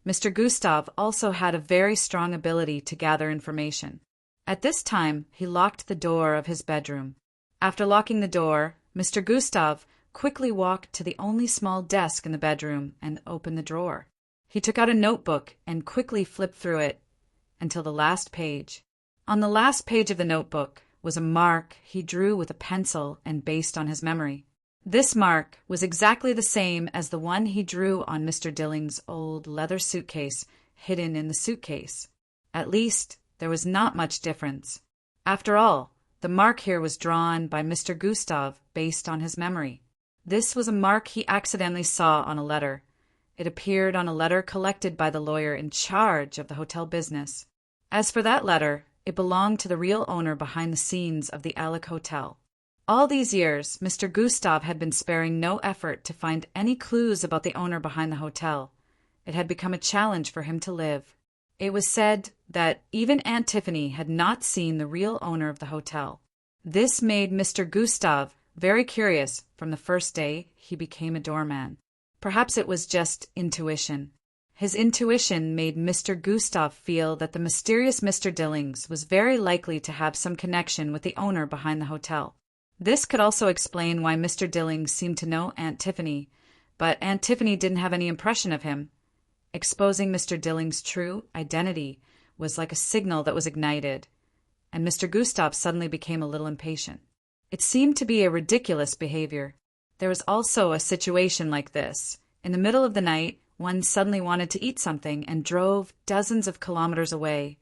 Speaker 1: Mr. Gustav also had a very strong ability to gather information. At this time, he locked the door of his bedroom. After locking the door, Mr. Gustav quickly walked to the only small desk in the bedroom and opened the drawer. He took out a notebook and quickly flipped through it until the last page. On the last page of the notebook was a mark he drew with a pencil and based on his memory. This mark was exactly the same as the one he drew on Mr. Dilling's old leather suitcase hidden in the suitcase. At least, there was not much difference. After all, the mark here was drawn by Mr. Gustav based on his memory. This was a mark he accidentally saw on a letter. It appeared on a letter collected by the lawyer in charge of the hotel business. As for that letter, it belonged to the real owner behind the scenes of the Alec Hotel. All these years, Mr. Gustav had been sparing no effort to find any clues about the owner behind the hotel. It had become a challenge for him to live. It was said that even Aunt Tiffany had not seen the real owner of the hotel. This made Mr. Gustav very curious from the first day he became a doorman. Perhaps it was just intuition. His intuition made Mr. Gustav feel that the mysterious Mr. Dillings was very likely to have some connection with the owner behind the hotel. This could also explain why Mr. Dillings seemed to know Aunt Tiffany, but Aunt Tiffany didn't have any impression of him. Exposing Mr. Dilling's true identity was like a signal that was ignited, and Mr. Gustav suddenly became a little impatient. It seemed to be a ridiculous behavior. There was also a situation like this. In the middle of the night, one suddenly wanted to eat something and drove dozens of kilometers away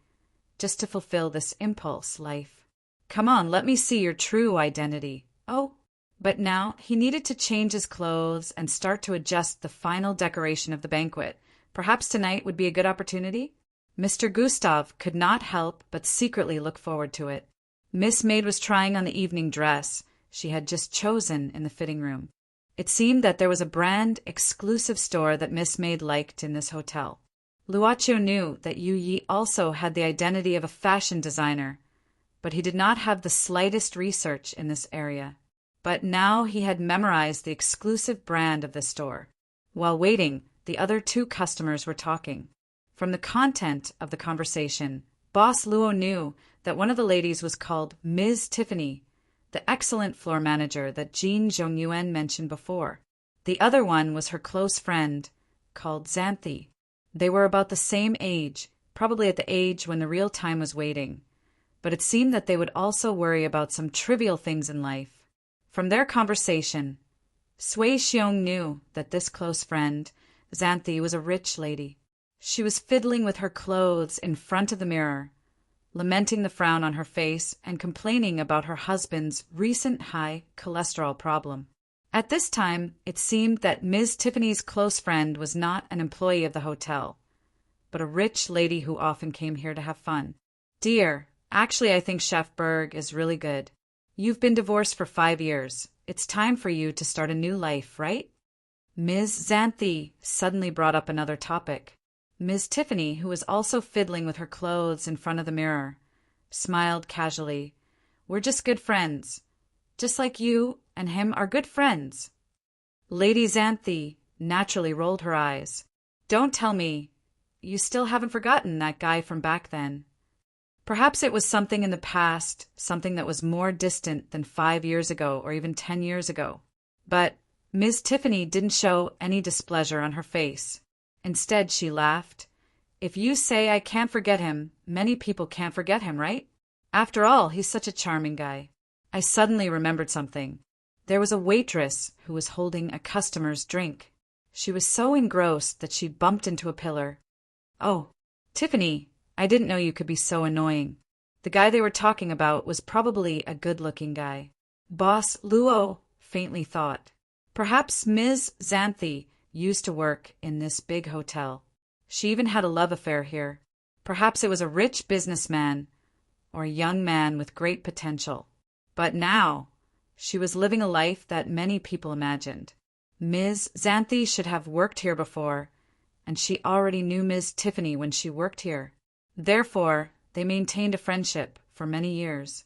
Speaker 1: just to fulfill this impulse life. Come on, let me see your true identity. Oh, but now he needed to change his clothes and start to adjust the final decoration of the banquet. Perhaps tonight would be a good opportunity? Mr. Gustav could not help but secretly look forward to it. Miss Maid was trying on the evening dress she had just chosen in the fitting room. It seemed that there was a brand exclusive store that Miss Maid liked in this hotel. Luocho knew that Yu Yi also had the identity of a fashion designer, but he did not have the slightest research in this area. But now he had memorized the exclusive brand of the store. While waiting, the other two customers were talking. From the content of the conversation, Boss Luo knew that one of the ladies was called Ms. Tiffany, the excellent floor manager that Jean Zhongyuan mentioned before. The other one was her close friend, called Xanthi. They were about the same age, probably at the age when the real time was waiting. But it seemed that they would also worry about some trivial things in life. From their conversation, Sui Xiong knew that this close friend, Xanthi, was a rich lady. She was fiddling with her clothes in front of the mirror, lamenting the frown on her face and complaining about her husband's recent high cholesterol problem. At this time, it seemed that Ms. Tiffany's close friend was not an employee of the hotel, but a rich lady who often came here to have fun. Dear, actually I think Chef Berg is really good. You've been divorced for 5 years. It's time for you to start a new life, right? Ms. Xanthi suddenly brought up another topic. Ms. Tiffany, who was also fiddling with her clothes in front of the mirror, smiled casually. We're just good friends. Just like you and him are good friends. Lady Xanthi naturally rolled her eyes. Don't tell me you still haven't forgotten that guy from back then. Perhaps it was something in the past, something that was more distant than 5 years ago or even 10 years ago. But Ms. Tiffany didn't show any displeasure on her face. Instead, she laughed. If you say I can't forget him, many people can't forget him, right? After all, he's such a charming guy. I suddenly remembered something. There was a waitress who was holding a customer's drink. She was so engrossed that she bumped into a pillar. Oh, Tiffany, I didn't know you could be so annoying. The guy they were talking about was probably a good-looking guy. Boss Luo faintly thought. Perhaps Ms. Xanthi used to work in this big hotel. She even had a love affair here. Perhaps it was a rich businessman or a young man with great potential. But now, she was living a life that many people imagined. Ms. Xanthi should have worked here before, and she already knew Ms. Tiffany when she worked here. Therefore, they maintained a friendship for many years.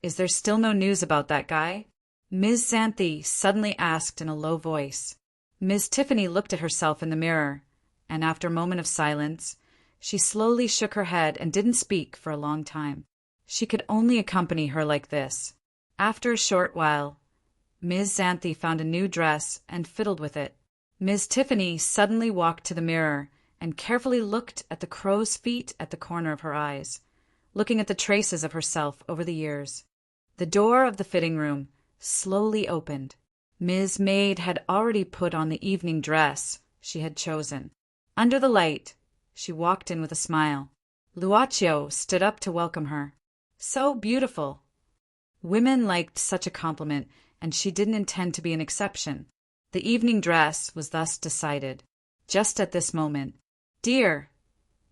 Speaker 1: Is there still no news about that guy? Ms. Xanthi suddenly asked in a low voice. Ms. Tiffany looked at herself in the mirror, and after a moment of silence, she slowly shook her head and didn't speak for a long time. She could only accompany her like this. After a short while, Ms. Xanthi found a new dress and fiddled with it. Ms. Tiffany suddenly walked to the mirror and carefully looked at the crow's feet at the corner of her eyes. looking at the traces of herself over the years. The door of the fitting room slowly opened. Ms. Maid had already put on the evening dress she had chosen. Under the light, she walked in with a smile. Luaccio stood up to welcome her. So beautiful. Women liked such a compliment, and she didn't intend to be an exception. The evening dress was thus decided. Just at this moment, "Dear,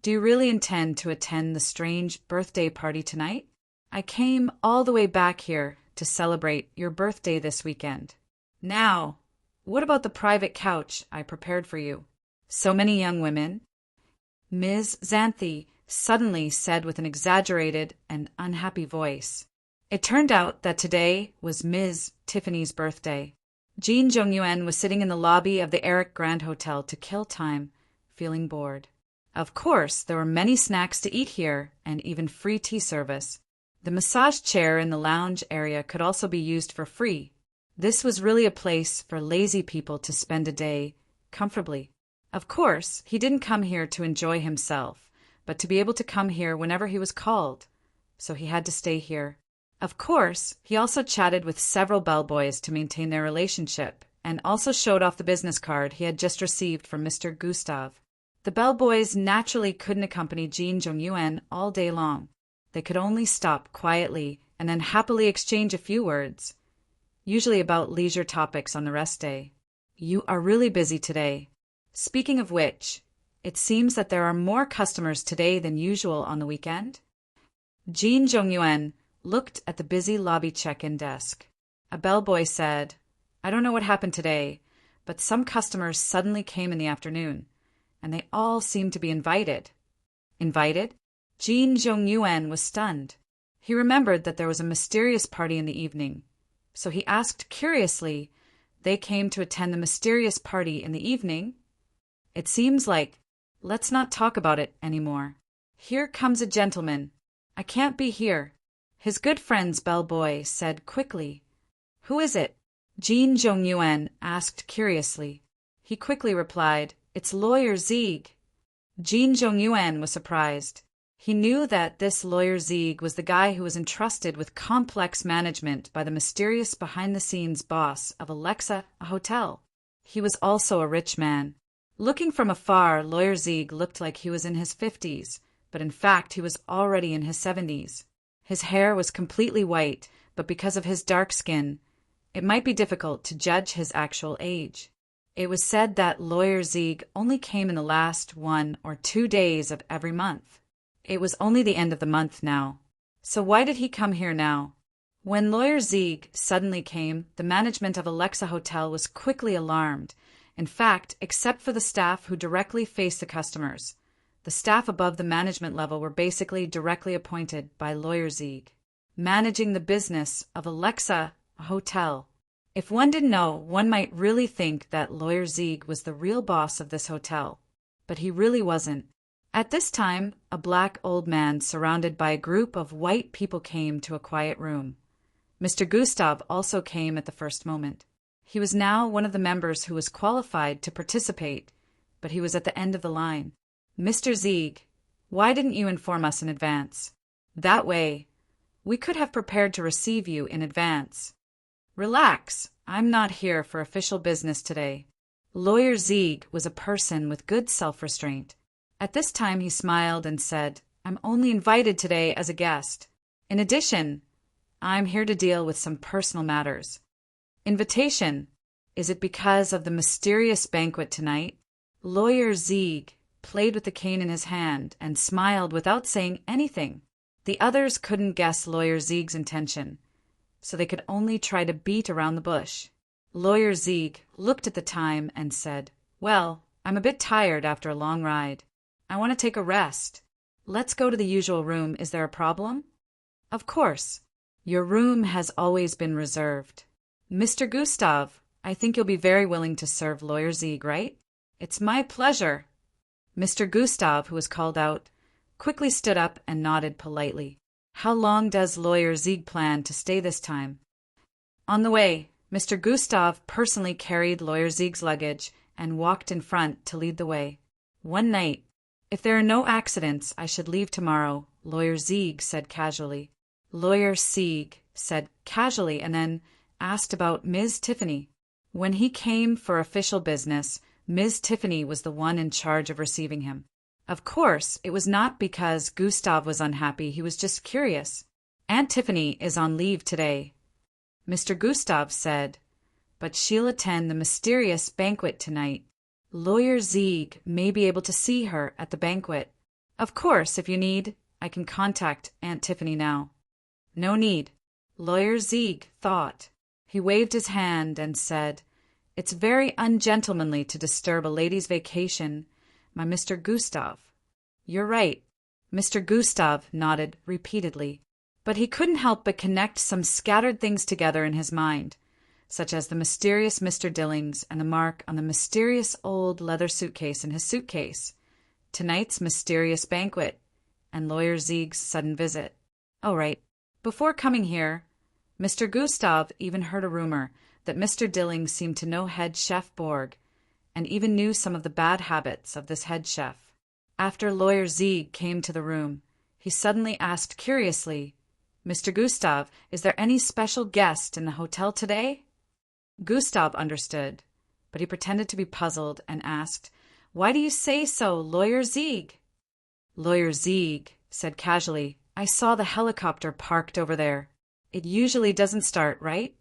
Speaker 1: do you really intend to attend the strange birthday party tonight? I came all the way back here to celebrate your birthday this weekend. Now, what about the private couch I prepared for you?" So many young women, Ms. Xanthi suddenly said with an exaggerated and unhappy voice. It turned out that today was Ms. Tiffany's birthday. Jean Jongyuan was sitting in the lobby of the Eric Grand Hotel to kill time, feeling bored. Of course, there were many snacks to eat here and even free tea service. The massage chair in the lounge area could also be used for free. This was really a place for lazy people to spend a day comfortably. Of course, he didn't come here to enjoy himself, but to be able to come here whenever he was called, so he had to stay here. Of course, he also chatted with several bellboys to maintain their relationship, and also showed off the business card he had just received from Mr. Gustav. The bellboys naturally couldn't accompany Jean Jongyuan all day long. They could only stop quietly and then happily exchange a few words, usually about leisure topics on the rest day. "You are really busy today. Speaking of which, it seems that there are more customers today than usual on the weekend." Jean Jongyuan looked at the busy lobby check-in desk. A bellboy said, "I don't know what happened today, but some customers suddenly came in the afternoon, and they all seemed to be invited." Invited? Jean Jongyuan was stunned. He remembered that there was a mysterious party in the evening, so he asked curiously, "They came to attend the mysterious party in the evening? It seems like, let's not talk about it anymore. Here comes a gentleman. I can't be here." His good friend's bellboy said quickly, "Who is it?" Jean Jongyuan asked curiously. He quickly replied, "It's Lawyer Zieg." Jean Jongyuan was surprised. He knew that this Lawyer Zieg was the guy who was entrusted with complex management by the mysterious behind-the-scenes boss of Alexa, a hotel. He was also a rich man. Looking from afar, Lawyer Zieg looked like he was in his 50s, but in fact he was already in his 70s. His hair was completely white, but because of his dark skin, it might be difficult to judge his actual age. It was said that Lawyer Zieg only came in the last 1 or 2 days of every month. It was only the end of the month now. So why did he come here now? When Lawyer Zieg suddenly came, the management of Alexa Hotel was quickly alarmed. In fact, except for the staff who directly faced the customers, the staff above the management level were basically directly appointed by Lawyer Zieg, managing the business of Alexa, a hotel. If one didn't know, one might really think that Lawyer Zieg was the real boss of this hotel, but he really wasn't. At this time, a black old man surrounded by a group of white people came to a quiet room. Mr. Gustav also came at the first moment. He was now one of the members who was qualified to participate, but he was at the end of the line. "Mr. Zieg, why didn't you inform us in advance? That way, we could have prepared to receive you in advance." "Relax, I'm not here for official business today." Lawyer Zieg was a person with good self-restraint. At this time he smiled and said, "I'm only invited today as a guest. In addition, I'm here to deal with some personal matters." "Invitation? Is it because of the mysterious banquet tonight?" Lawyer Zieg played with the cane in his hand and smiled without saying anything. The others couldn't guess Lawyer Zieg's intention, so they could only try to beat around the bush. Lawyer Zieg looked at the time and said, "Well, I'm a bit tired after a long ride. I want to take a rest. Let's go to the usual room. Is there a problem?" "Of course. Your room has always been reserved." "Mr. Gustav, I think you'll be very willing to serve Lawyer Zieg, right?" "It's my pleasure." Mr. Gustav, who was called out, quickly stood up and nodded politely. "How long does Lawyer Zieg plan to stay this time?" On the way, Mr. Gustav personally carried Lawyer Zieg's luggage and walked in front to lead the way. One night, If there are no accidents, I should leave tomorrow, Lawyer Zieg said casually. Lawyer Sieg said casually and then asked about Ms. Tiffany. When he came for official business, Ms. Tiffany was the one in charge of receiving him. Of course, it was not because Gustav was unhappy, he was just curious. Aunt Tiffany is on leave today, Mr. Gustav said, but she'll attend the mysterious banquet tonight. Lawyer Zieg may be able to see her at the banquet. Of course, if you need, I can contact Aunt Tiffany now. No need, Lawyer Zieg thought. He waved his hand and said, It's very ungentlemanly to disturb a lady's vacation, my Mr. Gustav. You're right, Mr. Gustav nodded repeatedly, but he couldn't help but connect some scattered things together in his mind, such as the mysterious Mr. Dillings and the mark on the mysterious old leather suitcase in his suitcase, tonight's mysterious banquet, and Lawyer Zieg's sudden visit. Oh, right. Before coming here, Mr. Gustav even heard a rumor that Mr. Dillings seemed to know head chef Borg, and even knew some of the bad habits of this head chef. After Lawyer Zieg came to the room, he suddenly asked curiously, Mr. Gustav, is there any special guest in the hotel today? Gustav understood, but he pretended to be puzzled and asked, Why do you say so, Lawyer Zieg? Lawyer Zieg said casually, I saw the helicopter parked over there. It usually doesn't start, right?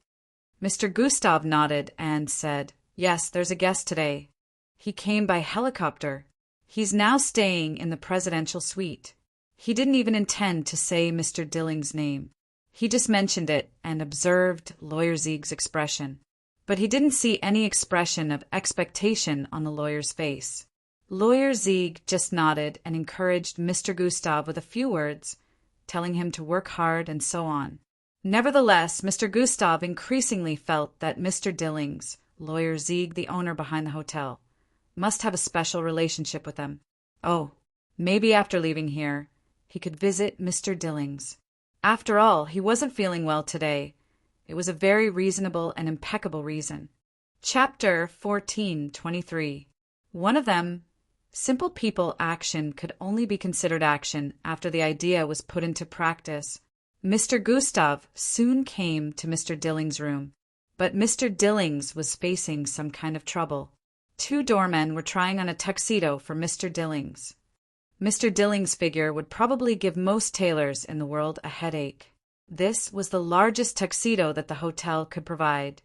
Speaker 1: Mr. Gustav nodded and said, Yes, there's a guest today. He came by helicopter. He's now staying in the presidential suite. He didn't even intend to say Mr. Dilling's name. He just mentioned it and observed Lawyer Zieg's expression. But he didn't see any expression of expectation on the lawyer's face. Lawyer Zieg just nodded and encouraged Mr. Gustav with a few words, telling him to work hard and so on. Nevertheless, Mr. Gustav increasingly felt that Mr. Dillings, Lawyer Zieg, the owner behind the hotel, must have a special relationship with them. Oh, maybe after leaving here, he could visit Mr. Dillings. After all, he wasn't feeling well today. It was a very reasonable and impeccable reason. Chapter 14:23. One of them, simple people action could only be considered action after the idea was put into practice. Mr. Gustav soon came to Mr. Dilling's room, but Mr. Dillings was facing some kind of trouble. Two doormen were trying on a tuxedo for Mr. Dillings. Mr. Dilling's figure would probably give most tailors in the world a headache. This was the largest tuxedo that the hotel could provide.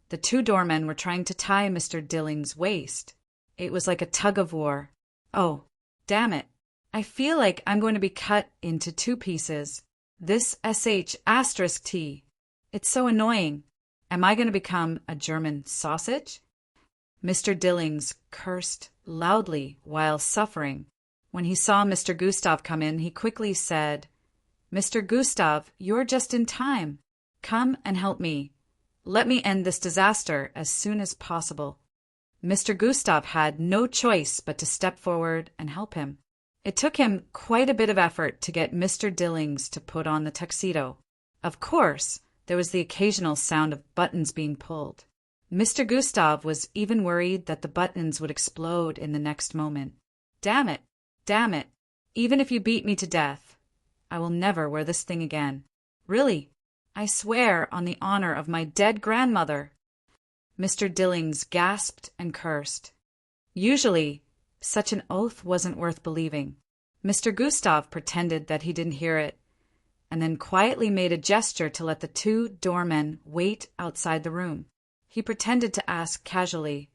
Speaker 1: The two doormen were trying to tie Mr. Dilling's waist. It was like a tug-of-war. Oh, damn it. I feel like I'm going to be cut into two pieces. This sh*T. It's so annoying. Am I going to become a German sausage? Mr. Dillings cursed loudly while suffering. When he saw Mr. Gustav come in, he quickly said, Mr. Gustav, you're just in time. Come and help me. Let me end this disaster as soon as possible. Mr. Gustav had no choice but to step forward and help him. It took him quite a bit of effort to get Mr. Dillings to put on the tuxedo. Of course, there was the occasional sound of buttons being pulled. Mr. Gustav was even worried that the buttons would explode in the next moment. Damn it! Damn it! Even if you beat me to death, I will never wear this thing again. Really, I swear on the honor of my dead grandmother. Mr. Dillings gasped and cursed. Usually, such an oath wasn't worth believing. Mr. Gustav pretended that he didn't hear it, and then quietly made a gesture to let the two doormen wait outside the room. He pretended to ask casually,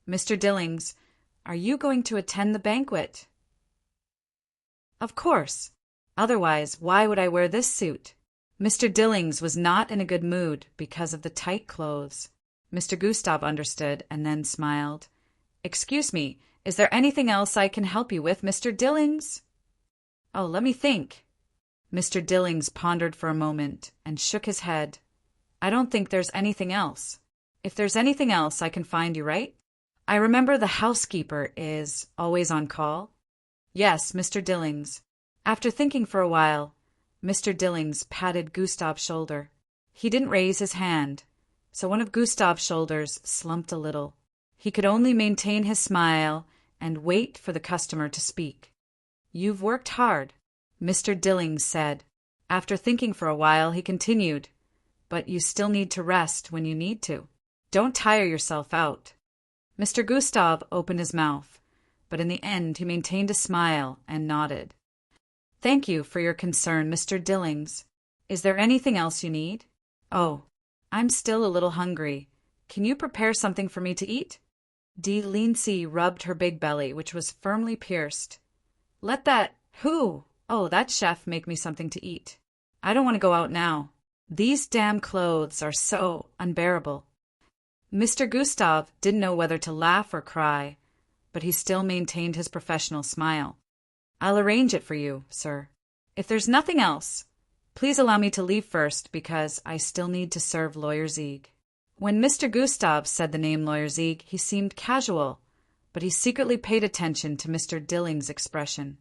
Speaker 1: Mr. Dillings, are you going to attend the banquet? Of course. Otherwise, why would I wear this suit? Mr. Dillings was not in a good mood because of the tight clothes. Mr. Gustav understood and then smiled. Excuse me, is there anything else I can help you with, Mr. Dillings? Oh, let me think. Mr. Dillings pondered for a moment and shook his head. I don't think there's anything else. If there's anything else, I can find you, right? I remember the housekeeper is always on call. Yes, Mr. Dillings. After thinking for a while, Mr. Dillings patted Gustav's shoulder. He didn't raise his hand, so one of Gustav's shoulders slumped a little. He could only maintain his smile and wait for the customer to speak. You've worked hard, Mr. Dillings said. After thinking for a while, he continued, but you still need to rest when you need to. Don't tire yourself out. Mr. Gustav opened his mouth, but in the end he maintained a smile and nodded. Thank you for your concern, Mr. Dillings. Is there anything else you need? Oh, I'm still a little hungry. Can you prepare something for me to eat? Dee Lindsay rubbed her big belly, which was firmly pierced. Let that, that chef make me something to eat. I don't want to go out now. These damn clothes are so unbearable. Mr. Gustav didn't know whether to laugh or cry, but he still maintained his professional smile. I'll arrange it for you, sir. If there's nothing else, please allow me to leave first because I still need to serve Lawyer Zieg. When Mr. Gustav said the name Lawyer Zieg, he seemed casual, but he secretly paid attention to Mr. Dillings' expression.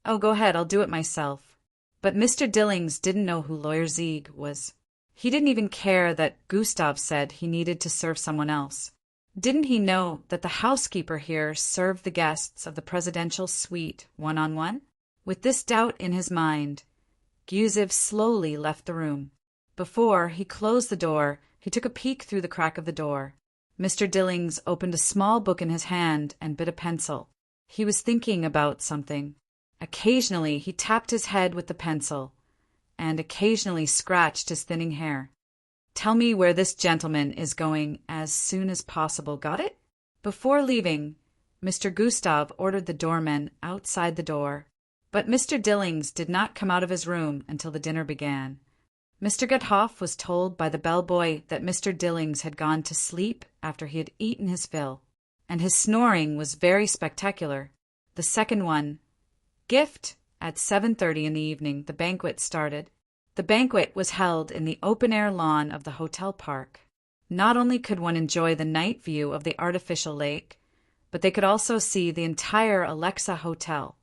Speaker 1: Oh, go ahead, I'll do it myself. But Mr. Dillings didn't know who Lawyer Zieg was. He didn't even care that Gustav said he needed to serve someone else. Didn't he know that the housekeeper here served the guests of the presidential suite one-on-one? With this doubt in his mind, Gustav slowly left the room. Before he closed the door, he took a peek through the crack of the door. Mr. Dillings opened a small book in his hand and bit a pencil. He was thinking about something. Occasionally he tapped his head with the pencil, and occasionally scratched his thinning hair. Tell me where this gentleman is going as soon as possible, got it? Before leaving, Mr. Gustav ordered the doorman outside the door, but Mr. Dillings did not come out of his room until the dinner began. Mr. Guthoff was told by the bellboy that Mr. Dillings had gone to sleep after he had eaten his fill, and his snoring was very spectacular. The second one, gift, at 7:30 in the evening, the banquet started. The banquet was held in the open-air lawn of the hotel park. Not only could one enjoy the night view of the artificial lake, but they could also see the entire Alexa Hotel.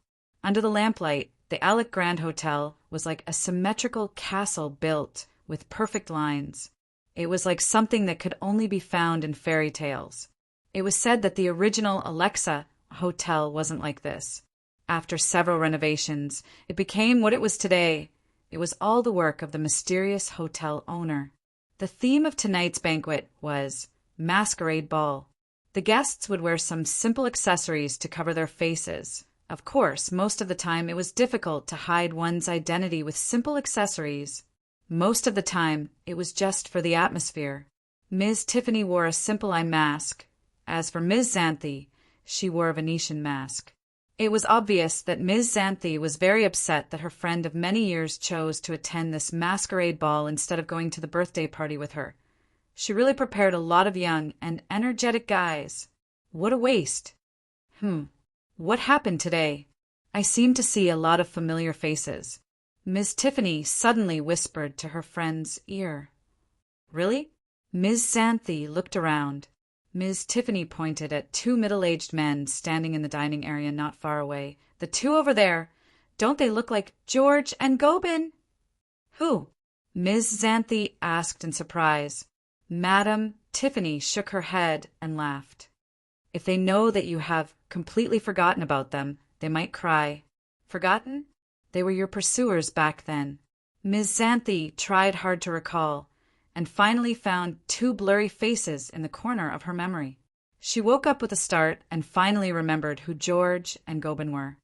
Speaker 1: Under the lamplight, the Alec Grand Hotel was like a symmetrical castle built with perfect lines. It was like something that could only be found in fairy tales. It was said that the original Alexa Hotel wasn't like this. After several renovations, it became what it was today. It was all the work of the mysterious hotel owner. The theme of tonight's banquet was Masquerade Ball. The guests would wear some simple accessories to cover their faces. Of course, most of the time it was difficult to hide one's identity with simple accessories. Most of the time, it was just for the atmosphere. Ms. Tiffany wore a simple eye mask. As for Ms. Xanthi, she wore a Venetian mask. It was obvious that Ms. Xanthi was very upset that her friend of many years chose to attend this masquerade ball instead of going to the birthday party with her. She really prepared a lot of young and energetic guys. What a waste. What happened today? I seem to see a lot of familiar faces. Ms. Tiffany suddenly whispered to her friend's ear. Really? Ms. Xanthi looked around. Ms. Tiffany pointed at two middle-aged men standing in the dining area not far away. The two over there, don't they look like George and Gobin? Who? Ms. Xanthi asked in surprise. Madam Tiffany shook her head and laughed. If they know that you have completely forgotten about them, they might cry. Forgotten? They were your pursuers back then. Ms. Xanthi tried hard to recall, and finally found two blurry faces in the corner of her memory. She woke up with a start and finally remembered who George and Gobin were.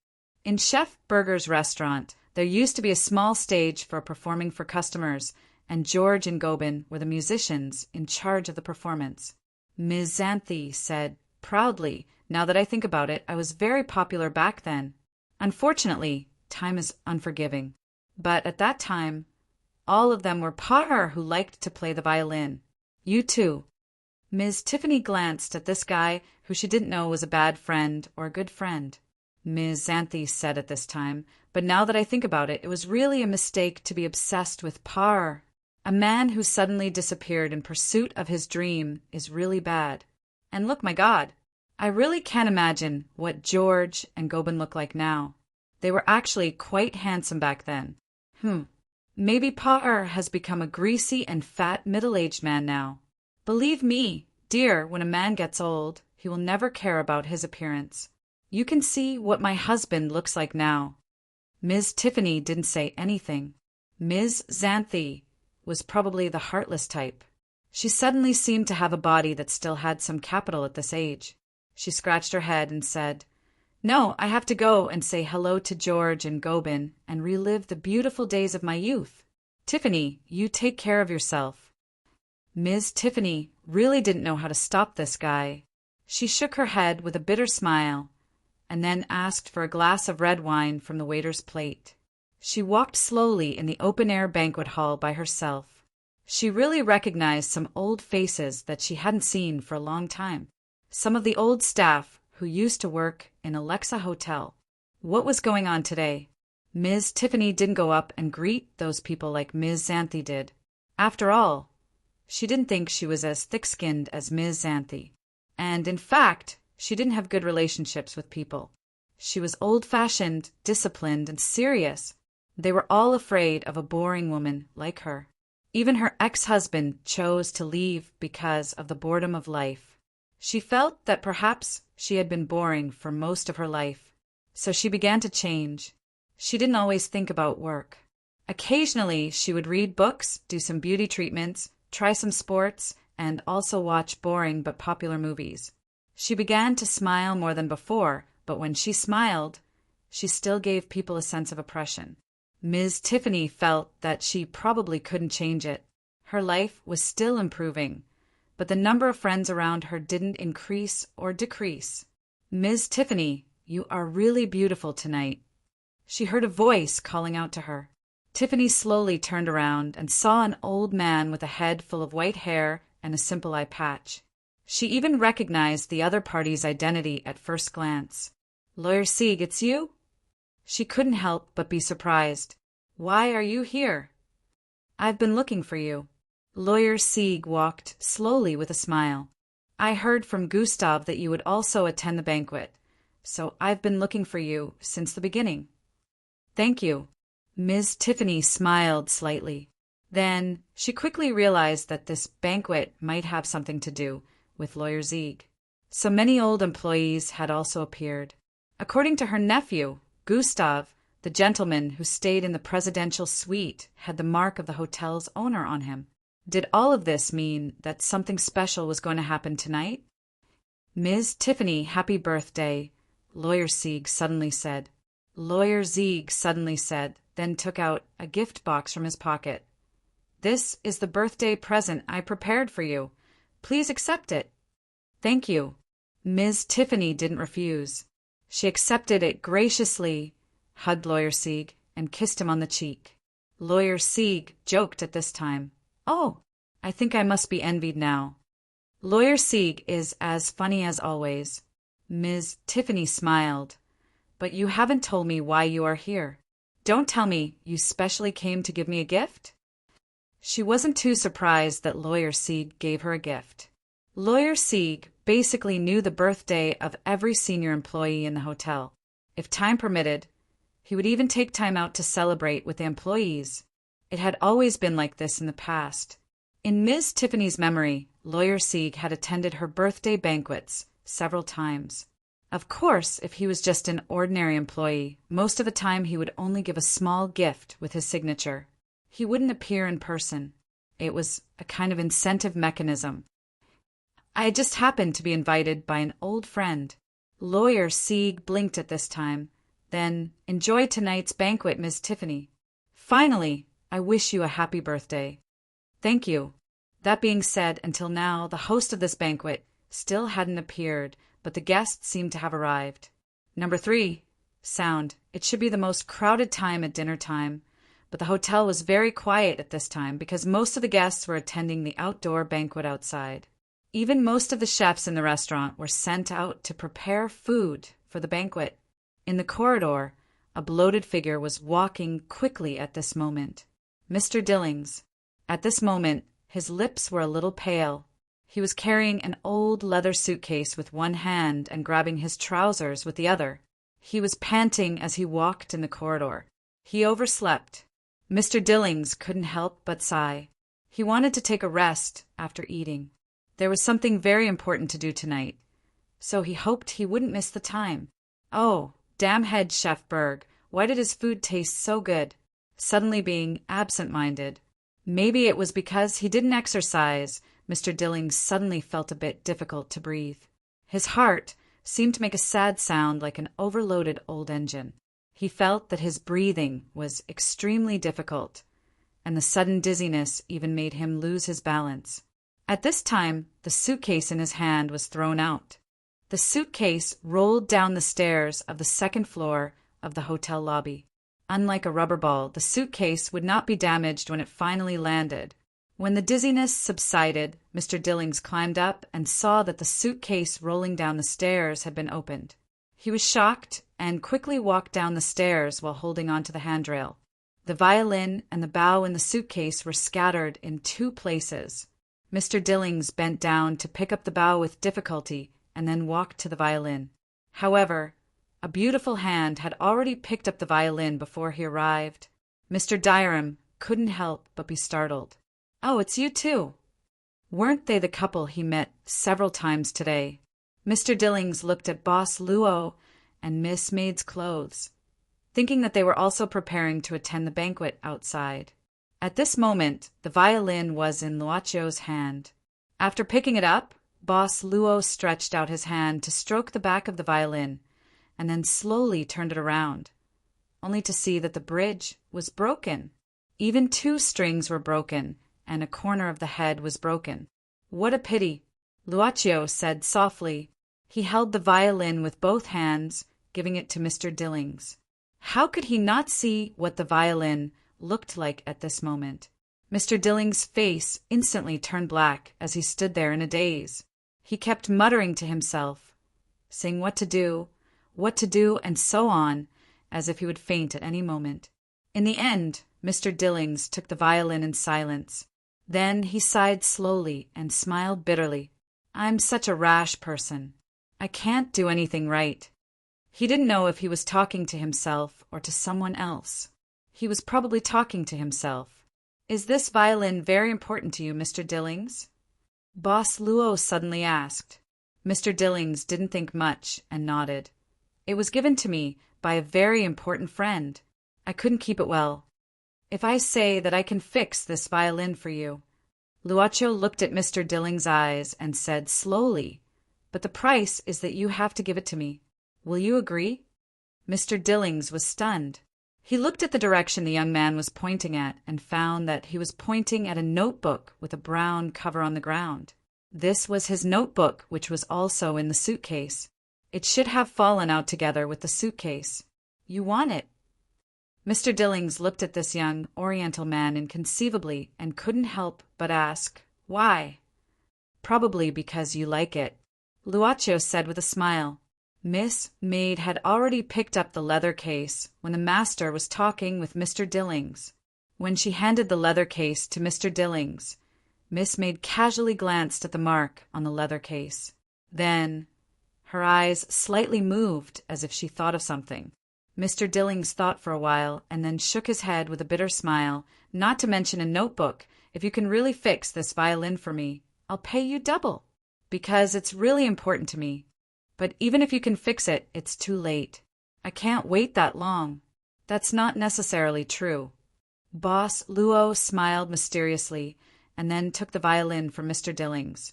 Speaker 1: In Chef Berger's restaurant, there used to be a small stage for performing for customers, and George and Gobin were the musicians in charge of the performance. Ms. Xanthi said proudly, now that I think about it, I was very popular back then. Unfortunately, time is unforgiving. But at that time, all of them were par who liked to play the violin. You too. Ms. Tiffany glanced at this guy who she didn't know was a bad friend or a good friend. Ms. Xanthi said at this time, but now that I think about it, it was really a mistake to be obsessed with Par. A man who suddenly disappeared in pursuit of his dream is really bad. And look, my God, I really can't imagine what George and Gobin look like now. They were actually quite handsome back then. Maybe Par has become a greasy and fat middle-aged man now. Believe me, dear, when a man gets old, he will never care about his appearance. You can see what my husband looks like now." Ms. Tiffany didn't say anything. Ms. Xanthi was probably the heartless type. She suddenly seemed to have a body that still had some capital at this age. She scratched her head and said, "No, I have to go and say hello to George and Gobin and relive the beautiful days of my youth. Tiffany, you take care of yourself." Ms. Tiffany really didn't know how to stop this guy. She shook her head with a bitter smile and then asked for a glass of red wine from the waiter's plate. She walked slowly in the open-air banquet hall by herself. She really recognized some old faces that she hadn't seen for a long time. Some of the old staff who used to work in Alexa Hotel. What was going on today? Ms. Tiffany didn't go up and greet those people like Ms. Xanthi did. After all, she didn't think she was as thick-skinned as Ms. Xanthi. And in fact, she didn't have good relationships with people. She was old-fashioned, disciplined, and serious. They were all afraid of a boring woman like her. Even her ex-husband chose to leave because of the boredom of life. She felt that perhaps she had been boring for most of her life, so she began to change. She didn't always think about work. Occasionally, she would read books, do some beauty treatments, try some sports, and also watch boring but popular movies. She began to smile more than before, but when she smiled, she still gave people a sense of oppression. Ms. Tiffany felt that she probably couldn't change it. Her life was still improving, but the number of friends around her didn't increase or decrease. "Ms. Tiffany, you are really beautiful tonight." She heard a voice calling out to her. Tiffany slowly turned around and saw an old man with a head full of white hair and a simple eye patch. She even recognized the other party's identity at first glance. "Lawyer Sieg, it's you?" She couldn't help but be surprised. "Why are you here?" "I've been looking for you." Lawyer Sieg walked slowly with a smile. "I heard from Gustav that you would also attend the banquet, so I've been looking for you since the beginning." "Thank you." Ms. Tiffany smiled slightly. Then she quickly realized that this banquet might have something to do with Lawyer Sieg. So many old employees had also appeared. According to her nephew, Gustav, the gentleman who stayed in the presidential suite, had the mark of the hotel's owner on him. Did all of this mean that something special was going to happen tonight? "Ms. Tiffany, happy birthday," Lawyer Sieg suddenly said. Lawyer Sieg suddenly said, then took out a gift box from his pocket. "This is the birthday present I prepared for you. Please accept it." "Thank you." Ms. Tiffany didn't refuse. She accepted it graciously, hugged Lawyer Sieg, and kissed him on the cheek. Lawyer Sieg joked at this time. "Oh, I think I must be envied now." Lawyer Sieg is as funny as always. Ms. Tiffany smiled. "But you haven't told me why you are here. Don't tell me you specially came to give me a gift?" She wasn't too surprised that Lawyer Sieg gave her a gift. Lawyer Sieg basically knew the birthday of every senior employee in the hotel. If time permitted, he would even take time out to celebrate with the employees. It had always been like this in the past. In Ms. Tiffany's memory, Lawyer Sieg had attended her birthday banquets several times. Of course, if he was just an ordinary employee, most of the time he would only give a small gift with his signature. He wouldn't appear in person. It was a kind of incentive mechanism. I had just happened to be invited by an old friend. Lawyer Sieg blinked at this time. Then, "Enjoy tonight's banquet, Miss Tiffany. Finally, I wish you a happy birthday." "Thank you." That being said, until now, the host of this banquet still hadn't appeared, but the guests seemed to have arrived. Number 3, sound. It should be the most crowded time at dinner time, but the hotel was very quiet at this time because most of the guests were attending the outdoor banquet outside. Even most of the chefs in the restaurant were sent out to prepare food for the banquet. In the corridor, a bloated figure was walking quickly at this moment. Mr. Dillings. At this moment, his lips were a little pale. He was carrying an old leather suitcase with one hand and grabbing his trousers with the other. He was panting as he walked in the corridor. He overslept. Mr. Dillings couldn't help but sigh. He wanted to take a rest after eating. There was something very important to do tonight, so he hoped he wouldn't miss the time. Oh, damn head Chef Berg, why did his food taste so good? Suddenly being absent-minded. Maybe it was because he didn't exercise. Mr. Dillings suddenly felt a bit difficult to breathe. His heart seemed to make a sad sound like an overloaded old engine. He felt that his breathing was extremely difficult, and the sudden dizziness even made him lose his balance. At this time, the suitcase in his hand was thrown out. The suitcase rolled down the stairs of the second floor of the hotel lobby. Unlike a rubber ball, the suitcase would not be damaged when it finally landed. When the dizziness subsided, Mr. Dillings climbed up and saw that the suitcase rolling down the stairs had been opened. He was shocked and quickly walked down the stairs while holding onto the handrail. The violin and the bow in the suitcase were scattered in two places. Mr. Dillings bent down to pick up the bow with difficulty and then walked to the violin. However, a beautiful hand had already picked up the violin before he arrived. Mr. Dyram couldn't help but be startled. "Oh, it's you too." Weren't they the couple he met several times today? Mr. Dillings looked at Boss Luo and Miss Maid's clothes, thinking that they were also preparing to attend the banquet outside. At this moment, the violin was in Luacio's hand. After picking it up, Boss Luo stretched out his hand to stroke the back of the violin, and then slowly turned it around, only to see that the bridge was broken. Even two strings were broken, and a corner of the head was broken. "What a pity," Luacio said softly. He held the violin with both hands, giving it to Mr. Dillings. How could he not see what the violin looked like at this moment? Mr. Dillings' face instantly turned black as he stood there in a daze. He kept muttering to himself, saying what to do, and so on, as if he would faint at any moment. In the end, Mr. Dillings took the violin in silence. Then he sighed slowly and smiled bitterly. "I'm such a rash person. I can't do anything right." He didn't know if he was talking to himself or to someone else. He was probably talking to himself. "Is this violin very important to you, Mr. Dillings?" Boss Luo suddenly asked. Mr. Dillings didn't think much and nodded. "It was given to me by a very important friend. I couldn't keep it well. If I say that I can fix this violin for you." Luacio looked at Mr. Dillings' eyes and said slowly, "But the price is that you have to give it to me. Will you agree?" Mr. Dillings was stunned. He looked at the direction the young man was pointing at and found that he was pointing at a notebook with a brown cover on the ground. This was his notebook, which was also in the suitcase. It should have fallen out together with the suitcase. "You want it?" Mr. Dillings looked at this young Oriental man inconceivably and couldn't help but ask, "Why?" "Probably because you like it," Luacio said with a smile. Miss Maid had already picked up the leather case when the master was talking with Mr. Dillings. When she handed the leather case to Mr. Dillings, Miss Maid casually glanced at the mark on the leather case. Then her eyes slightly moved as if she thought of something. Mr. Dillings thought for a while and then shook his head with a bitter smile. "Not to mention a notebook. If you can really fix this violin for me, I'll pay you double, because it's really important to me. But even if you can fix it, it's too late. I can't wait that long." "That's not necessarily true." Boss Luo smiled mysteriously and then took the violin from Mr. Dillings.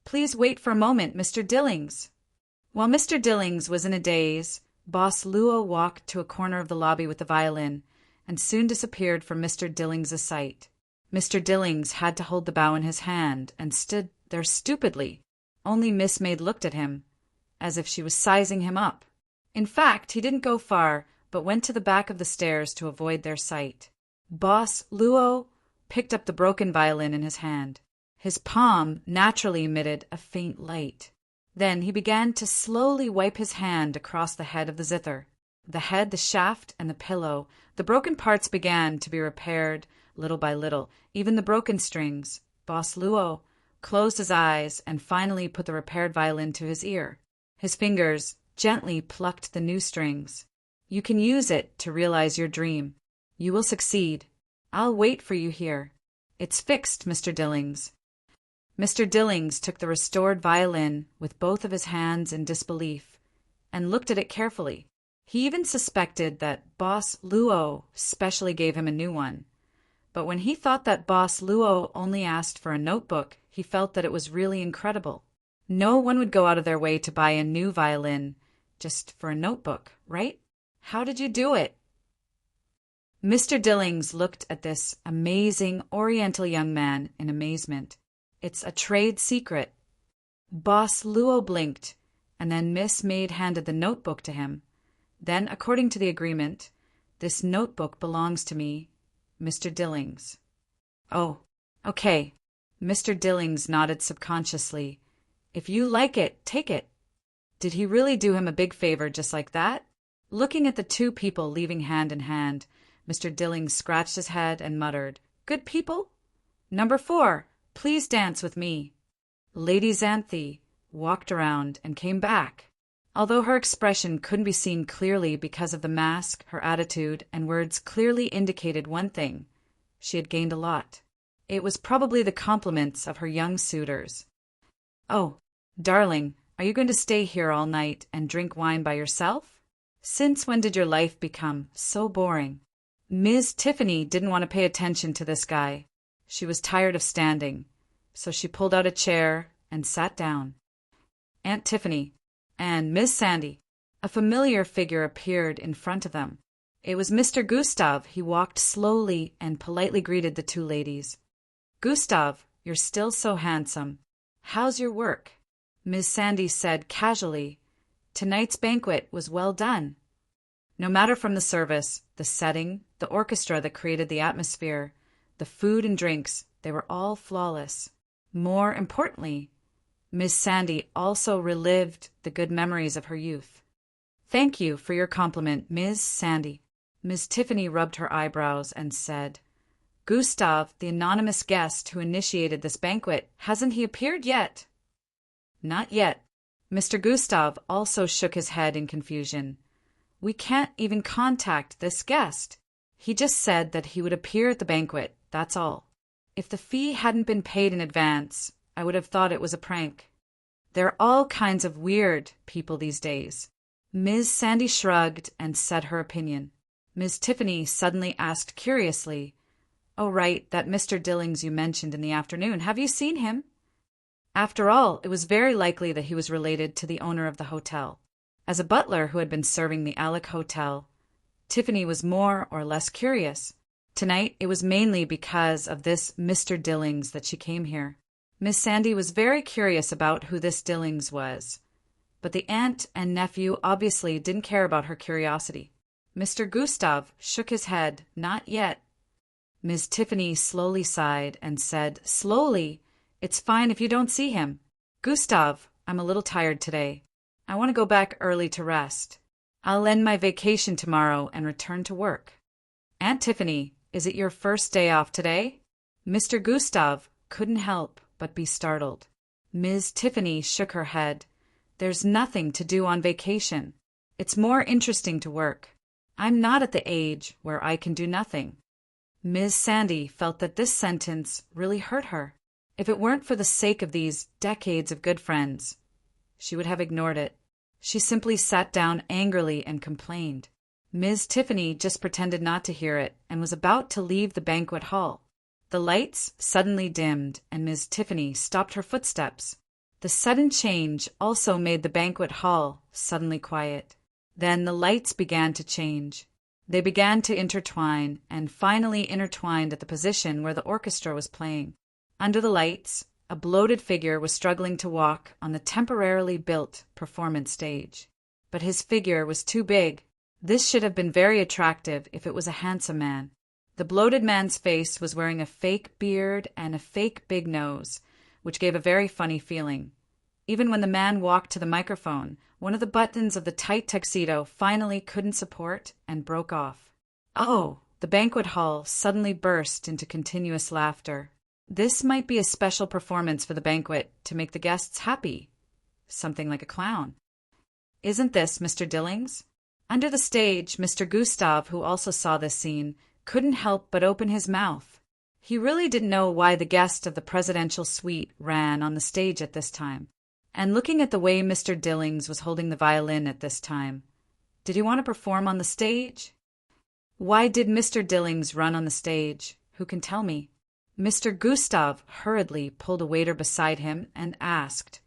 Speaker 1: "Please wait for a moment, Mr. Dillings." While Mr. Dillings was in a daze, Boss Luo walked to a corner of the lobby with the violin and soon disappeared from Mr. Dillings' sight. Mr. Dillings had to hold the bow in his hand and stood there stupidly. Only Miss Maid looked at him, as if she was sizing him up. In fact, he didn't go far, but went to the back of the stairs to avoid their sight. Boss Luo picked up the broken violin in his hand. His palm naturally emitted a faint light. Then he began to slowly wipe his hand across the head of the zither. The head, the shaft, and the pillow. The broken parts began to be repaired little by little, even the broken strings. Boss Luo closed his eyes and finally put the repaired violin to his ear. His fingers gently plucked the new strings. "You can use it to realize your dream. You will succeed. I'll wait for you here. It's fixed, Mr. Dillings." Mr. Dillings took the restored violin with both of his hands in disbelief, and looked at it carefully. He even suspected that Boss Luo specially gave him a new one. But when he thought that Boss Luo only asked for a notebook, he felt that it was really incredible. No one would go out of their way to buy a new violin just for a notebook, right? How did you do it? Mr. Dillings looked at this amazing Oriental young man in amazement. It's a trade secret. Boss Luo blinked, and then Miss Maid handed the notebook to him. Then, according to the agreement, this notebook belongs to me, Mr. Dillings. Oh, okay. Mr. Dillings nodded subconsciously. If you like it, take it. Did he really do him a big favor just like that? Looking at the two people leaving hand in hand, Mr. Dillings scratched his head and muttered, "Good people? Number 4, please dance with me." Lady Xanthe walked around and came back. Although her expression couldn't be seen clearly because of the mask, her attitude and words clearly indicated one thing. She had gained a lot. It was probably the compliments of her young suitors. "Oh, darling, are you going to stay here all night and drink wine by yourself? Since when did your life become so boring?" Ms. Tiffany didn't want to pay attention to this guy. She was tired of standing, so she pulled out a chair and sat down. Aunt Tiffany and Miss Sandy. A familiar figure appeared in front of them. It was Mr. Gustav. He walked slowly and politely greeted the two ladies. "Gustav, you're still so handsome. How's your work?" Miss Sandy said casually. "Tonight's banquet was well done." No matter from the service, the setting, the orchestra that created the atmosphere, the food and drinks, they were all flawless. More importantly, Miss Sandy also relived the good memories of her youth. "Thank you for your compliment, Miss Sandy." Miss Tiffany rubbed her eyebrows and said, "Gustav, the anonymous guest who initiated this banquet, hasn't he appeared yet?" "Not yet." Mr. Gustav also shook his head in confusion. "We can't even contact this guest. He just said that he would appear at the banquet, that's all. If the fee hadn't been paid in advance, I would have thought it was a prank. There are all kinds of weird people these days." Ms. Sandy shrugged and said her opinion. Ms. Tiffany suddenly asked curiously, "Oh, right, that Mr. Dillings you mentioned in the afternoon. Have you seen him?" After all, it was very likely that he was related to the owner of the hotel. As a butler who had been serving the Alec Hotel, Tiffany was more or less curious. Tonight, it was mainly because of this Mr. Dillings that she came here. Miss Sandy was very curious about who this Dillings was, but the aunt and nephew obviously didn't care about her curiosity. Mr. Gustav shook his head. "Not yet." Miss Tiffany slowly sighed and said, slowly, "It's fine if you don't see him. Gustav, I'm a little tired today. I want to go back early to rest. I'll end my vacation tomorrow and return to work." "Aunt Tiffany, is it your first day off today?" Mr. Gustav couldn't help but be startled. Ms. Tiffany shook her head. "There's nothing to do on vacation. It's more interesting to work. I'm not at the age where I can do nothing." Ms. Sandy felt that this sentence really hurt her. If it weren't for the sake of these decades of good friends, she would have ignored it. She simply sat down angrily and complained. Ms. Tiffany just pretended not to hear it and was about to leave the banquet hall. The lights suddenly dimmed and Ms. Tiffany stopped her footsteps. The sudden change also made the banquet hall suddenly quiet. Then the lights began to change. They began to intertwine and finally intertwined at the position where the orchestra was playing. Under the lights, a bloated figure was struggling to walk on the temporarily built performance stage. But his figure was too big. This should have been very attractive if it was a handsome man. The bloated man's face was wearing a fake beard and a fake big nose, which gave a very funny feeling. Even when the man walked to the microphone, one of the buttons of the tight tuxedo finally couldn't support and broke off. Oh! The banquet hall suddenly burst into continuous laughter. This might be a special performance for the banquet to make the guests happy. Something like a clown. "Isn't this Mr. Dillings?" Under the stage, Mr. Gustav, who also saw this scene, couldn't help but open his mouth. He really didn't know why the guest of the presidential suite ran on the stage at this time. and looking at the way Mr. Dillings was holding the violin at this time. Did he want to perform on the stage? Why did Mr. Dillings run on the stage? Who can tell me? Mr. Gustav hurriedly pulled a waiter beside him and asked.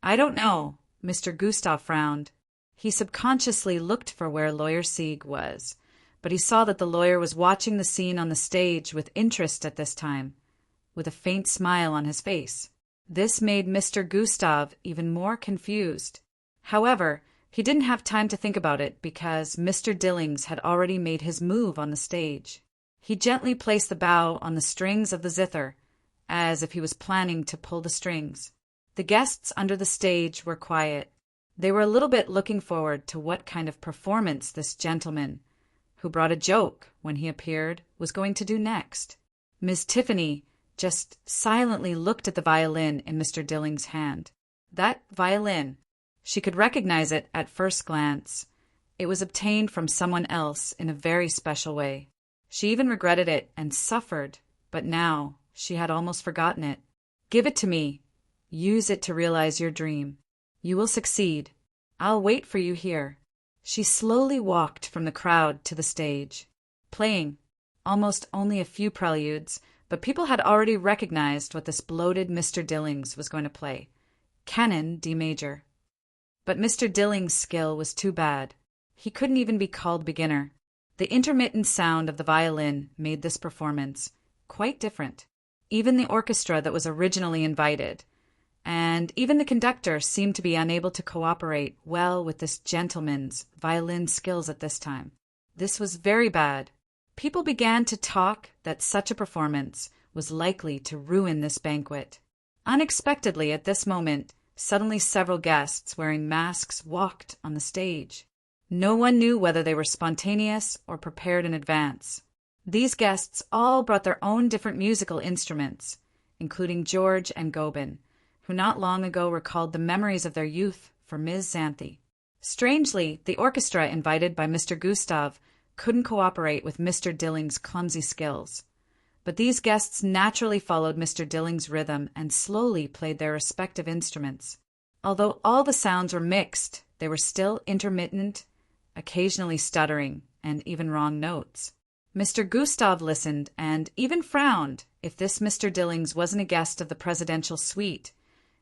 Speaker 1: I don't know. Mr. Gustav frowned. He subconsciously looked for where Lawyer Sieg was, but he saw that the lawyer was watching the scene on the stage with interest at this time, with a faint smile on his face. This made Mr. Gustav even more confused. However, he didn't have time to think about it because Mr. Dillings had already made his move on the stage. He gently placed the bow on the strings of the zither, as if he was planning to pull the strings. The guests under the stage were quiet. They were a little bit looking forward to what kind of performance this gentleman, who brought a joke when he appeared, was going to do next. Miss Tiffany just silently looked at the violin in Mr. Dilling's hand. That violin, she could recognize it at first glance. It was obtained from someone else in a very special way. She even regretted it and suffered, but now she had almost forgotten it. Give it to me. Use it to realize your dream. You will succeed. I'll wait for you here. She slowly walked from the crowd to the stage, playing almost only a few preludes, but people had already recognized what this bloated Mr. Dillings was going to play. Canon D major. But Mr. Dillings' skill was too bad. He couldn't even be called beginner. The intermittent sound of the violin made this performance quite different. Even the orchestra that was originally invited, and even the conductor seemed to be unable to cooperate well with this gentleman's violin skills at this time. This was very bad. People began to talk that such a performance was likely to ruin this banquet. Unexpectedly at this moment, suddenly several guests wearing masks walked on the stage. No one knew whether they were spontaneous or prepared in advance. These guests all brought their own different musical instruments, including George and Gobin, who not long ago recalled the memories of their youth for Ms. Xanthi. Strangely, the orchestra invited by Mr. Gustav couldn't cooperate with Mr. Dilling's clumsy skills. But these guests naturally followed Mr. Dilling's rhythm and slowly played their respective instruments. Although all the sounds were mixed, they were still intermittent, occasionally stuttering, and even wrong notes. Mr. Gustav listened and even frowned if this Mr. Dillings wasn't a guest of the presidential suite,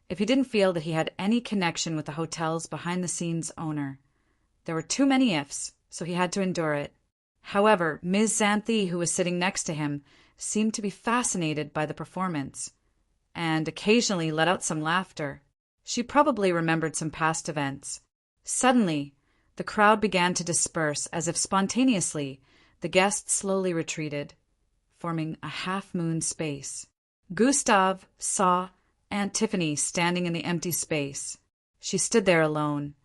Speaker 1: if he didn't feel that he had any connection with the hotel's behind-the-scenes owner. There were too many ifs, so he had to endure it. However, Ms. Xanthi, who was sitting next to him, seemed to be fascinated by the performance, and occasionally let out some laughter. She probably remembered some past events. Suddenly, the crowd began to disperse as if spontaneously. The guests slowly retreated, forming a half-moon space. Gustav saw Aunt Tiffany standing in the empty space. She stood there alone,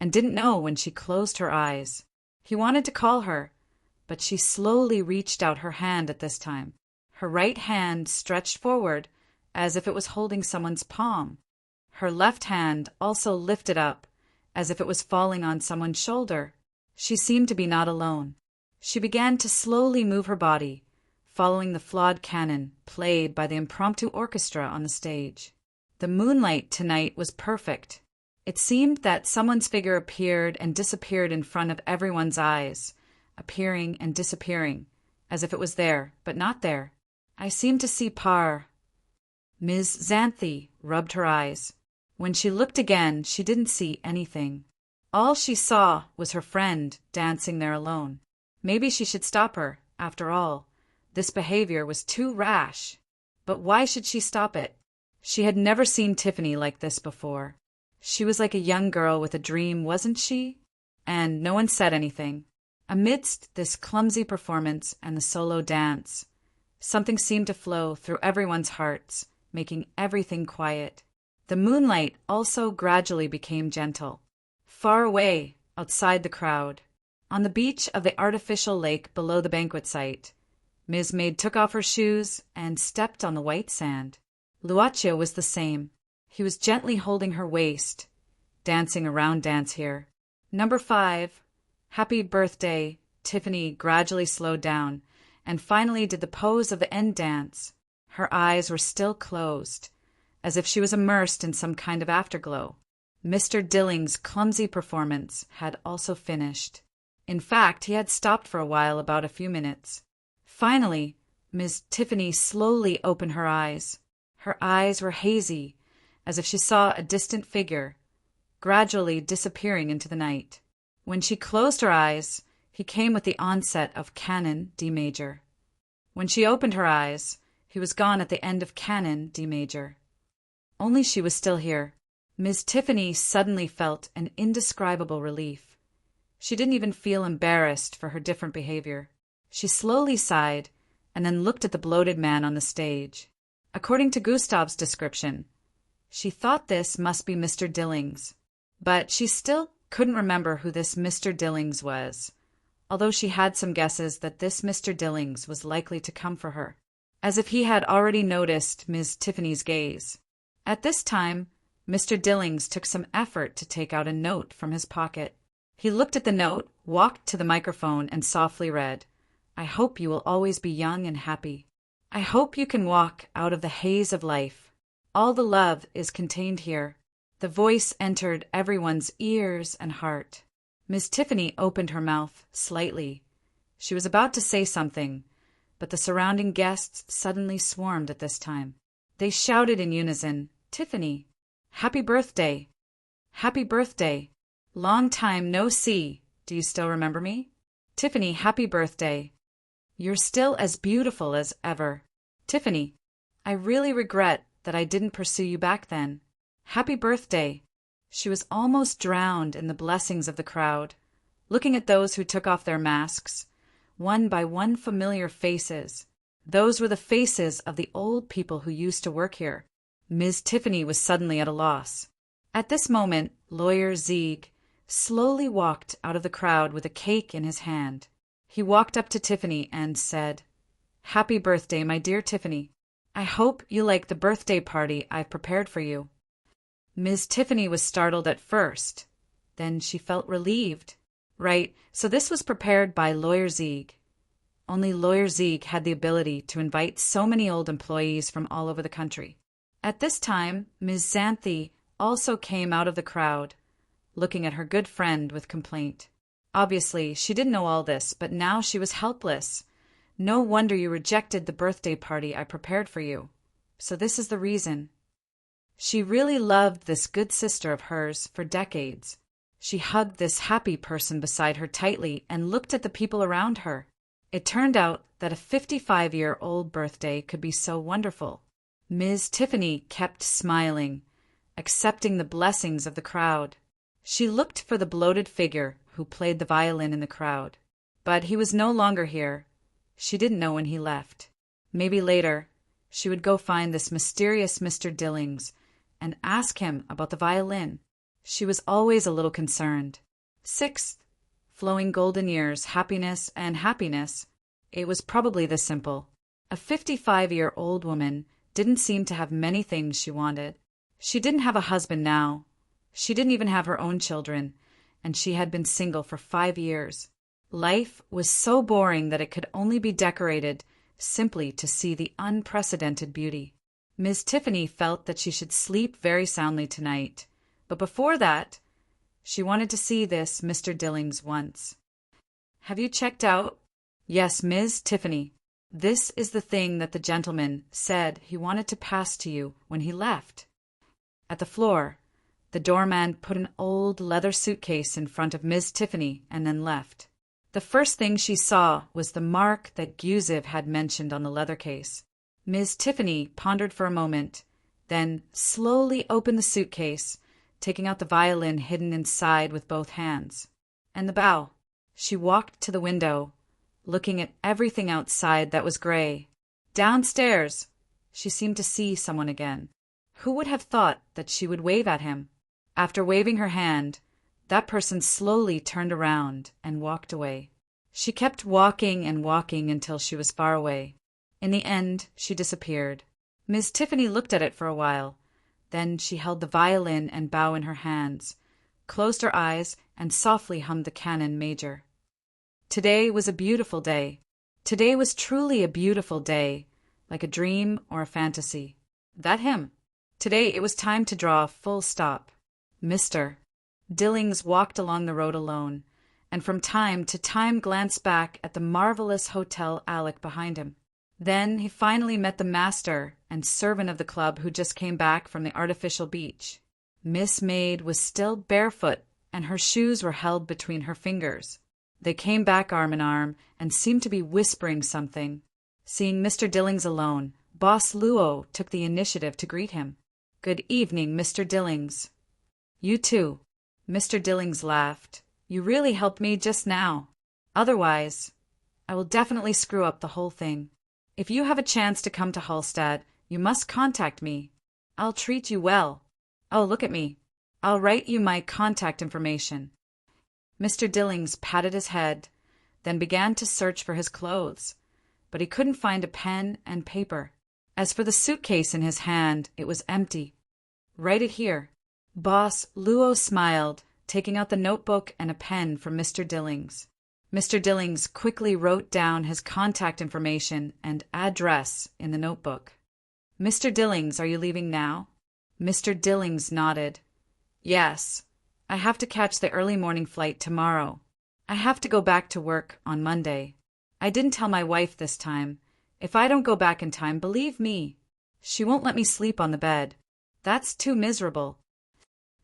Speaker 1: and didn't know when she closed her eyes. He wanted to call her, but she slowly reached out her hand at this time. Her right hand stretched forward as if it was holding someone's palm. Her left hand also lifted up as if it was falling on someone's shoulder. She seemed to be not alone. She began to slowly move her body, following the flawed canon played by the impromptu orchestra on the stage. The moonlight tonight was perfect. It seemed that someone's figure appeared and disappeared in front of everyone's eyes, appearing and disappearing, as if it was there, but not there. I seemed to see Ms. Xanthi rubbed her eyes. When she looked again, she didn't see anything. All she saw was her friend dancing there alone. Maybe she should stop her. After all, this behavior was too rash. But why should she stop it? She had never seen Tiffany like this before. She was like a young girl with a dream, wasn't she? And no one said anything. Amidst this clumsy performance and the solo dance, something seemed to flow through everyone's hearts, making everything quiet. The moonlight also gradually became gentle. Far away, outside the crowd, on the beach of the artificial lake below the banquet site, Ms. Maid took off her shoes and stepped on the white sand. Luaccio was the same. He was gently holding her waist, dancing a round dance here. Number 5, Happy Birthday. Tiffany gradually slowed down and finally did the pose of the end dance. Her eyes were still closed, as if she was immersed in some kind of afterglow. Mr. Dilling's clumsy performance had also finished. In fact, he had stopped for a while, about a few minutes. Finally, Miss Tiffany slowly opened her eyes. Her eyes were hazy, as if she saw a distant figure, gradually disappearing into the night. When she closed her eyes, he came with the onset of Canon D major. When she opened her eyes, he was gone at the end of Canon D major. Only she was still here. Miss Tiffany suddenly felt an indescribable relief. She didn't even feel embarrassed for her different behavior. She slowly sighed and then looked at the bloated man on the stage. According to Gustav's description, she thought this must be Mr. Dilling's, but she still couldn't remember who this Mr. Dilling's was, although she had some guesses that this Mr. Dilling's was likely to come for her, as if he had already noticed Miss Tiffany's gaze. At this time, Mr. Dilling's took some effort to take out a note from his pocket. He looked at the note, walked to the microphone, and softly read, "I hope you will always be young and happy. I hope you can walk out of the haze of life. All the love is contained here." The voice entered everyone's ears and heart. Miss Tiffany opened her mouth slightly. She was about to say something, but the surrounding guests suddenly swarmed at this time. They shouted in unison, "Tiffany! Happy birthday! Happy birthday! Long time no see. Do you still remember me? Tiffany, happy birthday! You're still as beautiful as ever. Tiffany, I really regret that I didn't pursue you back then. Happy birthday!" She was almost drowned in the blessings of the crowd, looking at those who took off their masks, one by one familiar faces. Those were the faces of the old people who used to work here. Ms. Tiffany was suddenly at a loss. At this moment, Lawyer Zieg slowly walked out of the crowd with a cake in his hand. He walked up to Tiffany and said, "Happy birthday, my dear Tiffany. I hope you like the birthday party I've prepared for you." Ms. Tiffany was startled at first. Then she felt relieved. Right, so this was prepared by Lawyer Zieg. Only Lawyer Zieg had the ability to invite so many old employees from all over the country. At this time, Ms. Xanthi also came out of the crowd, looking at her good friend with complaint. Obviously, she didn't know all this, but now she was helpless. "No wonder you rejected the birthday party I prepared for you. So this is the reason." She really loved this good sister of hers for decades. She hugged this happy person beside her tightly and looked at the people around her. It turned out that a 55-year-old birthday could be so wonderful. Ms. Tiffany kept smiling, accepting the blessings of the crowd. She looked for the bloated figure who played the violin in the crowd, but he was no longer here. She didn't know when he left. Maybe later, she would go find this mysterious Mr. Dilling's and ask him about the violin. She was always a little concerned. Sixth, flowing golden years, happiness and happiness. It was probably this simple. A 55-year-old woman didn't seem to have many things she wanted. She didn't have a husband now. She didn't even have her own children, and she had been single for 5 years. Life was so boring that it could only be decorated simply to see the unprecedented beauty. Miss Tiffany felt that she should sleep very soundly tonight, but before that, she wanted to see this Mr. Dilling's once. "Have you checked out?" "Yes, Ms. Tiffany. This is the thing that the gentleman said he wanted to pass to you when he left." At the floor, the doorman put an old leather suitcase in front of Ms. Tiffany and then left. The first thing she saw was the mark that Gustav had mentioned on the leather case. Ms. Tiffany pondered for a moment, then slowly opened the suitcase, taking out the violin hidden inside with both hands. And the bow. She walked to the window, looking at everything outside that was gray. Downstairs, she seemed to see someone again. Who would have thought that she would wave at him? After waving her hand, that person slowly turned around and walked away. She kept walking and walking until she was far away. In the end, she disappeared. Miss Tiffany looked at it for a while. Then she held the violin and bow in her hands, closed her eyes, and softly hummed the canon major. Today was a beautiful day. Today was truly a beautiful day, like a dream or a fantasy. That hymn. Today it was time to draw a full stop. Mr. Dillings walked along the road alone, and from time to time glanced back at the marvelous Hotel Alec behind him. Then he finally met the master and servant of the club who just came back from the artificial beach. Miss Maid was still barefoot, and her shoes were held between her fingers. They came back arm in arm and seemed to be whispering something. Seeing Mr. Dillings alone, Boss Luo took the initiative to greet him. "Good evening, Mr. Dillings." "You too." Mr. Dillings laughed. "You really helped me just now. Otherwise, I will definitely screw up the whole thing. If you have a chance to come to Hallstatt, you must contact me. I'll treat you well. Oh, look at me. I'll write you my contact information." Mr. Dillings patted his head, then began to search for his clothes, but he couldn't find a pen and paper. As for the suitcase in his hand, it was empty. "Write it here." Boss Luo smiled, taking out the notebook and a pen from Mr. Dillings. Mr. Dillings quickly wrote down his contact information and address in the notebook. "Mr. Dillings, are you leaving now?" Mr. Dillings nodded. "Yes. I have to catch the early morning flight tomorrow. I have to go back to work on Monday. I didn't tell my wife this time. If I don't go back in time, believe me, she won't let me sleep on the bed. That's too miserable."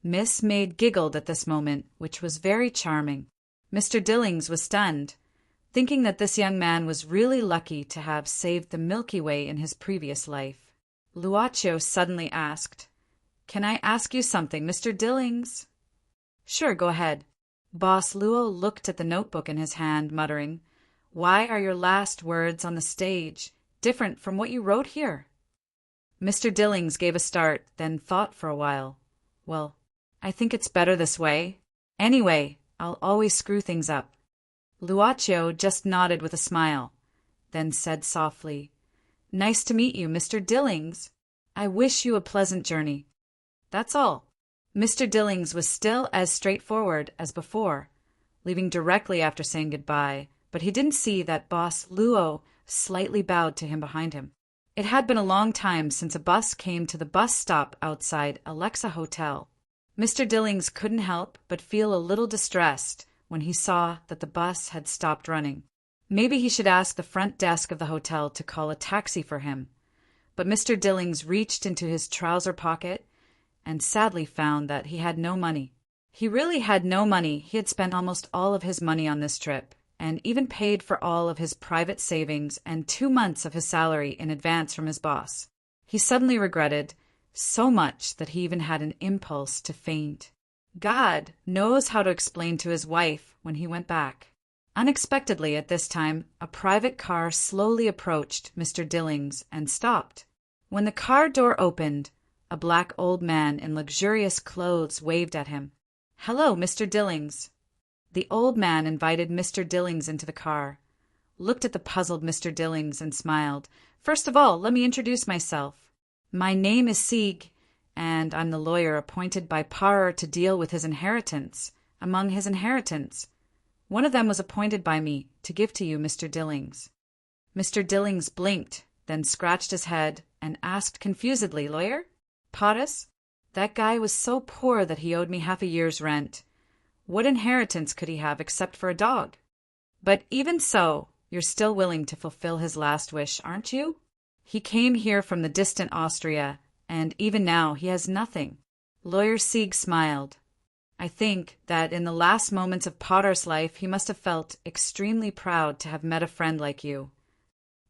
Speaker 1: Miss Maid giggled at this moment, which was very charming. Mr. Dillings was stunned, thinking that this young man was really lucky to have saved the Milky Way in his previous life. Luaccio suddenly asked, "Can I ask you something, Mr. Dillings?" "Sure, go ahead." Boss Luo looked at the notebook in his hand, muttering, "Why are your last words on the stage different from what you wrote here?" Mr. Dillings gave a start, then thought for a while. "Well, I think it's better this way. Anyway, I'll always screw things up." Luaccio just nodded with a smile, then said softly, "Nice to meet you, Mr. Dillings. I wish you a pleasant journey." That's all. Mr. Dillings was still as straightforward as before, leaving directly after saying goodbye, but he didn't see that Boss Luo slightly bowed to him behind him. It had been a long time since a bus came to the bus stop outside Alexa Hotel. Mr. Dillings couldn't help but feel a little distressed when he saw that the bus had stopped running. Maybe he should ask the front desk of the hotel to call a taxi for him. But Mr. Dillings reached into his trouser pocket and sadly found that he had no money. He really had no money. He had spent almost all of his money on this trip, and even paid for all of his private savings and 2 months of his salary in advance from his boss. He suddenly regretted so much that he even had an impulse to faint. God knows how to explain to his wife when he went back. Unexpectedly at this time, a private car slowly approached Mr. Dillings and stopped. When the car door opened, a black old man in luxurious clothes waved at him. "Hello, Mr. Dillings." The old man invited Mr. Dillings into the car, looked at the puzzled Mr. Dillings and smiled. "First of all, let me introduce myself. My name is Sieg, and I'm the lawyer appointed by Parer to deal with his inheritance. Among his inheritance, one of them was appointed by me to give to you, Mr. Dillings." Mr. Dillings blinked, then scratched his head and asked confusedly, "Lawyer? Paris? That guy was so poor that he owed me half a year's rent. What inheritance could he have except for a dog? But even so, you're still willing to fulfill his last wish, aren't you? He came here from the distant Austria, and even now he has nothing." Lawyer Sieg smiled. "I think that in the last moments of Potter's life he must have felt extremely proud to have met a friend like you.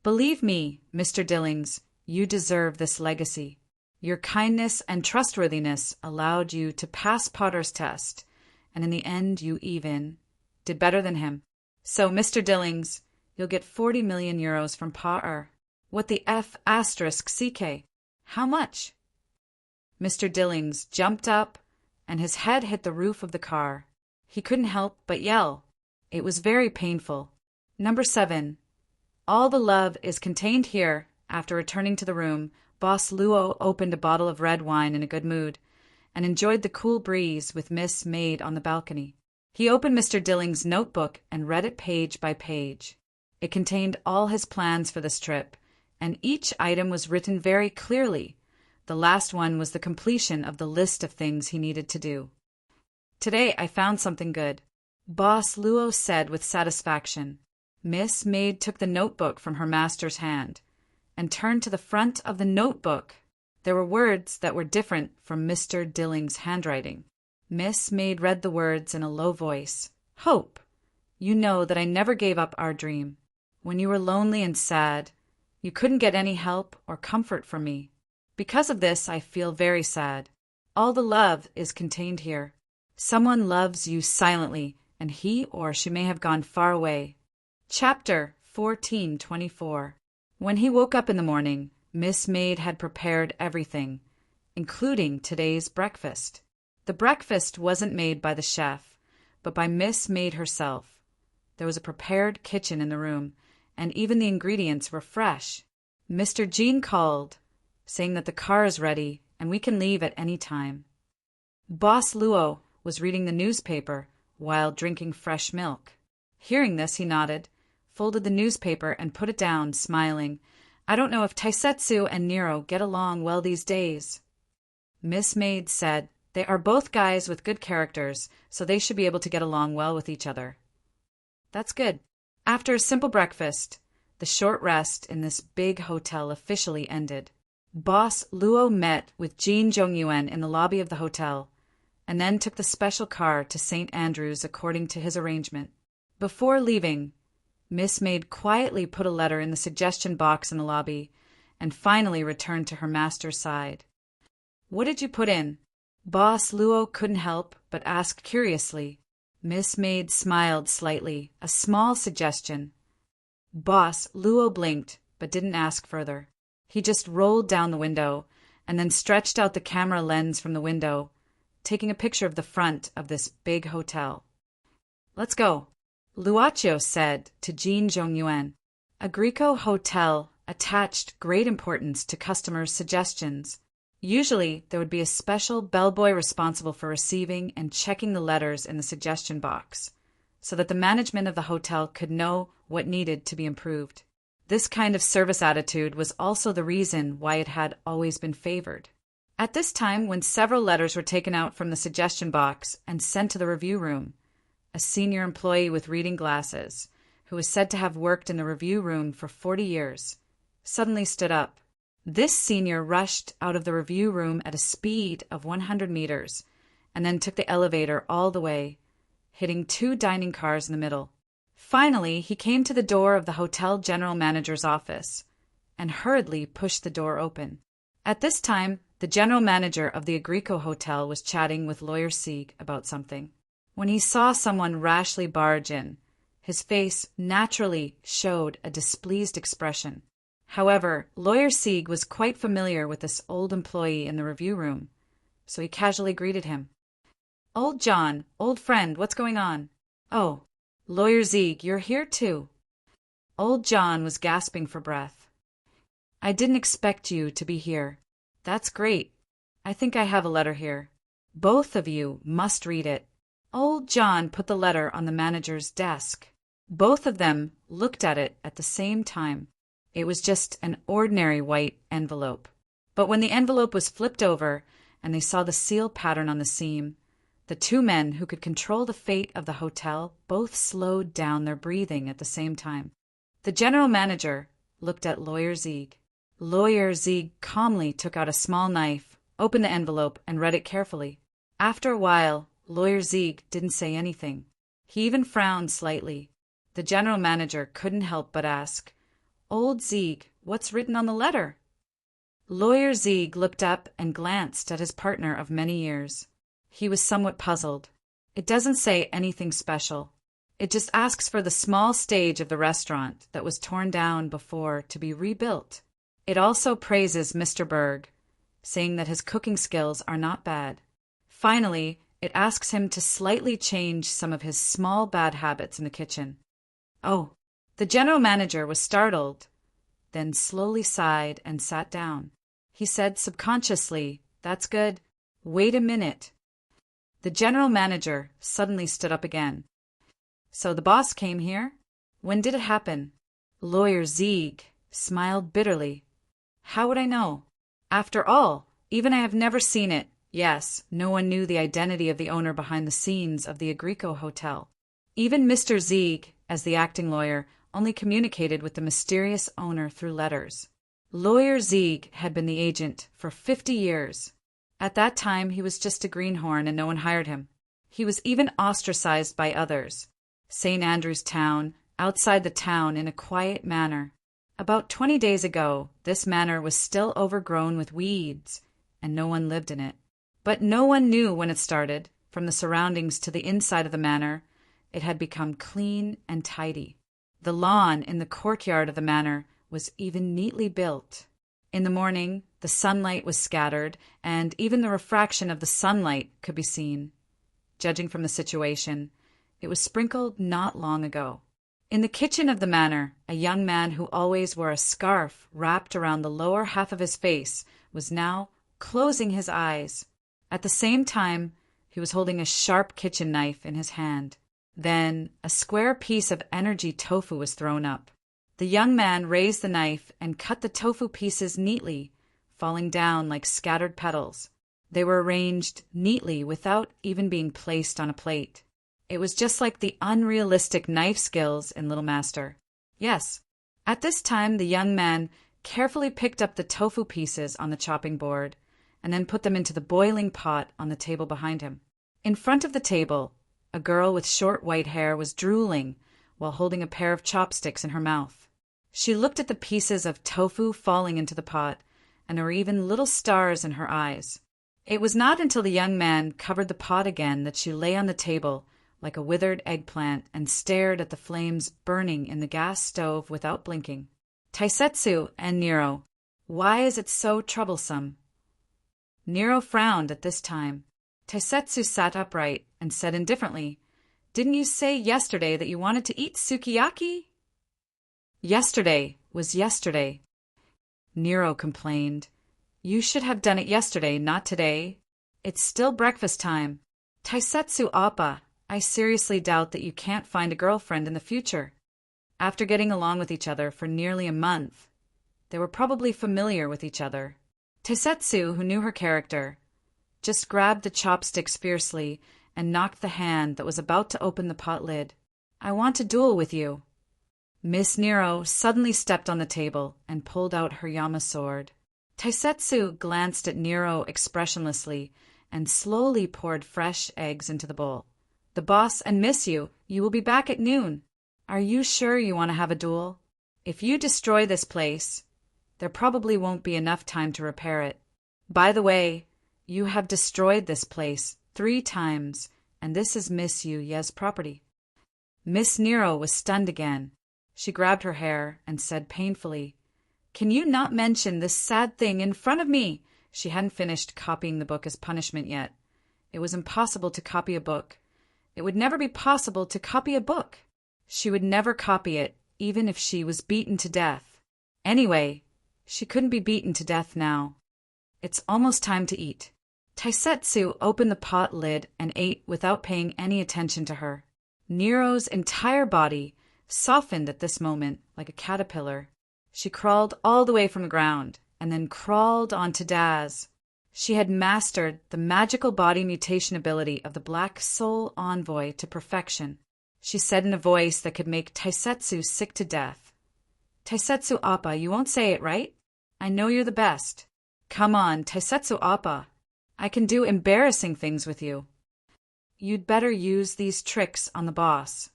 Speaker 1: Believe me, Mr. Dillings, you deserve this legacy. Your kindness and trustworthiness allowed you to pass Potter's test, and in the end you even did better than him. So, Mr. Dillings, you'll get 40 million euros from Potter. What the F***CK? How much?" Mr. Dillings jumped up, and his head hit the roof of the car. He couldn't help but yell. It was very painful. Number 7. All the love is contained here. After returning to the room, Boss Luo opened a bottle of red wine in a good mood, and enjoyed the cool breeze with Miss Maid on the balcony. He opened Mr. Dillings' notebook and read it page by page. It contained all his plans for this trip, and each item was written very clearly, The last one was the completion of the list of things he needed to do. "Today I found something good," Boss Luo said with satisfaction. Miss Maid took the notebook from her master's hand and turned to the front of the notebook. There were words that were different from Mr. Dilling's handwriting. Miss Maid read the words in a low voice. "Hope, you know that I never gave up our dream. When you were lonely and sad, you couldn't get any help or comfort from me. Because of this, I feel very sad. All the love is contained here. Someone loves you silently, and he or she may have gone far away." Chapter 14:24. When he woke up in the morning, Miss Maid had prepared everything, including today's breakfast. The breakfast wasn't made by the chef, but by Miss Maid herself. There was a prepared kitchen in the room, and even the ingredients were fresh. Mr. Jean called, saying that the car is ready and we can leave at any time. Boss Luo was reading the newspaper while drinking fresh milk. Hearing this, he nodded, folded the newspaper and put it down, smiling. "I don't know if Taisetsu and Nero get along well these days." Miss Maid said, "They are both guys with good characters, so they should be able to get along well with each other." "That's good." After a simple breakfast, the short rest in this big hotel officially ended. Boss Luo met with Jean Jongyuan in the lobby of the hotel, and then took the special car to St. Andrews according to his arrangement. Before leaving, Miss Maid quietly put a letter in the suggestion box in the lobby, and finally returned to her master's side. "What did you put in?" Boss Luo couldn't help but ask curiously. Miss Maid smiled slightly, a small suggestion. Boss Luo blinked, but didn't ask further. He just rolled down the window, and then stretched out the camera lens from the window, taking a picture of the front of this big hotel. "Let's go," Luaccio said to Jean Jongyuan. Agrico Hotel attached great importance to customers' suggestions. Usually, there would be a special bellboy responsible for receiving and checking the letters in the suggestion box, so that the management of the hotel could know what needed to be improved. This kind of service attitude was also the reason why it had always been favored. At this time, when several letters were taken out from the suggestion box and sent to the review room, a senior employee with reading glasses, who was said to have worked in the review room for 40 years, suddenly stood up. This senior rushed out of the review room at a speed of 100 meters and then took the elevator all the way, hitting 2 dining cars in the middle. Finally, he came to the door of the hotel general manager's office and hurriedly pushed the door open. At this time, the general manager of the Agrico Hotel was chatting with Lawyer Sieg about something. When he saw someone rashly barge in, his face naturally showed a displeased expression. However, Lawyer Sieg was quite familiar with this old employee in the review room, so he casually greeted him. "Old John, old friend, what's going on?" "Oh, Lawyer Sieg, you're here too." Old John was gasping for breath. "I didn't expect you to be here." "That's great. I think I have a letter here. Both of you must read it." Old John put the letter on the manager's desk. Both of them looked at it at the same time. It was just an ordinary white envelope. But when the envelope was flipped over and they saw the seal pattern on the seam, the 2 men who could control the fate of the hotel both slowed down their breathing at the same time. The general manager looked at Lawyer Sieg. Lawyer Sieg calmly took out a small knife, opened the envelope, and read it carefully. After a while, Lawyer Sieg didn't say anything. He even frowned slightly. The general manager couldn't help but ask, "Old Sieg, what's written on the letter?" Lawyer Sieg looked up and glanced at his partner of many years. He was somewhat puzzled. "It doesn't say anything special. It just asks for the small stage of the restaurant that was torn down before to be rebuilt. It also praises Mr. Berg, saying that his cooking skills are not bad. Finally, it asks him to slightly change some of his small bad habits in the kitchen." "Oh." The general manager was startled, then slowly sighed and sat down. He said subconsciously, "That's good. Wait a minute." The general manager suddenly stood up again. "So the boss came here? When did it happen?" Lawyer Sieg smiled bitterly. "How would I know? After all, Even I have never seen it. Yes, no one knew the identity of the owner behind the scenes of the Agrico Hotel. Even Mr. Zieg, as the acting lawyer, only communicated with the mysterious owner through letters. Lawyer Zieg had been the agent for 50 years. At that time, he was just a greenhorn and no one hired him. He was even ostracized by others. St. Andrew's Town, outside the town in a quiet manor. About 20 days ago, this manor was still overgrown with weeds, and no one lived in it. But no one knew when it started. From the surroundings to the inside of the manor, it had become clean and tidy. The lawn in the courtyard of the manor was even neatly built. In the morning, the sunlight was scattered, and even the refraction of the sunlight could be seen. Judging from the situation, it was sprinkled not long ago. In the kitchen of the manor, a young man who always wore a scarf wrapped around the lower half of his face was now closing his eyes. At the same time, he was holding a sharp kitchen knife in his hand. Then a square piece of energy tofu was thrown up. The young man raised the knife and cut the tofu pieces neatly, falling down like scattered petals. They were arranged neatly without even being placed on a plate. It was just like the unrealistic knife skills in Little Master. Yes, at this time the young man carefully picked up the tofu pieces on the chopping board and then put them into the boiling pot on the table behind him. In front of the table, a girl with short white hair was drooling while holding a pair of chopsticks in her mouth. She looked at the pieces of tofu falling into the pot, and there were even little stars in her eyes. It was not until the young man covered the pot again that she lay on the table like a withered eggplant and stared at the flames burning in the gas stove without blinking. Taisetsu and Nero, why is it so troublesome? Nero frowned at this time. Taisetsu sat upright and said indifferently, "Didn't you say yesterday that you wanted to eat sukiyaki?" Yesterday was yesterday. Nero complained. You should have done it yesterday, not today. It's still breakfast time. Taisetsu Appa, I seriously doubt that you can't find a girlfriend in the future. After getting along with each other for nearly a month, they were probably familiar with each other. Taisetsu, who knew her character, just grabbed the chopsticks fiercely and knocked the hand that was about to open the pot lid. I want to duel with you. Miss Nero suddenly stepped on the table and pulled out her Yama sword. Taisetsu glanced at Nero expressionlessly and slowly poured fresh eggs into the bowl. The boss and miss you. You will be back at noon. Are you sure you want to have a duel? If you destroy this place, there probably won't be enough time to repair it. By the way, you have destroyed this place 3 times, and this is Miss Yu's property. Miss Nero was stunned again. She grabbed her hair and said painfully, Can you not mention this sad thing in front of me? She hadn't finished copying the book as punishment yet. It was impossible to copy a book. It would never be possible to copy a book. She would never copy it, even if she was beaten to death. Anyway, she couldn't be beaten to death now. It's almost time to eat. Taisetsu opened the pot lid and ate without paying any attention to her. Nero's entire body softened at this moment like a caterpillar. She crawled all the way from the ground and then crawled onto Daz. She had mastered the magical body mutation ability of the Black Soul Envoy to perfection. She said in a voice that could make Taisetsu sick to death. Taisetsu Appa, you won't say it, right? I know you're the best. Come on, Taisetsu Appa. I can do embarrassing things with you. You'd better use these tricks on the boss.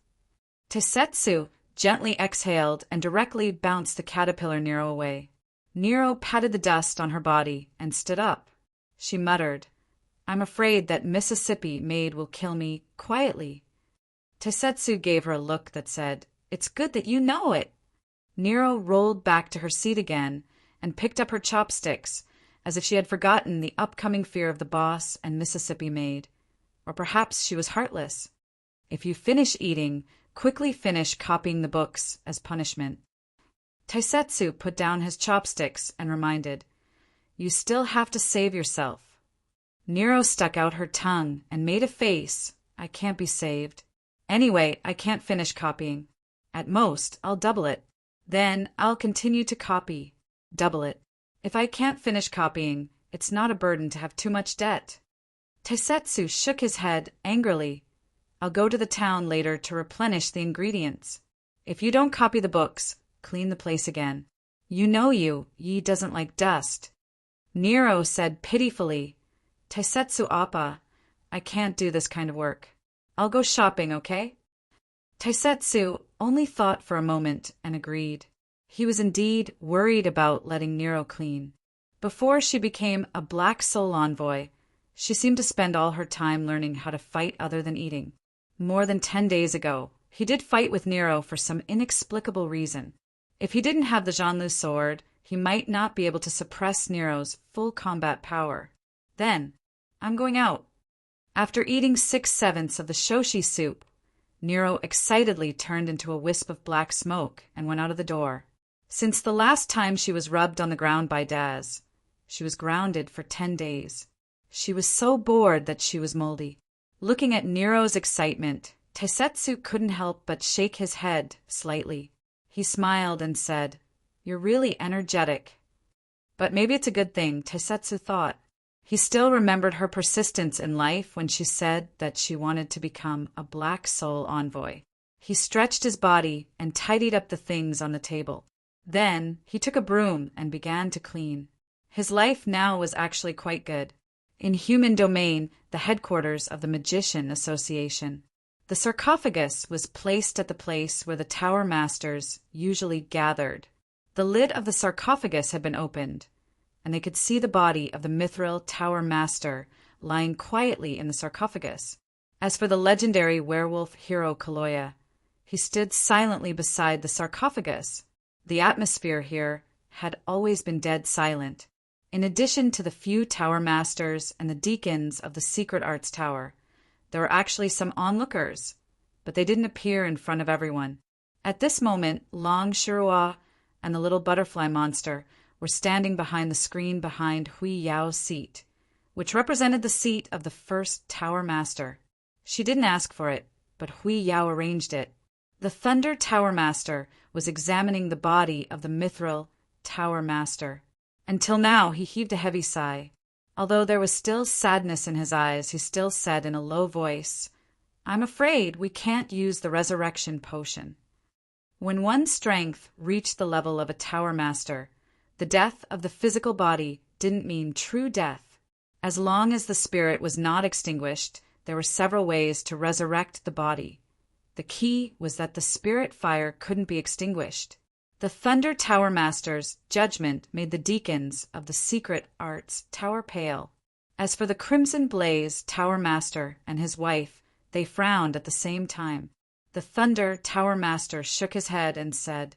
Speaker 1: Taisetsu gently exhaled and directly bounced the caterpillar Nero away. Nero patted the dust on her body and stood up. She muttered, I'm afraid that Mississippi maid will kill me quietly. Taisetsu gave her a look that said, It's good that you know it. Nero rolled back to her seat again and picked up her chopsticks, as if she had forgotten the upcoming fear of the boss and Mississippi maid. Or perhaps she was heartless. If you finish eating, quickly finish copying the books as punishment. Taisetsu put down his chopsticks and reminded, You still have to save yourself. Nero stuck out her tongue and made a face. I can't be saved. Anyway, I can't finish copying. At most, I'll double it. Then I'll continue to copy. Double it. If I can't finish copying, It's not a burden to have too much debt. Taisetsu shook his head angrily. I'll go to the town later to replenish the ingredients. If you don't copy the books, clean the place again. You know Yi doesn't like dust. Nero said pitifully, Taisetsu Appa, I can't do this kind of work. I'll go shopping, okay? Taisetsu only thought for a moment and agreed. He was indeed worried about letting Nero clean. Before she became a Black Soul envoy, she seemed to spend all her time learning how to fight other than eating. More than 10 days ago, he did fight with Nero for some inexplicable reason. If he didn't have the Jianlu sword, he might not be able to suppress Nero's full combat power. Then, I'm going out. After eating 6/7 of the shoshi soup, Nero excitedly turned into a wisp of black smoke and went out of the door. Since the last time she was rubbed on the ground by Daz, she was grounded for 10 days. She was so bored that she was moldy. Looking at Nero's excitement, Taisetsu couldn't help but shake his head slightly. He smiled and said, You're really energetic. But maybe it's a good thing, Taisetsu thought. He still remembered her persistence in life when she said that she wanted to become a Black Soul envoy. He stretched his body and tidied up the things on the table. Then he took a broom and began to clean. His life now was actually quite good. In Human Domain, the headquarters of the Magician Association, the sarcophagus was placed at the place where the Tower Masters usually gathered. The lid of the sarcophagus had been opened, and they could see the body of the Mithril Tower Master lying quietly in the sarcophagus. As for the legendary werewolf hero Kaloya, he stood silently beside the sarcophagus. The atmosphere here had always been dead silent. In addition to the few Tower Masters and the deacons of the Secret Arts Tower, there were actually some onlookers, but they didn't appear in front of everyone. At this moment, Long Shirua and the little butterfly monster were standing behind the screen behind Hui Yao's seat, which represented the seat of the first Tower Master. She didn't ask for it, but Hui Yao arranged it. The Thunder Tower Master was examining the body of the Mithril Tower Master. Until now, he heaved a heavy sigh. Although there was still sadness in his eyes, he still said in a low voice, I'm afraid we can't use the resurrection potion. When one's strength reached the level of a Tower Master, the death of the physical body didn't mean true death. As long as the spirit was not extinguished, there were several ways to resurrect the body. The key was that the spirit fire couldn't be extinguished. The Thunder Tower Master's judgment made the deacons of the Secret Arts Tower pale. As for the Crimson Blaze Tower Master and his wife, they frowned at the same time. The Thunder Tower Master shook his head and said,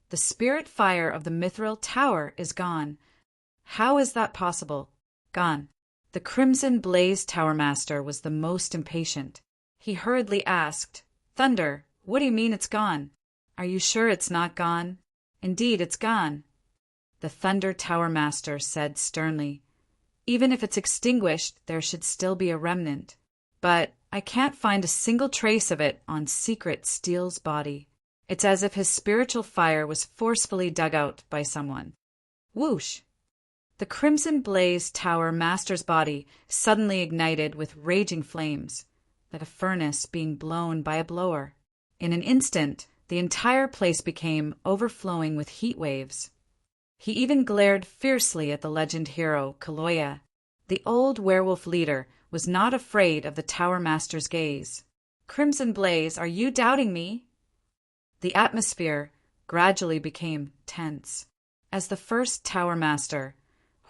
Speaker 1: The spirit fire of the Mithril Tower is gone. How is that possible? Gone. The Crimson Blaze Tower Master was the most impatient. He hurriedly asked, Thunder, what do you mean it's gone? Are you sure it's not gone? Indeed, it's gone. The Thunder Tower Master said sternly, Even if it's extinguished, there should still be a remnant. But I can't find a single trace of it on Secret Steel's body. It's as if his spiritual fire was forcefully dug out by someone. Whoosh! The Crimson Blaze Tower Master's body suddenly ignited with raging flames, like a furnace being blown by a blower. In an instant, the entire place became overflowing with heat waves. He even glared fiercely at the legend hero, Kaloya. The old werewolf leader was not afraid of the Tower Master's gaze. Crimson Blaze, are you doubting me? The atmosphere gradually became tense. As the first Tower Master,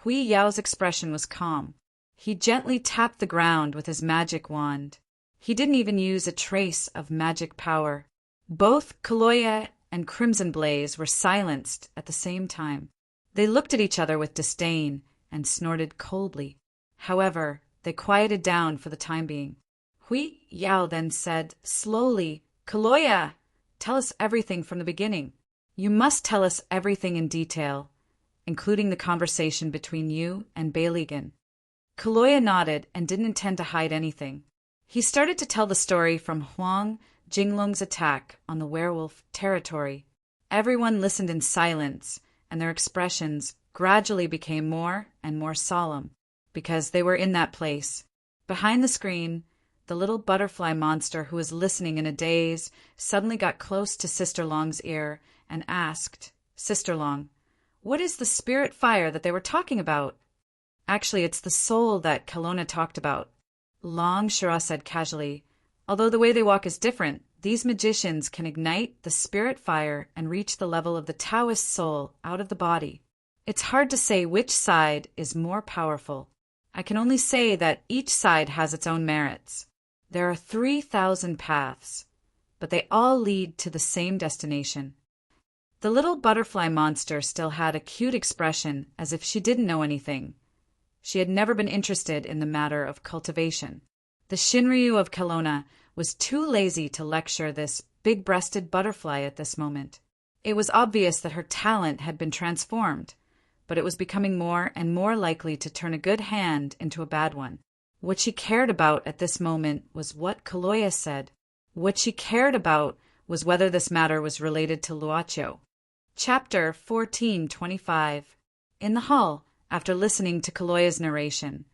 Speaker 1: Hui Yao's expression was calm. He gently tapped the ground with his magic wand. He didn't even use a trace of magic power. Both Kaloya and Crimson Blaze were silenced at the same time. They looked at each other with disdain and snorted coldly. However, they quieted down for the time being. Hui Yao then said slowly, Kaloya, tell us everything from the beginning. You must tell us everything in detail, including the conversation between you and Beiligan. Kaloya nodded and didn't intend to hide anything. He started to tell the story from Huang Jinglong's attack on the werewolf territory. Everyone listened in silence, and their expressions gradually became more and more solemn, because they were in that place. Behind the screen, the little butterfly monster who was listening in a daze suddenly got close to Sister Long's ear and asked, "Sister Long, what is the spirit fire that they were talking about?" "Actually, it's the soul that Kelowna talked about," Long Shura said casually. "Although the way they walk is different, these magicians can ignite the spirit fire and reach the level of the Taoist soul out of the body. It's hard to say which side is more powerful. I can only say that each side has its own merits. There are 3,000 paths, but they all lead to the same destination." The little butterfly monster still had a cute expression, as if she didn't know anything. She had never been interested in the matter of cultivation. The Shinryu of Kelowna was too lazy to lecture this big-breasted butterfly at this moment. It was obvious that her talent had been transformed, but it was becoming more and more likely to turn a good hand into a bad one. What she cared about at this moment was what Kaloya said. What she cared about was whether this matter was related to Luachio. Chapter 1425. In the hall, after listening to Kaloya's narration,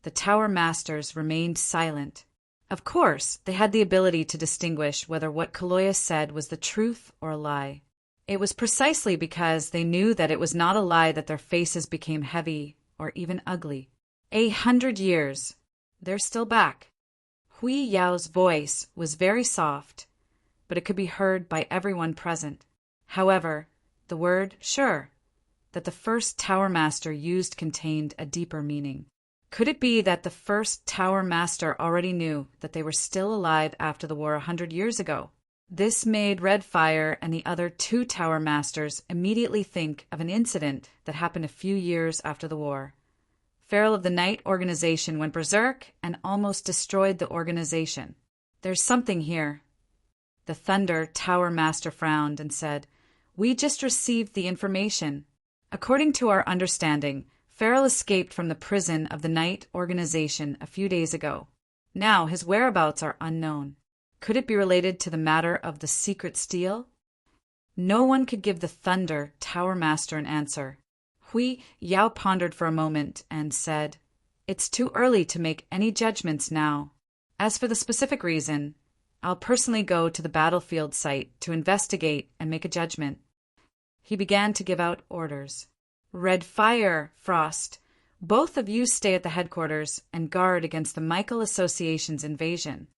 Speaker 1: the Tower Masters remained silent. Of course, they had the ability to distinguish whether what Kaloya said was the truth or a lie. It was precisely because they knew that it was not a lie that their faces became heavy or even ugly. 100 years. They're still back. Hui Yao's voice was very soft, but it could be heard by everyone present. However, the word "sure" that the first Tower Master used contained a deeper meaning. Could it be that the first Tower Master already knew that they were still alive after the war 100 years ago? This made Redfire and the other 2 Tower Masters immediately think of an incident that happened a few years after the war. Feral of the Night organization went berserk and almost destroyed the organization. "There's something here." The Thunder Tower Master frowned and said, "We just received the information. According to our understanding, Feral escaped from the prison of the Night organization a few days ago. Now his whereabouts are unknown. Could it be related to the matter of the secret steel?" No one could give the Thunder Tower Master an answer. Hui Yao pondered for a moment and said, "It's too early to make any judgments now. As for the specific reason, I'll personally go to the battlefield site to investigate and make a judgment." He began to give out orders. "Redfire, Frost, both of you stay at the headquarters and guard against the Michael Association's invasion.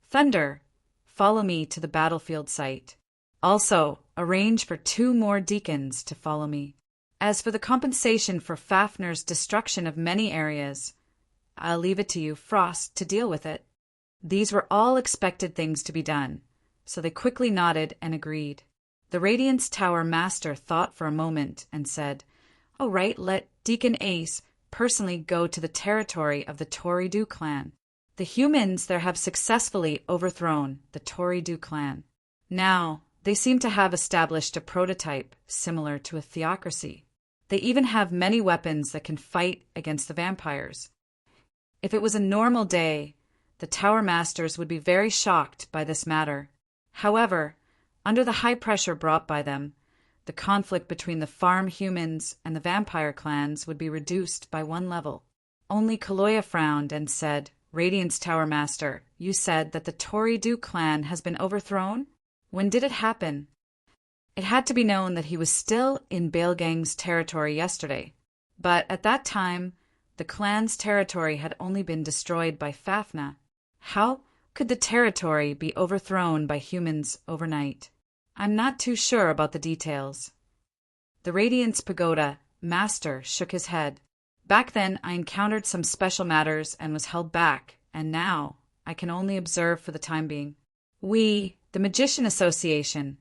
Speaker 1: Thunder, follow me to the battlefield site. Also, arrange for 2 more deacons to follow me. As for the compensation for Fafner's destruction of many areas, I'll leave it to you, Frost, to deal with it." These were all expected things to be done, so they quickly nodded and agreed. The Radiance Tower Master thought for a moment and said, "All right, let Deacon Ace personally go to the territory of the Toridu clan. The humans there have successfully overthrown the Toridu clan. Now, they seem to have established a prototype similar to a theocracy. They even have many weapons that can fight against the vampires. If it was a normal day, the Tower Masters would be very shocked by this matter. However, under the high pressure brought by them, the conflict between the farm humans and the vampire clans would be reduced by 1 level." Only Kaloya frowned and said, "Radiance Tower Master, you said that the Toridu clan has been overthrown? When did it happen?" It had to be known that he was still in Bailgang's territory yesterday, but at that time, the clan's territory had only been destroyed by Fafna. How could the territory be overthrown by humans overnight? "I'm not too sure about the details." The Radiance Pagoda Master shook his head. "Back then, I encountered some special matters and was held back, and now I can only observe for the time being. We, the Magician Association,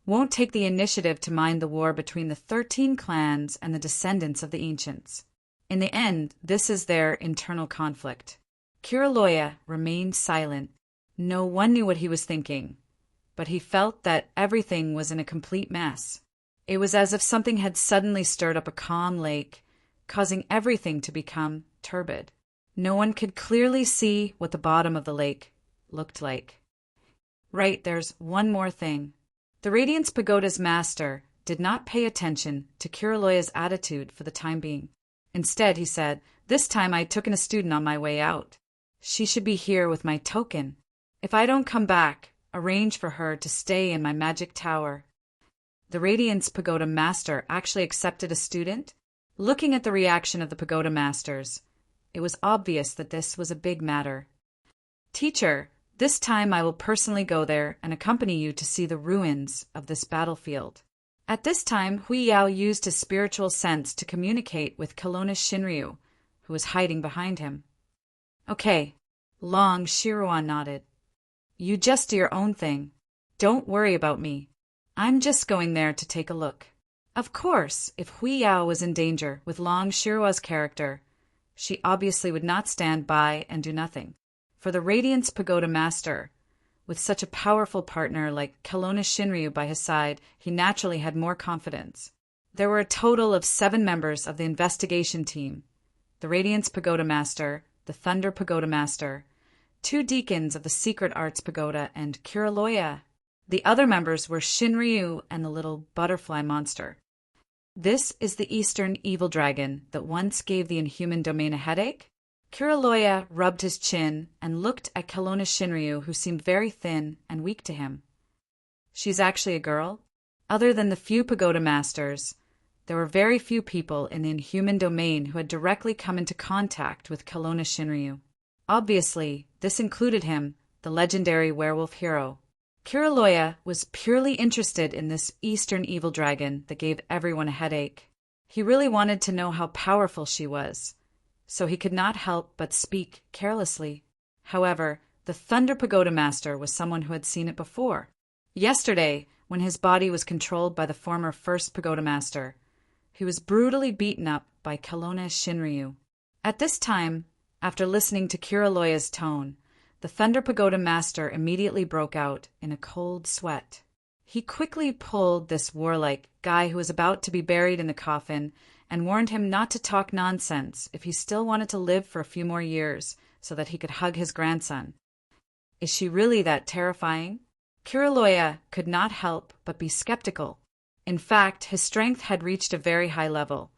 Speaker 1: won't take the initiative to mind the war between the 13 clans and the descendants of the ancients. In the end, this is their internal conflict." Kiraloya remained silent. No one knew what he was thinking, but he felt that everything was in a complete mess. It was as if something had suddenly stirred up a calm lake, causing everything to become turbid. No one could clearly see what the bottom of the lake looked like. "Right, there's one more thing." The Radiance Pagoda's master, did not pay attention to Kiriloya's attitude for the time being. Instead, he said, "This time I took in a student on my way out. She should be here with my token. If I don't come back, arrange for her to stay in my magic tower." The Radiance Pagoda Master actually accepted a student? Looking at the reaction of the Pagoda Masters, it was obvious that this was a big matter. "Teacher, this time I will personally go there and accompany you to see the ruins of this battlefield." At this time, Hui Yao used his spiritual sense to communicate with Kelowna Shinryu, who was hiding behind him. "Okay," Long Shiruan nodded. "You just do your own thing. Don't worry about me. I'm just going there to take a look." Of course, if Hui Yao was in danger with Long Shirua's character, she obviously would not stand by and do nothing. For the Radiance Pagoda Master, with such a powerful partner like Kelowna Shinryu by his side, he naturally had more confidence. There were a total of 7 members of the investigation team: the Radiance Pagoda Master, the Thunder Pagoda Master, 2 deacons of the Secret Arts Pagoda, and Kiriloya. The other members were Shinryu and the little butterfly monster. This is the Eastern Evil Dragon that once gave the Inhuman Domain a headache? Kiriloya rubbed his chin and looked at Kelowna Shinryu, who seemed very thin and weak to him. She's actually a girl? Other than the few Pagoda Masters, there were very few people in the Inhuman Domain who had directly come into contact with Kelowna Shinryu. Obviously, this included him, the legendary werewolf hero. Kiriloya was purely interested in this Eastern Evil Dragon that gave everyone a headache. He really wanted to know how powerful she was, so he could not help but speak carelessly. However, the Thunder Pagoda Master was someone who had seen it before. Yesterday, when his body was controlled by the former First Pagoda Master, he was brutally beaten up by Kelowna Shinryu. At this time, after listening to Kiriloya's tone, the Thunder Pagoda Master immediately broke out in a cold sweat. He quickly pulled this warlike guy who was about to be buried in the coffin and warned him not to talk nonsense if he still wanted to live for a few more years so that he could hug his grandson. Is she really that terrifying? Kiriloya could not help but be skeptical. In fact, his strength had reached a very high level,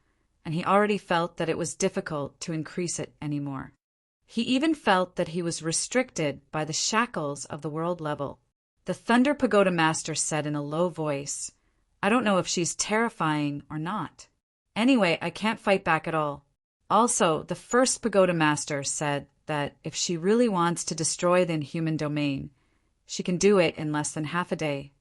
Speaker 1: and he already felt that it was difficult to increase it anymore. He even felt that he was restricted by the shackles of the world level. The Thunder Pagoda Master said in a low voice, "I don't know if she's terrifying or not. Anyway, I can't fight back at all." Also, the First Pagoda Master said that if she really wants to destroy the Inhuman Domain, she can do it in less than half a day.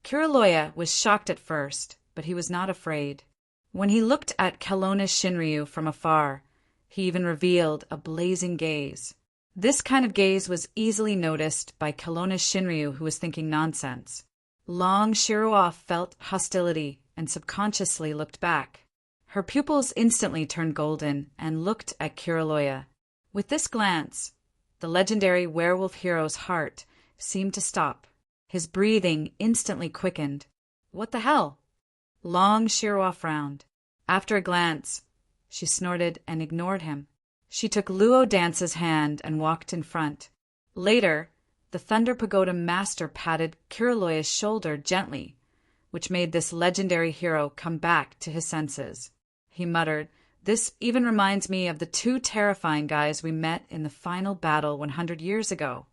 Speaker 1: Kiriloya was shocked at first, but he was not afraid. When he looked at Kelowna Shinryu from afar, he even revealed a blazing gaze. This kind of gaze was easily noticed by Kelowna Shinryu, who was thinking nonsense. Long Shiruo felt hostility and subconsciously looked back. Her pupils instantly turned golden and looked at Kiriloya. With this glance, the legendary werewolf hero's heart seemed to stop. His breathing instantly quickened. What the hell? Long Shiruo frowned. After a glance, she snorted and ignored him. She took Luo Dance's hand and walked in front. Later, the Thunder Pagoda Master patted Kiriloya's shoulder gently, which made this legendary hero come back to his senses. He muttered, "This even reminds me of the 2 terrifying guys we met in the final battle 100 years ago."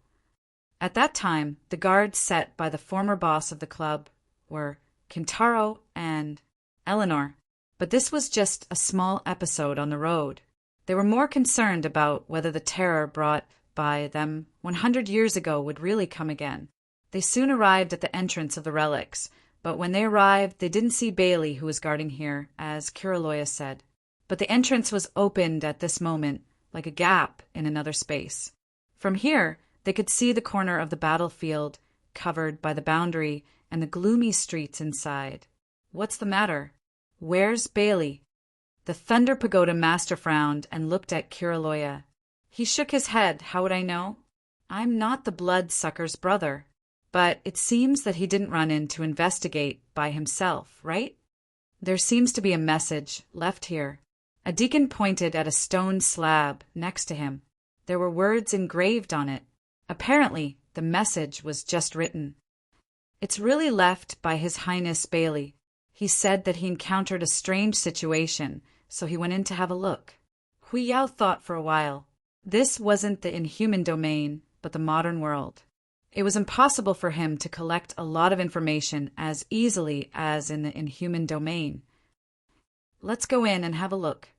Speaker 1: At that time, the guards set by the former boss of the club were Kintaro and Eleanor. But this was just a small episode on the road. They were more concerned about whether the terror brought by them 100 years ago would really come again. They soon arrived at the entrance of the relics, but when they arrived, they didn't see Bailey, who was guarding here, as Kiriloya said. But the entrance was opened at this moment, like a gap in another space. From here, they could see the corner of the battlefield, covered by the boundary and the gloomy streets inside. What's the matter? Where's Bailey? The Thunder Pagoda Master frowned and looked at Kiriloya. He shook his head. How would I know? I'm not the bloodsucker's brother. But it seems that he didn't run in to investigate by himself, right? There seems to be a message left here. A deacon pointed at a stone slab next to him. There were words engraved on it. Apparently, the message was just written. It's really left by His Highness Bailey. He said that he encountered a strange situation, so he went in to have a look. Hui Yao thought for a while. This wasn't the inhuman domain, but the modern world. It was impossible for him to collect a lot of information as easily as in the inhuman domain. Let's go in and have a look.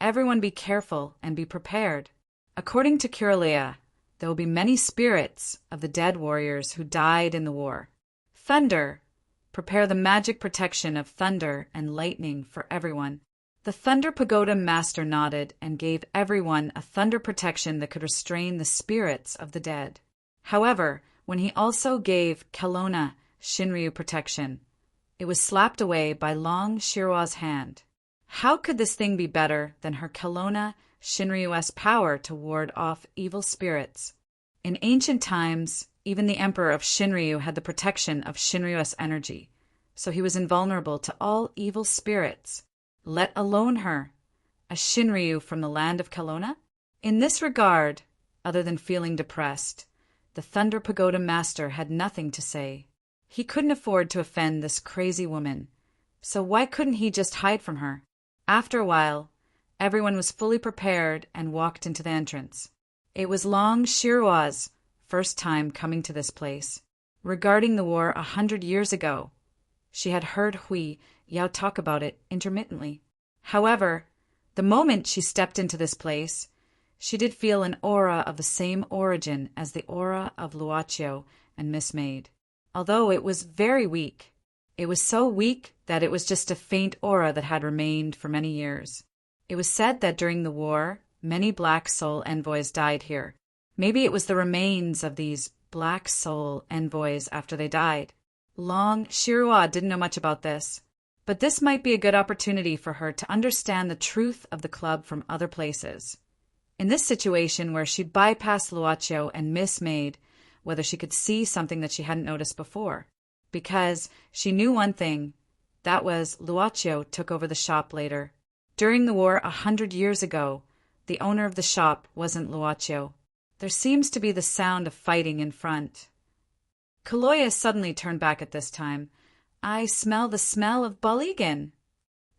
Speaker 1: Everyone be careful and be prepared. According to Kiralea, there will be many spirits of the dead warriors who died in the war. Thunder. Prepare the magic protection of thunder and lightning for everyone. The Thunder Pagoda Master nodded and gave everyone a thunder protection that could restrain the spirits of the dead. However, when he also gave Kelowna Shinryu protection, it was slapped away by Long Shiroa's hand. How could this thing be better than her Kelowna Shinryu's power to ward off evil spirits? In ancient times, even the Emperor of Shinryu had the protection of Shinryu's energy, so he was invulnerable to all evil spirits, let alone her, a Shinryu from the land of Kelowna? In this regard, other than feeling depressed, the Thunder Pagoda Master had nothing to say. He couldn't afford to offend this crazy woman, so why couldn't he just hide from her? After a while, everyone was fully prepared and walked into the entrance. It was Long Shiroa's first time coming to this place. Regarding the war 100 years ago, she had heard Hui Yao talk about it intermittently. However, the moment she stepped into this place, she did feel an aura of the same origin as the aura of Luochio and Miss Maid, although it was very weak. It was so weak that it was just a faint aura that had remained for many years. It was said that during the war, many Black Soul envoys died here. Maybe it was the remains of these Black Soul envoys after they died. Long Shirua didn't know much about this, but this might be a good opportunity for her to understand the truth of the club from other places. In this situation where she bypassed Luochio and Miss Maid, whether she could see something that she hadn't noticed before, because she knew one thing, that was Luochio took over the shop later. During the war 100 years ago, the owner of the shop wasn't Luochio. There seems to be the sound of fighting in front. Kaloya suddenly turned back at this time. I smell the smell of Baligan.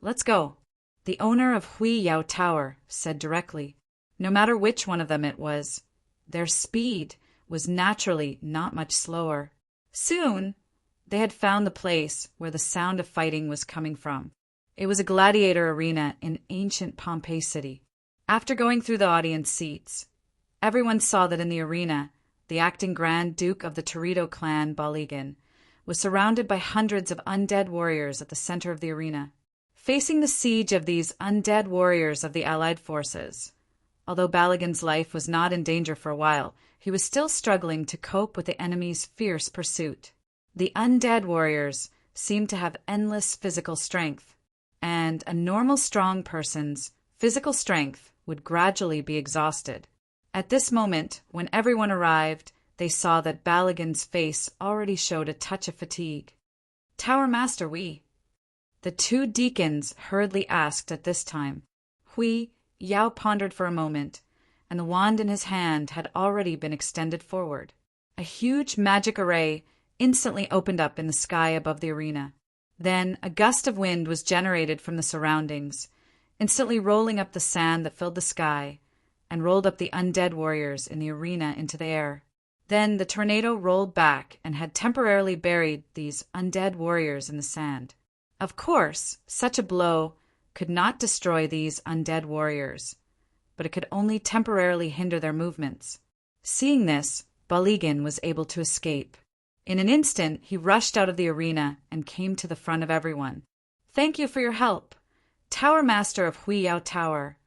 Speaker 1: Let's go. The owner of Hui Yao Tower said directly. No matter which one of them it was, their speed was naturally not much slower. Soon, they had found the place where the sound of fighting was coming from. It was a gladiator arena in ancient Pompeii city. After going through the audience seats, everyone saw that in the arena, the acting Grand Duke of the Torito clan, Baligan, was surrounded by hundreds of undead warriors at the center of the arena, facing the siege of these undead warriors of the allied forces. Although Baligan's life was not in danger for a while, he was still struggling to cope with the enemy's fierce pursuit. The undead warriors seemed to have endless physical strength, and a normal strong person's physical strength would gradually be exhausted. At this moment, when everyone arrived, they saw that Baligan's face already showed a touch of fatigue. Tower Master Hui. The two deacons hurriedly asked at this time. Hui Yao pondered for a moment, and the wand in his hand had already been extended forward. A huge magic array instantly opened up in the sky above the arena. Then a gust of wind was generated from the surroundings, instantly rolling up the sand that filled the sky, and rolled up the undead warriors in the arena into the air. Then the tornado rolled back and had temporarily buried these undead warriors in the sand. Of course, such a blow could not destroy these undead warriors, but it could only temporarily hinder their movements. Seeing this, Baligan was able to escape. In an instant, he rushed out of the arena and came to the front of everyone. Thank you for your help. Tower Master of Hui Yao Tower.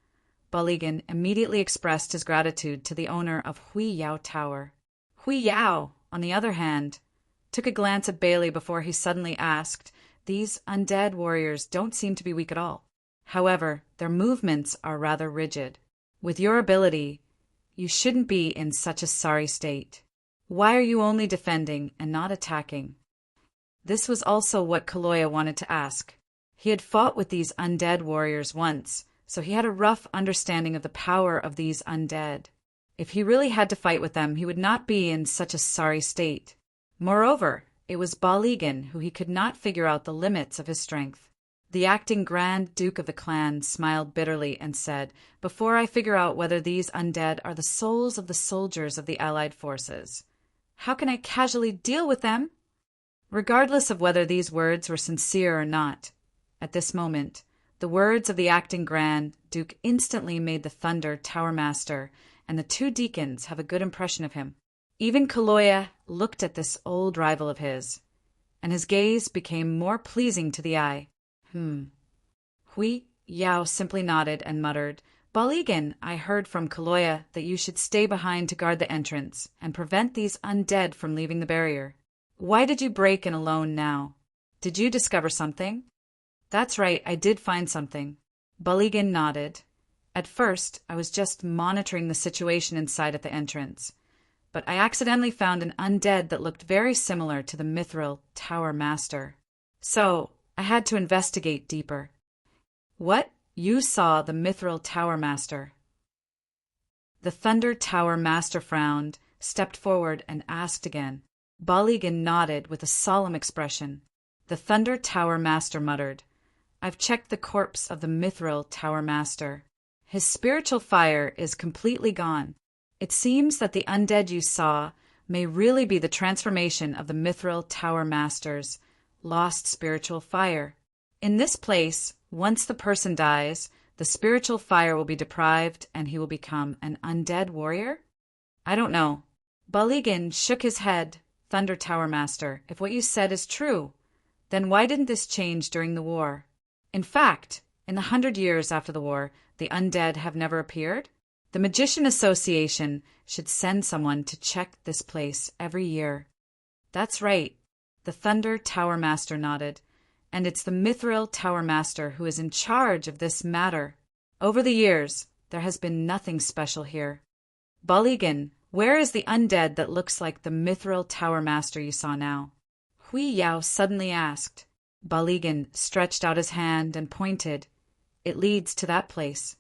Speaker 1: Baligan immediately expressed his gratitude to the owner of Hui Yao Tower. Hui Yao, on the other hand, took a glance at Bailey before he suddenly asked, These undead warriors don't seem to be weak at all. However, their movements are rather rigid. With your ability, you shouldn't be in such a sorry state. Why are you only defending and not attacking? This was also what Kaloya wanted to ask. He had fought with these undead warriors once, so he had a rough understanding of the power of these undead. If he really had to fight with them, he would not be in such a sorry state. Moreover, It was Baligan who he could not figure out the limits of his strength. The acting Grand Duke of the clan smiled bitterly and said, "Before I figure out whether these undead are the souls of the soldiers of the allied forces, how can I casually deal with them?" Regardless of whether these words were sincere or not, at this moment, the words of the acting Grand Duke instantly made the Thunder Tower Master and the two deacons have a good impression of him. Even Kaloya looked at this old rival of his, and his gaze became more pleasing to the eye. Hui Yao simply nodded and muttered, "Baligan, I heard from Kaloya that you should stay behind to guard the entrance and prevent these undead from leaving the barrier. Why did you break in alone now? Did you discover something?" "That's right, I did find something." Baligan nodded. "At first, I was just monitoring the situation inside at the entrance, but I accidentally found an undead that looked very similar to the Mithril Tower Master. So, I had to investigate deeper." "What? You saw the Mithril Tower Master?" The Thunder Tower Master frowned, stepped forward, and asked again. Baligan nodded with a solemn expression. The Thunder Tower Master muttered, "I've checked the corpse of the Mithril Tower Master. His spiritual fire is completely gone. It seems that the undead you saw may really be the transformation of the Mithril Tower Master's lost spiritual fire. In this place, once the person dies, the spiritual fire will be deprived and he will become an undead warrior?" "I don't know." Baligan shook his head. "Thunder Tower Master, if what you said is true, then why didn't this change during the war? In fact, in the 100 years after the war, the undead have never appeared? The Magician Association should send someone to check this place every year." "That's right." The Thunder Tower Master nodded. "And it's the Mithril Tower Master who is in charge of this matter. Over the years, there has been nothing special here. Baligan, where is the undead that looks like the Mithril Tower Master you saw now?" Hui Yao suddenly asked. Baligan stretched out his hand and pointed. "It leads to that place.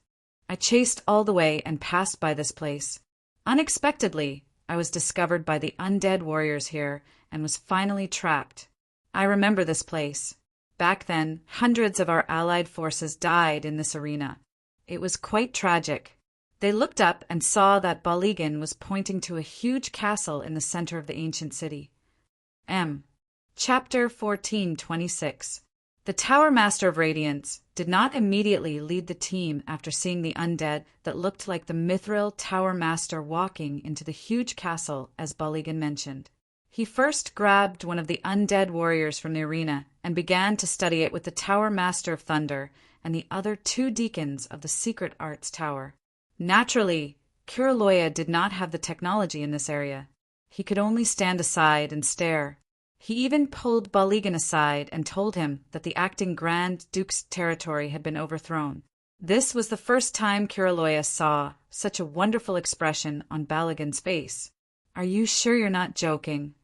Speaker 1: I chased all the way and passed by this place. Unexpectedly, I was discovered by the undead warriors here and was finally trapped. I remember this place. Back then, hundreds of our allied forces died in this arena. It was quite tragic." They looked up and saw that Baligan was pointing to a huge castle in the center of the ancient city. Chapter 1426. The Tower Master of Radiance did not immediately lead the team after seeing the undead that looked like the Mithril Tower Master walking into the huge castle as Baligan mentioned. He first grabbed one of the undead warriors from the arena and began to study it with the Tower Master of Thunder and the other two deacons of the Secret Arts Tower. Naturally, Kiraloya did not have the technology in this area. He could only stand aside and stare. He even pulled Baligan aside and told him that the acting Grand Duke's territory had been overthrown. This was the first time Kiraloya saw such a wonderful expression on Baligan's face. "Are you sure you're not joking?"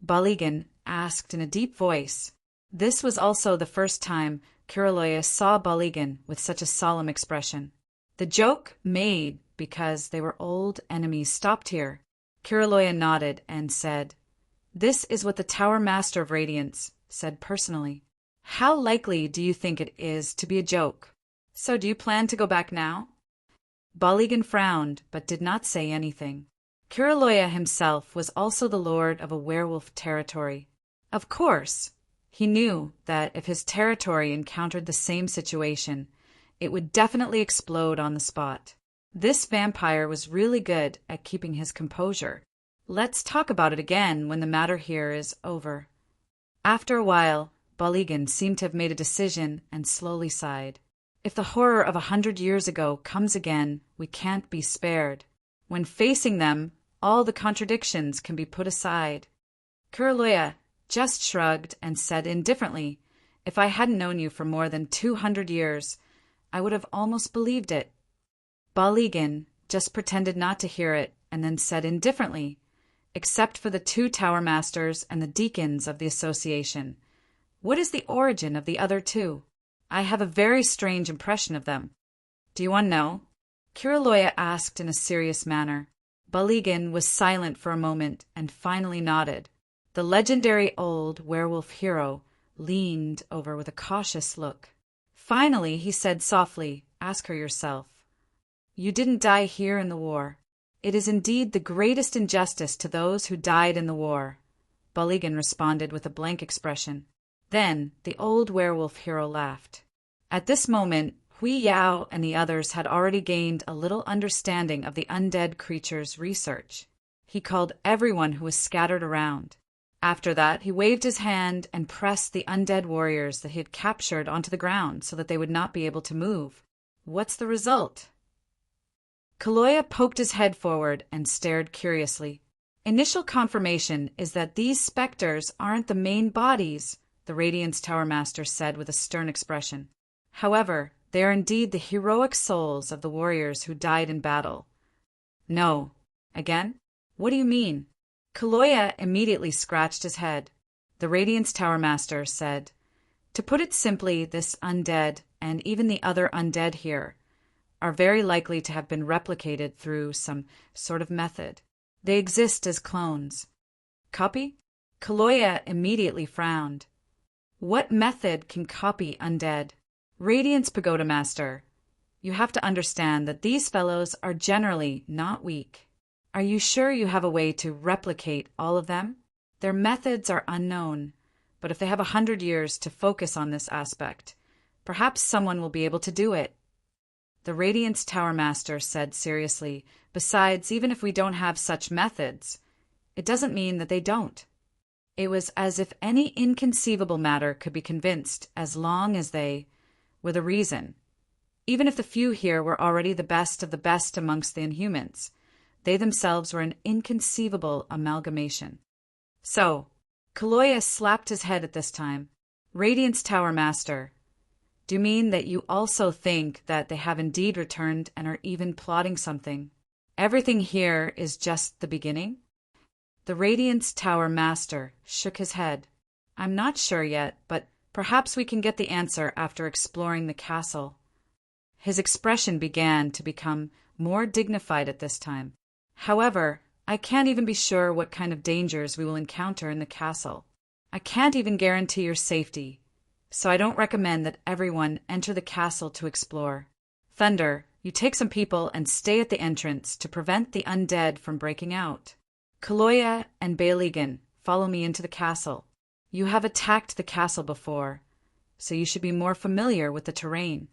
Speaker 1: Baligan asked in a deep voice. This was also the first time Kiraloya saw Baligan with such a solemn expression. The joke made because they were old enemies stopped here. Kiraloya nodded and said, "This is what the Tower Master of Radiance said personally. How likely do you think it is to be a joke? So do you plan to go back now?" Baligan frowned but did not say anything. Kiraloya himself was also the lord of a werewolf territory. Of course, he knew that if his territory encountered the same situation, it would definitely explode on the spot. This vampire was really good at keeping his composure. Let's talk about it again when the matter here is over. After a while, Baligan seemed to have made a decision and slowly sighed. If the horror of 100 years ago comes again, we can't be spared. When facing them, all the contradictions can be put aside. Kiraloya just shrugged and said indifferently, "If I hadn't known you for more than 200 years, I would have almost believed it." Baligan just pretended not to hear it and then said indifferently, "Except for the two Tower Masters and the deacons of the association. What is the origin of the other two? I have a very strange impression of them. Do you want to know?" Kiraloya asked in a serious manner. Baligan was silent for a moment and finally nodded. The legendary old werewolf hero leaned over with a cautious look. Finally, he said softly, "Ask her yourself. You didn't die here in the war. It is indeed the greatest injustice to those who died in the war." Baligan responded with a blank expression. Then the old werewolf hero laughed. At this moment, Hui Yao and the others had already gained a little understanding of the undead creature's research. He called everyone who was scattered around. After that, he waved his hand and pressed the undead warriors that he had captured onto the ground so that they would not be able to move. What's the result? Kaloya poked his head forward and stared curiously. Initial confirmation is that these specters aren't the main bodies, the Radiance Tower Master said with a stern expression. However, they are indeed the heroic souls of the warriors who died in battle. No. Again? What do you mean? Kaloya immediately scratched his head. The Radiance Tower Master said, "To put it simply, this undead, and even the other undead here, are very likely to have been replicated through some sort of method. They exist as clones." Copy? Kaloya immediately frowned. What method can copy undead? Radiance Pagoda Master, you have to understand that these fellows are generally not weak. Are you sure you have a way to replicate all of them? Their methods are unknown, but if they have 100 years to focus on this aspect, perhaps someone will be able to do it. The Radiance Tower Master said seriously, "Besides, even if we don't have such methods, it doesn't mean that they don't." It was as if any inconceivable matter could be convinced as long as they were the reason. Even if the few here were already the best of the best amongst the Inhumans, they themselves were an inconceivable amalgamation. So, Kaloya slapped his head at this time. "Radiance Tower Master, do you mean that you also think that they have indeed returned and are even plotting something? Everything here is just the beginning?" The Radiance Tower Master shook his head. "I'm not sure yet, but perhaps we can get the answer after exploring the castle." His expression began to become more dignified at this time. "However, I can't even be sure what kind of dangers we will encounter in the castle. I can't even guarantee your safety, so I don't recommend that everyone enter the castle to explore. Thunder, you take some people and stay at the entrance to prevent the undead from breaking out. Kaloya and Baligan, follow me into the castle. You have attacked the castle before, so you should be more familiar with the terrain."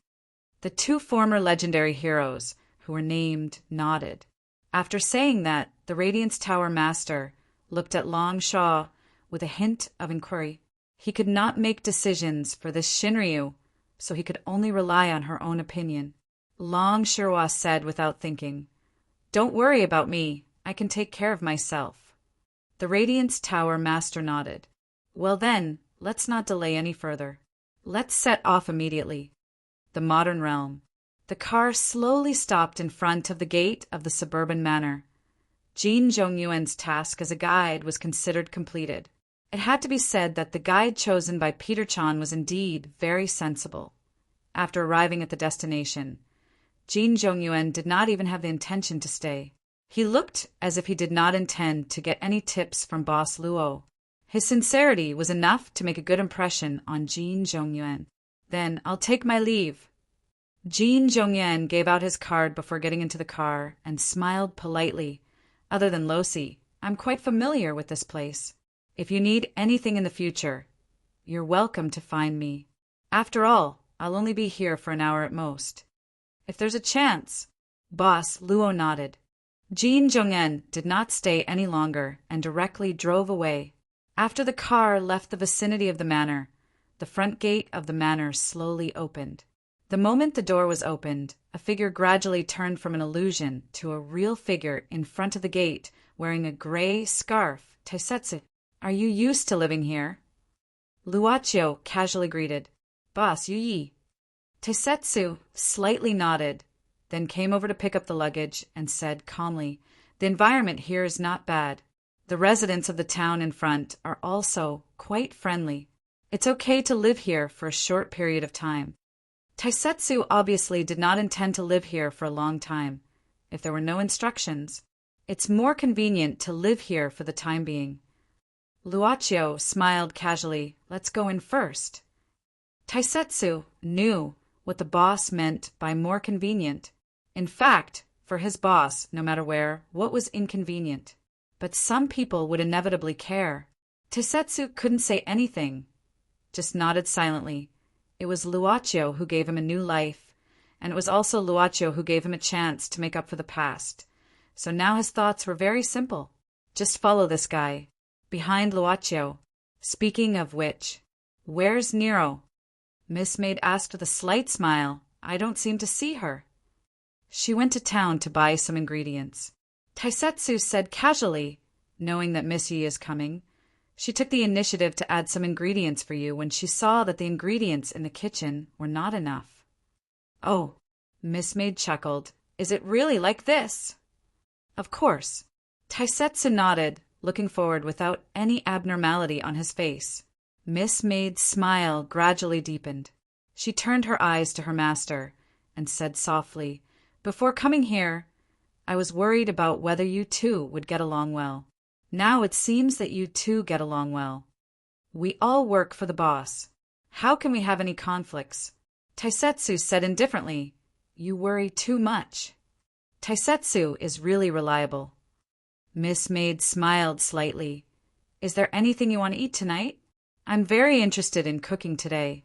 Speaker 1: The two former legendary heroes, who were named, nodded. After saying that, the Radiance Tower Master looked at Long Shaw with a hint of inquiry. He could not make decisions for this Shinryu, so he could only rely on her own opinion. Long Shirwa said without thinking, "Don't worry about me. I can take care of myself." The Radiance Tower Master nodded. "Well then, let's not delay any further. Let's set off immediately." The Modern Realm. The car slowly stopped in front of the gate of the suburban manor. Jin Zhongyuan's task as a guide was considered completed. It had to be said that the guide chosen by Peter Chan was indeed very sensible. After arriving at the destination, Jin Zhongyuan did not even have the intention to stay. He looked as if he did not intend to get any tips from Boss Luo. His sincerity was enough to make a good impression on Jin Zhongyuan. "Then I'll take my leave." Jin Zhongyuan gave out his card before getting into the car and smiled politely. "Other than Losi, I'm quite familiar with this place. If you need anything in the future, you're welcome to find me. After all, I'll only be here for an hour at most. If there's a chance." Boss Luo nodded. Jin Zhongyuan did not stay any longer and directly drove away. After the car left the vicinity of the manor, the front gate of the manor slowly opened. The moment the door was opened, a figure gradually turned from an illusion to a real figure in front of the gate wearing a gray scarf. "Taisetsu, are you used to living here?" Luachio casually greeted. "Boss, Yi." Taisetsu slightly nodded, then came over to pick up the luggage and said calmly, "The environment here is not bad. The residents of the town in front are also quite friendly. It's okay to live here for a short period of time." Taisetsu obviously did not intend to live here for a long time. If there were no instructions, it's more convenient to live here for the time being. Luochio smiled casually. Let's go in first. Taisetsu knew what the boss meant by more convenient. In fact, for his boss, no matter where, what was inconvenient? But some people would inevitably care. Taisetsu couldn't say anything, just nodded silently. It was Luochio who gave him a new life, and it was also Luochio who gave him a chance to make up for the past. So now his thoughts were very simple. Just follow this guy. Behind Luochio. Speaking of which, where's Nero? Miss Maid asked with a slight smile. I don't seem to see her. She went to town to buy some ingredients. Taisetsu said casually, knowing that Miss Yi is coming. She took the initiative to add some ingredients for you when she saw that the ingredients in the kitchen were not enough. Oh, Miss Maid chuckled. Is it really like this? Of course. Taisetsu nodded, looking forward without any abnormality on his face. Miss Maid's smile gradually deepened. She turned her eyes to her master and said softly, Before coming here, I was worried about whether you two would get along well. Now it seems that you two get along well. We all work for the boss. How can we have any conflicts? Taisetsu said indifferently, You worry too much. Taisetsu is really reliable. Miss Maid smiled slightly. Is there anything you want to eat tonight? I'm very interested in cooking today.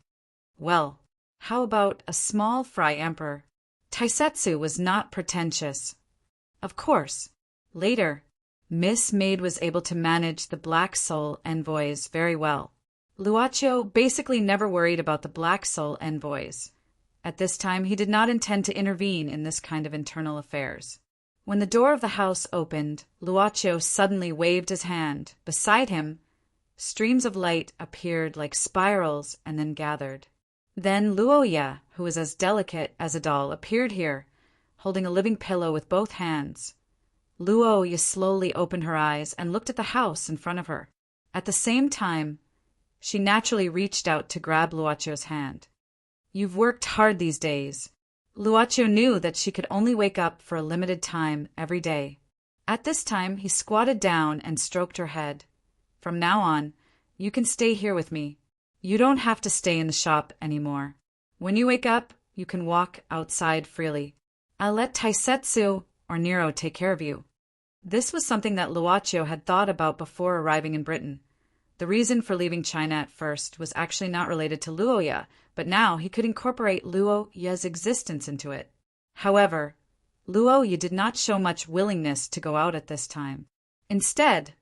Speaker 1: Well, how about a small fry emperor? Taisetsu was not pretentious. Of course. Later, Miss Maid was able to manage the Black Soul envoys very well. Luochio basically never worried about the Black Soul envoys. At this time, he did not intend to intervene in this kind of internal affairs. When the door of the house opened, Luochio suddenly waved his hand. Beside him, streams of light appeared like spirals and then gathered. Then Luoya, who was as delicate as a doll, appeared here, holding a living pillow with both hands. Luoya slowly opened her eyes and looked at the house in front of her. At the same time, she naturally reached out to grab Luochio's hand. You've worked hard these days. Luochio knew that she could only wake up for a limited time every day. At this time, he squatted down and stroked her head. From now on, you can stay here with me. You don't have to stay in the shop anymore. When you wake up, you can walk outside freely. I'll let Taisetsu or Nero take care of you. This was something that Luochio had thought about before arriving in Britain. The reason for leaving China at first was actually not related to Luoya, but now he could incorporate Luoya's existence into it. However, Luoya did not show much willingness to go out at this time. Instead,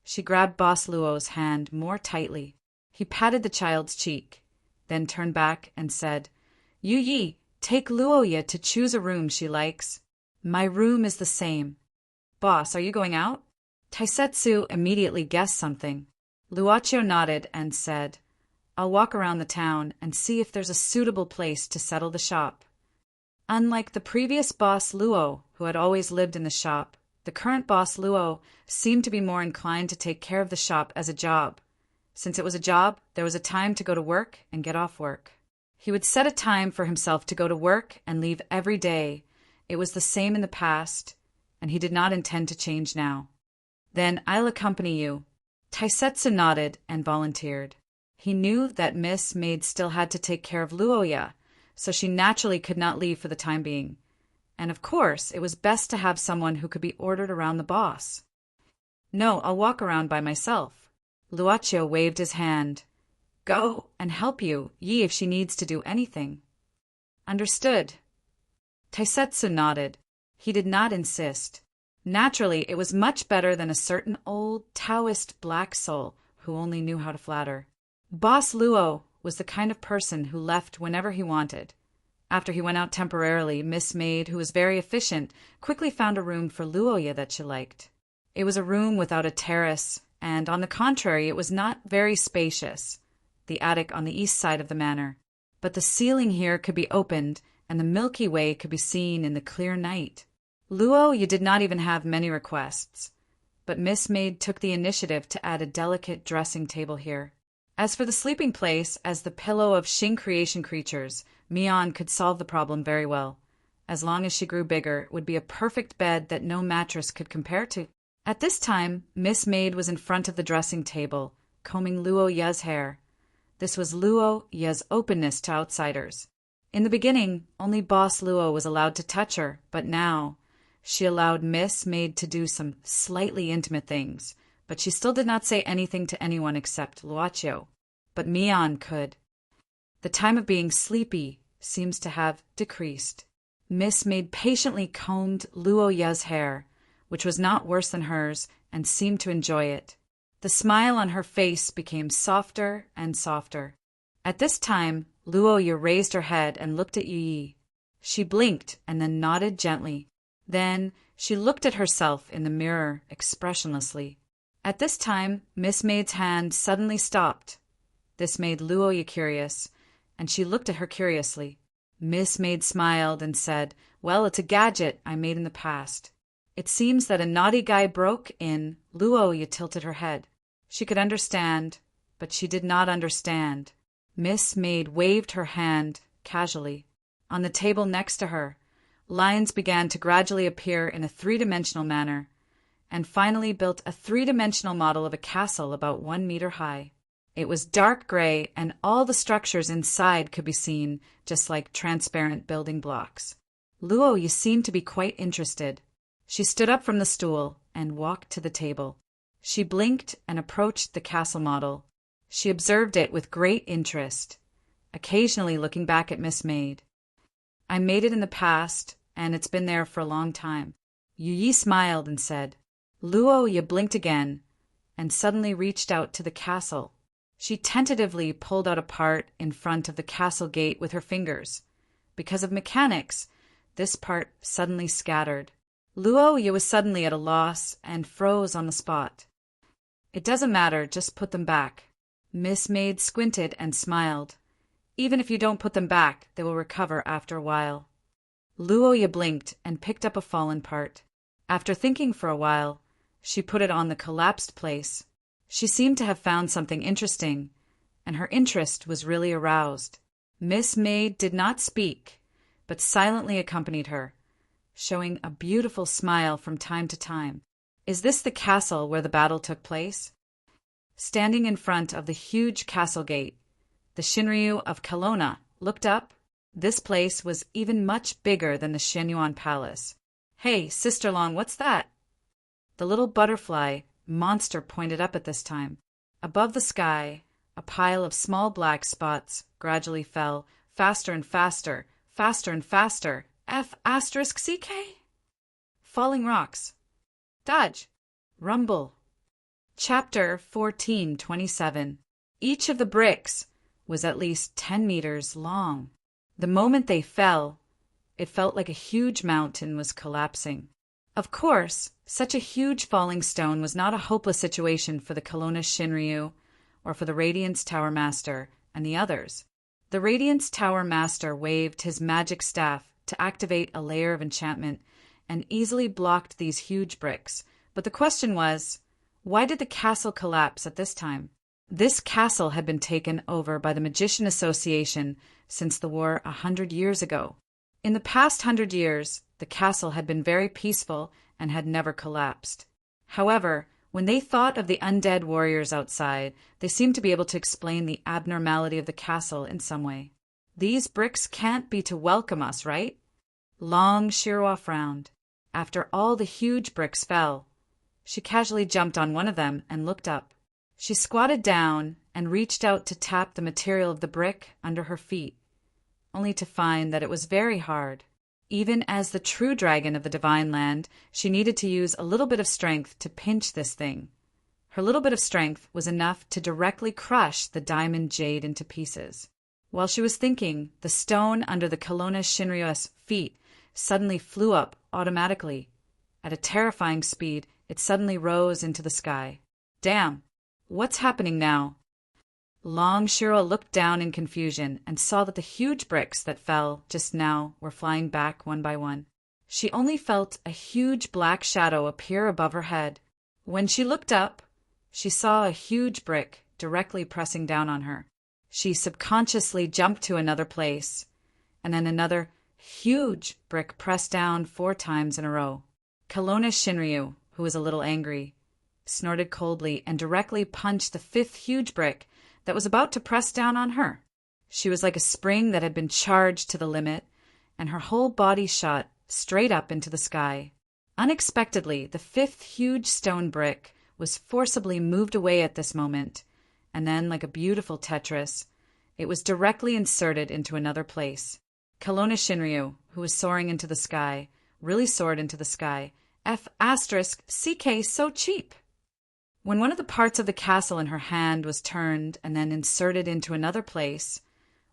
Speaker 1: she grabbed Boss Luo's hand more tightly. He patted the child's cheek, then turned back and said, Yu Yi, take Luoya to choose a room she likes. My room is the same. Boss, are you going out? Taisetsu immediately guessed something. Luochio nodded and said, I'll walk around the town and see if there's a suitable place to settle the shop. Unlike the previous boss Luo, who had always lived in the shop, the current boss Luo seemed to be more inclined to take care of the shop as a job. Since it was a job, there was a time to go to work and get off work. He would set a time for himself to go to work and leave every day. It was the same in the past, and he did not intend to change now. Then I'll accompany you. Taisetsu nodded and volunteered. He knew that Miss Maid still had to take care of Luoya, so she naturally could not leave for the time being. And of course, it was best to have someone who could be ordered around the boss. No, I'll walk around by myself. Luochio waved his hand. Go and help you, Yi, if she needs to do anything. Understood. Taisetsu nodded. He did not insist. Naturally, it was much better than a certain old Taoist black soul who only knew how to flatter. Boss Luo was the kind of person who left whenever he wanted. After he went out temporarily, Miss Maid, who was very efficient, quickly found a room for Luoya that she liked. It was a room without a terrace, and on the contrary, it was not very spacious, the attic on the east side of the manor. But the ceiling here could be opened, and the Milky Way could be seen in the clear night. Luoya did not even have many requests, but Miss Maid took the initiative to add a delicate dressing table here. As for the sleeping place, as the pillow of Xing creation creatures, Mian could solve the problem very well. As long as she grew bigger, it would be a perfect bed that no mattress could compare to. At this time, Miss Maid was in front of the dressing table, combing Luo Ya's hair. This was Luo Ya's openness to outsiders. In the beginning, only Boss Luo was allowed to touch her, but now she allowed Miss Maid to do some slightly intimate things, but she still did not say anything to anyone except Luochio. But Mian could. The time of being sleepy seems to have decreased. Miss Maid patiently combed Luo Ya's hair, which was not worse than hers, and seemed to enjoy it. The smile on her face became softer and softer. At this time, Luo Ya raised her head and looked at Yi. She blinked and then nodded gently. Then she looked at herself in the mirror expressionlessly. At this time, Miss Maid's hand suddenly stopped. This made Luo Ya curious, and she looked at her curiously. Miss Maid smiled and said, "Well, it's a gadget I made in the past. It seems that a naughty guy broke in." Luo Ya tilted her head. She could understand, but she did not understand. Miss Maid waved her hand casually. On the table next to her, lines began to gradually appear in a three-dimensional manner, and finally built a three-dimensional model of a castle about 1 meter high. It was dark gray, and all the structures inside could be seen, just like transparent building blocks. Luo Ya seemed to be quite interested. She stood up from the stool and walked to the table. She blinked and approached the castle model. She observed it with great interest, occasionally looking back at Miss Maid. "I made it in the past, and it's been there for a long time." Yi smiled and said. Luo Ya blinked again, and suddenly reached out to the castle. She tentatively pulled out a part in front of the castle gate with her fingers. Because of mechanics, this part suddenly scattered. Luo Ya was suddenly at a loss and froze on the spot. "It doesn't matter, just put them back." Miss Maid squinted and smiled. "Even if you don't put them back, they will recover after a while." Luo Ya blinked and picked up a fallen part. After thinking for a while, she put it on the collapsed place. She seemed to have found something interesting, and her interest was really aroused. Miss Maid did not speak, but silently accompanied her, showing a beautiful smile from time to time. "Is this the castle where the battle took place?" Standing in front of the huge castle gate, the Shinryu of Kelowna looked up. This place was even much bigger than the Shenyuan Palace. "Hey, Sister Long, what's that?" The little butterfly monster pointed up at this time. Above the sky, a pile of small black spots gradually fell, faster and faster, faster and faster. F*CK? Falling rocks. Dodge. Rumble. Chapter 14:27. Each of the bricks was at least 10 meters long. The moment they fell, it felt like a huge mountain was collapsing. Of course, such a huge falling stone was not a hopeless situation for the Kelowna Shinryu or for the Radiance Tower Master and the others. The Radiance Tower Master waved his magic staff to activate a layer of enchantment and easily blocked these huge bricks. But the question was, why did the castle collapse at this time? This castle had been taken over by the Magician Association since the war 100 years ago. In the past 100 years, the castle had been very peaceful and had never collapsed. However, when they thought of the undead warriors outside, they seemed to be able to explain the abnormality of the castle in some way. "These bricks can't be to welcome us, right?" Long Shirwa frowned. After all the huge bricks fell, she casually jumped on one of them and looked up. She squatted down and reached out to tap the material of the brick under her feet, only to find that it was very hard. Even as the true dragon of the Divine Land, she needed to use a little bit of strength to pinch this thing. Her little bit of strength was enough to directly crush the diamond jade into pieces. While she was thinking, the stone under the Kelowna Shinryu's feet suddenly flew up automatically. At a terrifying speed, it suddenly rose into the sky. "Damn! What's happening now?" Long Shiro looked down in confusion and saw that the huge bricks that fell just now were flying back one by one. She only felt a huge black shadow appear above her head. When she looked up, she saw a huge brick directly pressing down on her. She subconsciously jumped to another place, and then another huge brick pressed down 4 times in a row. Kelowna Shinryu, who was a little angry, snorted coldly and directly punched the fifth huge brick that was about to press down on her. She was like a spring that had been charged to the limit, and her whole body shot straight up into the sky. Unexpectedly, the fifth huge stone brick was forcibly moved away at this moment, and then, like a beautiful Tetris, it was directly inserted into another place. Kelowna Shinryu, who was soaring into the sky, really soared into the sky. F***CK so cheap. When one of the parts of the castle in her hand was turned and then inserted into another place,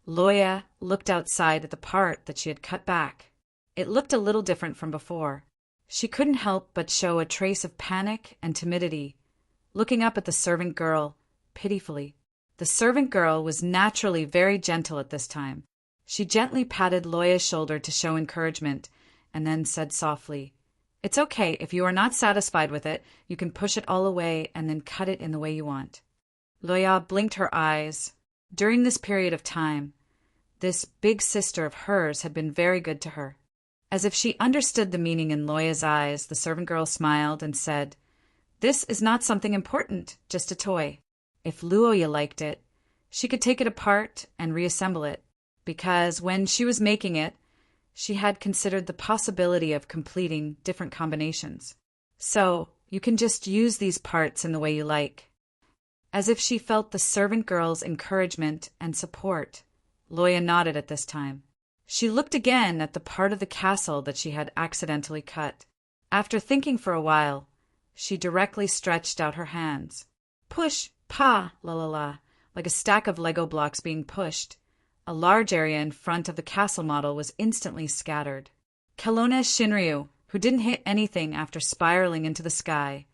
Speaker 1: Loya looked outside at the part that she had cut back. It looked a little different from before. She couldn't help but show a trace of panic and timidity, looking up at the servant girl, pitifully. The servant girl was naturally very gentle at this time. She gently patted Loya's shoulder to show encouragement, and then said softly, "It's okay. If you are not satisfied with it, you can push it all away and then cut it in the way you want." Loya blinked her eyes. During this period of time, this big sister of hers had been very good to her. As if she understood the meaning in Loya's eyes, the servant girl smiled and said, "This is not something important, just a toy. If Luoya liked it, she could take it apart and reassemble it, because when she was making it, she had considered the possibility of completing different combinations. So you can just use these parts in the way you like." As if she felt the servant girl's encouragement and support, Loya nodded at this time. She looked again at the part of the castle that she had accidentally cut. After thinking for a while, she directly stretched out her hands. Push, pa, la la la, like a stack of Lego blocks being pushed. A large area in front of the castle model was instantly scattered. Kelowna Shinryu, who didn't hit anything after spiraling into the sky,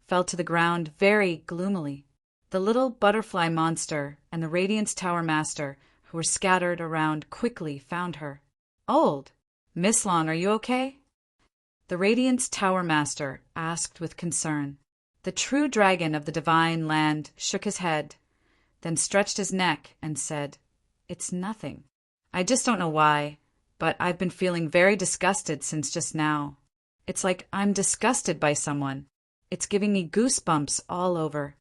Speaker 1: fell to the ground very gloomily. The little butterfly monster and the Radiance Tower Master, who were scattered around, quickly found her. "Old, Miss Long, are you okay?" The Radiance Tower Master asked with concern. The true dragon of the divine land shook his head, then stretched his neck and said, "It's nothing. I just don't know why, but I've been feeling very disgusted since just now. It's like I'm disgusted by someone. It's giving me goosebumps all over."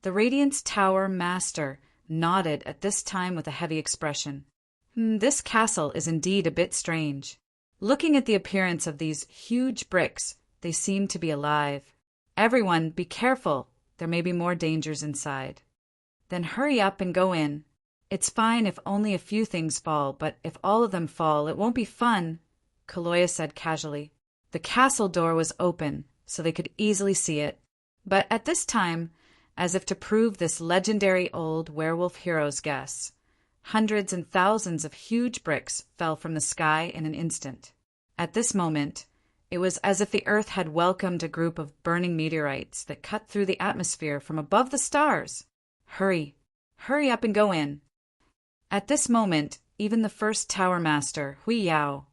Speaker 1: The Radiance Tower Master nodded at this time with a heavy expression. This castle is indeed a bit strange. Looking at the appearance of these huge bricks, they seem to be alive. Everyone, be careful. There may be more dangers inside. Then hurry up and go in. It's fine if only a few things fall, but if all of them fall, it won't be fun, Kaloya said casually. The castle door was open, so they could easily see it. But at this time, as if to prove this legendary old werewolf hero's guess, hundreds and thousands of huge bricks fell from the sky in an instant. At this moment, it was as if the earth had welcomed a group of burning meteorites that cut through the atmosphere from above the stars. Hurry up and go in. At this moment, even the first Tower Master, Hui Yao,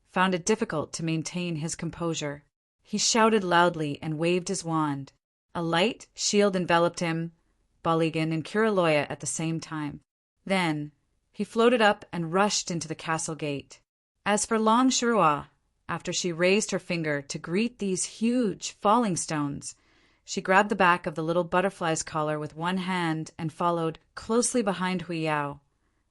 Speaker 1: found it difficult to maintain his composure. He shouted loudly and waved his wand. A light shield enveloped him, Baligan, and Kiraloya at the same time. Then he floated up and rushed into the castle gate. As for Long Shirua, after she raised her finger to greet these huge falling stones, she grabbed the back of the little butterfly's collar with one hand and followed closely behind Hui Yao,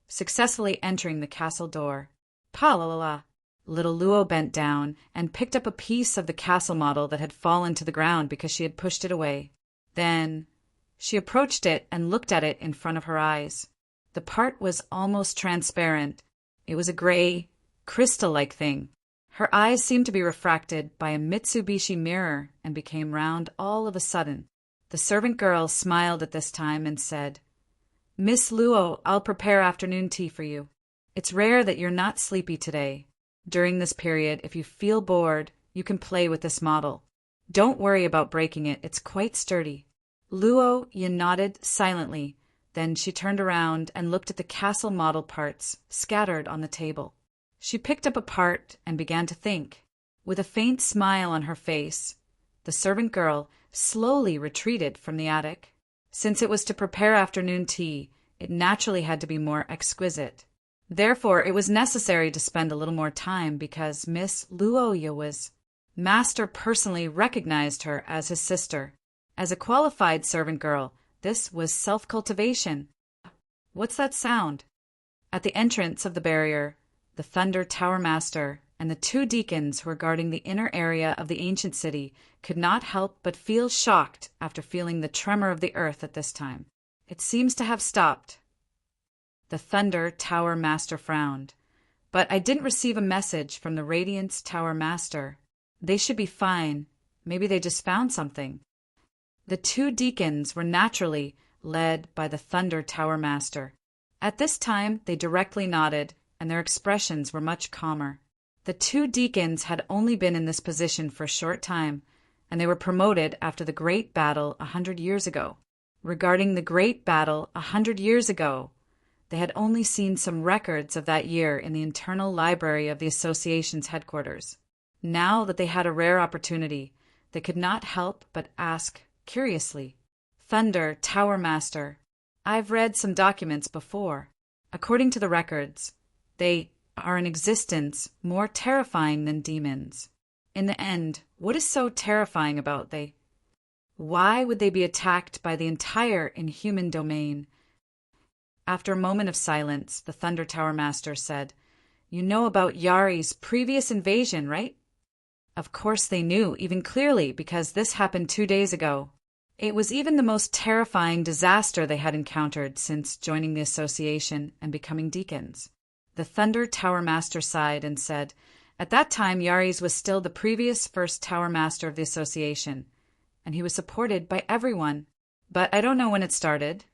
Speaker 1: successfully entering the castle door. Pa la la la. Little Luo bent down and picked up a piece of the castle model that had fallen to the ground because she had pushed it away. Then she approached it and looked at it in front of her eyes. The part was almost transparent. It was a gray, crystal-like thing. Her eyes seemed to be refracted by a Mitsubishi mirror and became round all of a sudden. The servant girl smiled at this time and said, "Miss Luo, I'll prepare afternoon tea for you. It's rare that you're not sleepy today. During this period, if you feel bored, you can play with this model. Don't worry about breaking it, it's quite sturdy." Luo Yin nodded silently, then she turned around and looked at the castle model parts scattered on the table. She picked up a part and began to think. With a faint smile on her face, the servant girl slowly retreated from the attic. Since it was to prepare afternoon tea, it naturally had to be more exquisite. Therefore, it was necessary to spend a little more time because Miss Luoya was Master personally recognized her as his sister. As a qualified servant girl, this was self-cultivation. What's that sound? At the entrance of the barrier, the Thunder Tower Master and the two deacons who were guarding the inner area of the ancient city could not help but feel shocked after feeling the tremor of the earth at this time. It seems to have stopped. The Thunder Tower Master frowned. But I didn't receive a message from the Radiance Tower Master. They should be fine. Maybe they just found something. The two deacons were naturally led by the Thunder Tower Master. At this time, they directly nodded, and their expressions were much calmer. The two deacons had only been in this position for a short time, and they were promoted after the Great Battle 100 years ago. Regarding the Great Battle 100 years ago, they had only seen some records of that year in the internal library of the association's headquarters. Now that they had a rare opportunity, they could not help but ask curiously, "Thunder Tower Master, I've read some documents before. According to the records, they are in existence more terrifying than demons. In the end, what is so terrifying about they? Why would they be attacked by the entire inhuman domain?" After a moment of silence, the Thunder Tower Master said, "You know about Yari's previous invasion, right?" Of course they knew, even clearly, because this happened 2 days ago. It was even the most terrifying disaster they had encountered since joining the association and becoming deacons. The Thunder Tower Master sighed and said, "At that time, Yari's was still the previous first Tower Master of the association, and he was supported by everyone. But I don't know when it started.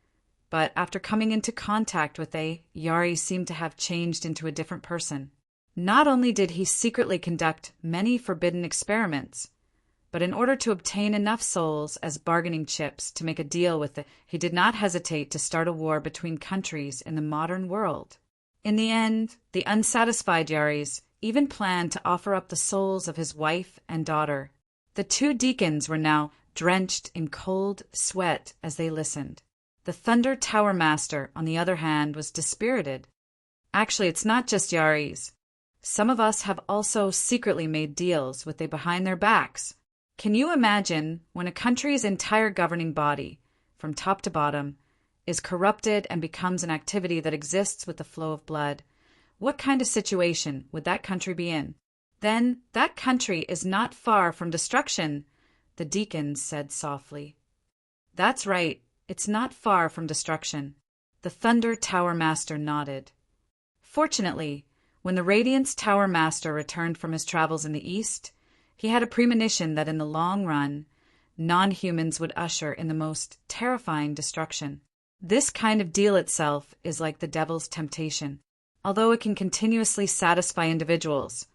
Speaker 1: But after coming into contact with Yari seemed to have changed into a different person. Not only did he secretly conduct many forbidden experiments, but in order to obtain enough souls as bargaining chips to make a deal with he did not hesitate to start a war between countries in the modern world. In the end, the unsatisfied Yaris even planned to offer up the souls of his wife and daughter." The two deacons were now drenched in cold sweat as they listened. The Thunder Tower Master, on the other hand, was dispirited. "Actually, it's not just Yaris. Some of us have also secretly made deals with they behind their backs. Can you imagine when a country's entire governing body, from top to bottom, is corrupted and becomes an activity that exists with the flow of blood? What kind of situation would that country be in? Then that country is not far from destruction," the deacons said softly. "That's right. It's not far from destruction." The Thunder Tower Master nodded. Fortunately, when the Radiance Tower Master returned from his travels in the East, he had a premonition that in the long run, non-humans would usher in the most terrifying destruction. This kind of deal itself is like the devil's temptation. Although it can continuously satisfy individuals,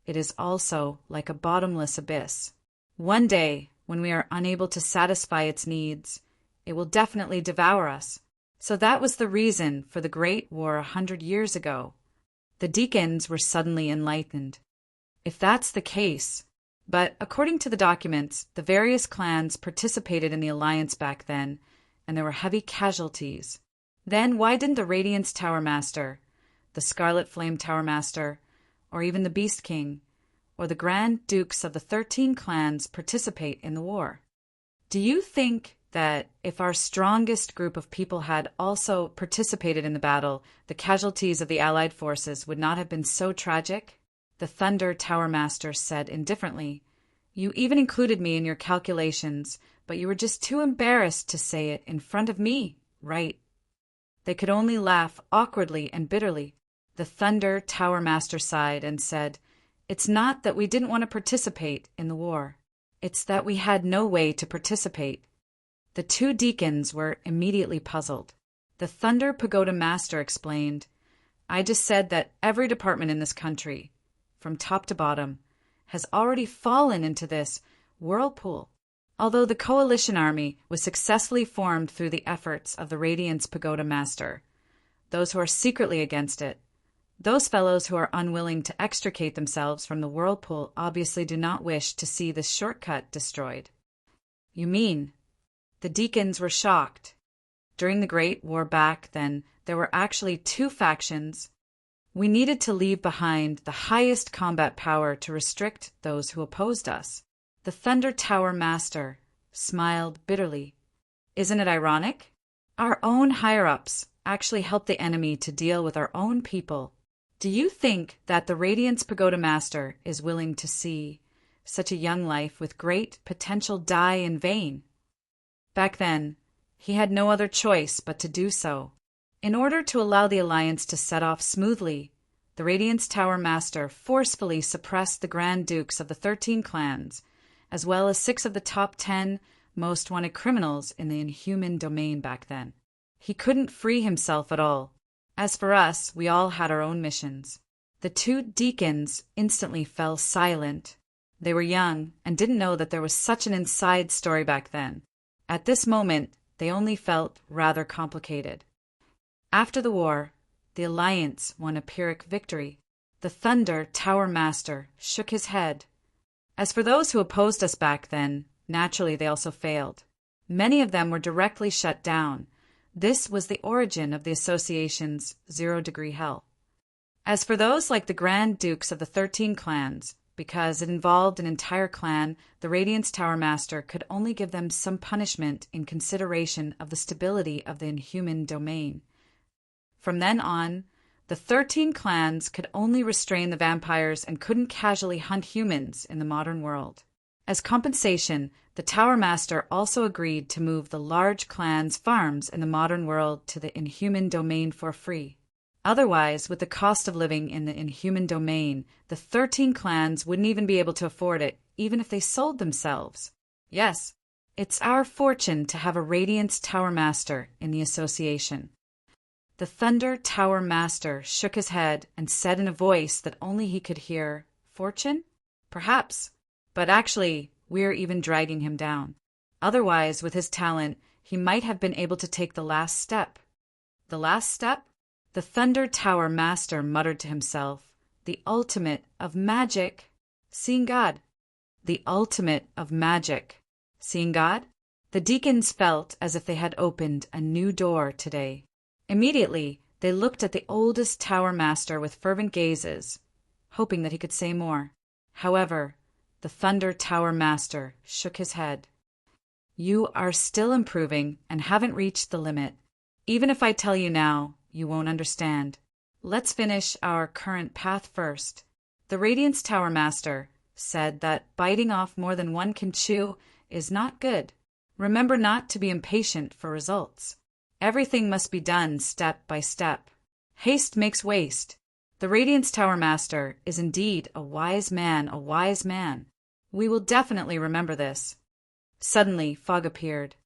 Speaker 1: it is also like a bottomless abyss. One day, when we are unable to satisfy its needs, it will definitely devour us. So that was the reason for the Great War 100 years ago. The deacons were suddenly enlightened. If that's the case, but according to the documents, the various clans participated in the alliance back then, and there were heavy casualties. Then why didn't the Radiance Tower Master, the Scarlet Flame Tower Master, or even the Beast King, or the Grand Dukes of the 13 clans participate in the war? Do you think that if our strongest group of people had also participated in the battle, the casualties of the Allied forces would not have been so tragic? The Thunder Tower Master said indifferently, "You even included me in your calculations, but you were just too embarrassed to say it in front of me, right?" They could only laugh awkwardly and bitterly. The Thunder Tower Master sighed and said, "It's not that we didn't want to participate in the war. It's that we had no way to participate." The two deacons were immediately puzzled. The Thunder Pagoda Master explained, "I just said that every department in this country, from top to bottom, has already fallen into this whirlpool. Although the coalition army was successfully formed through the efforts of the Radiance Pagoda Master, those who are secretly against it, those fellows who are unwilling to extricate themselves from the whirlpool obviously do not wish to see this shortcut destroyed." "You mean?" The deacons were shocked. During the Great War back then, there were actually two factions. We needed to leave behind the highest combat power to restrict those who opposed us. The Thunder Tower Master smiled bitterly. Isn't it ironic? Our own higher-ups actually helped the enemy to deal with our own people. Do you think that the Radiance Pagoda Master is willing to see such a young life with great potential die in vain? Back then, he had no other choice but to do so. In order to allow the alliance to set off smoothly, the Radiance Tower Master forcefully suppressed the Grand Dukes of the 13 clans, as well as 6 of the top 10 most wanted criminals in the inhuman domain back then. He couldn't free himself at all. As for us, we all had our own missions. The 2 deacons instantly fell silent. They were young and didn't know that there was such an inside story back then. At this moment, they only felt rather complicated. After the war, the Alliance won a Pyrrhic victory. The Thunder Tower Master shook his head. As for those who opposed us back then, naturally they also failed. Many of them were directly shut down. This was the origin of the association's 0-degree hell. As for those like the Grand Dukes of the 13 clans, because it involved an entire clan, the Radiance Tower Master could only give them some punishment in consideration of the stability of the inhuman domain. From then on, the 13 clans could only restrain the vampires and couldn't casually hunt humans in the modern world. As compensation, the Tower Master also agreed to move the large clans' farms in the modern world to the inhuman domain for free. Otherwise, with the cost of living in the inhuman domain, the 13 clans wouldn't even be able to afford it, even if they sold themselves. Yes, it's our fortune to have a Radiance Tower Master in the association. The Thunder Tower Master shook his head and said in a voice that only he could hear, "Fortune? Perhaps. But actually, we're even dragging him down. Otherwise, with his talent, he might have been able to take the last step." The last step? The Thunder Tower Master muttered to himself, "The ultimate of magic. Seeing God." The ultimate of magic. Seeing God? The deacons felt as if they had opened a new door today. Immediately, they looked at the oldest Tower Master with fervent gazes, hoping that he could say more. However, the Thunder Tower Master shook his head. "You are still improving and haven't reached the limit. Even if I tell you now, you won't understand. Let's finish our current path first." The Radiance Tower Master said that biting off more than one can chew is not good. Remember not to be impatient for results. Everything must be done step by step. Haste makes waste. The Radiance Tower Master is indeed a wise man, a wise man. We will definitely remember this. Suddenly, fog appeared.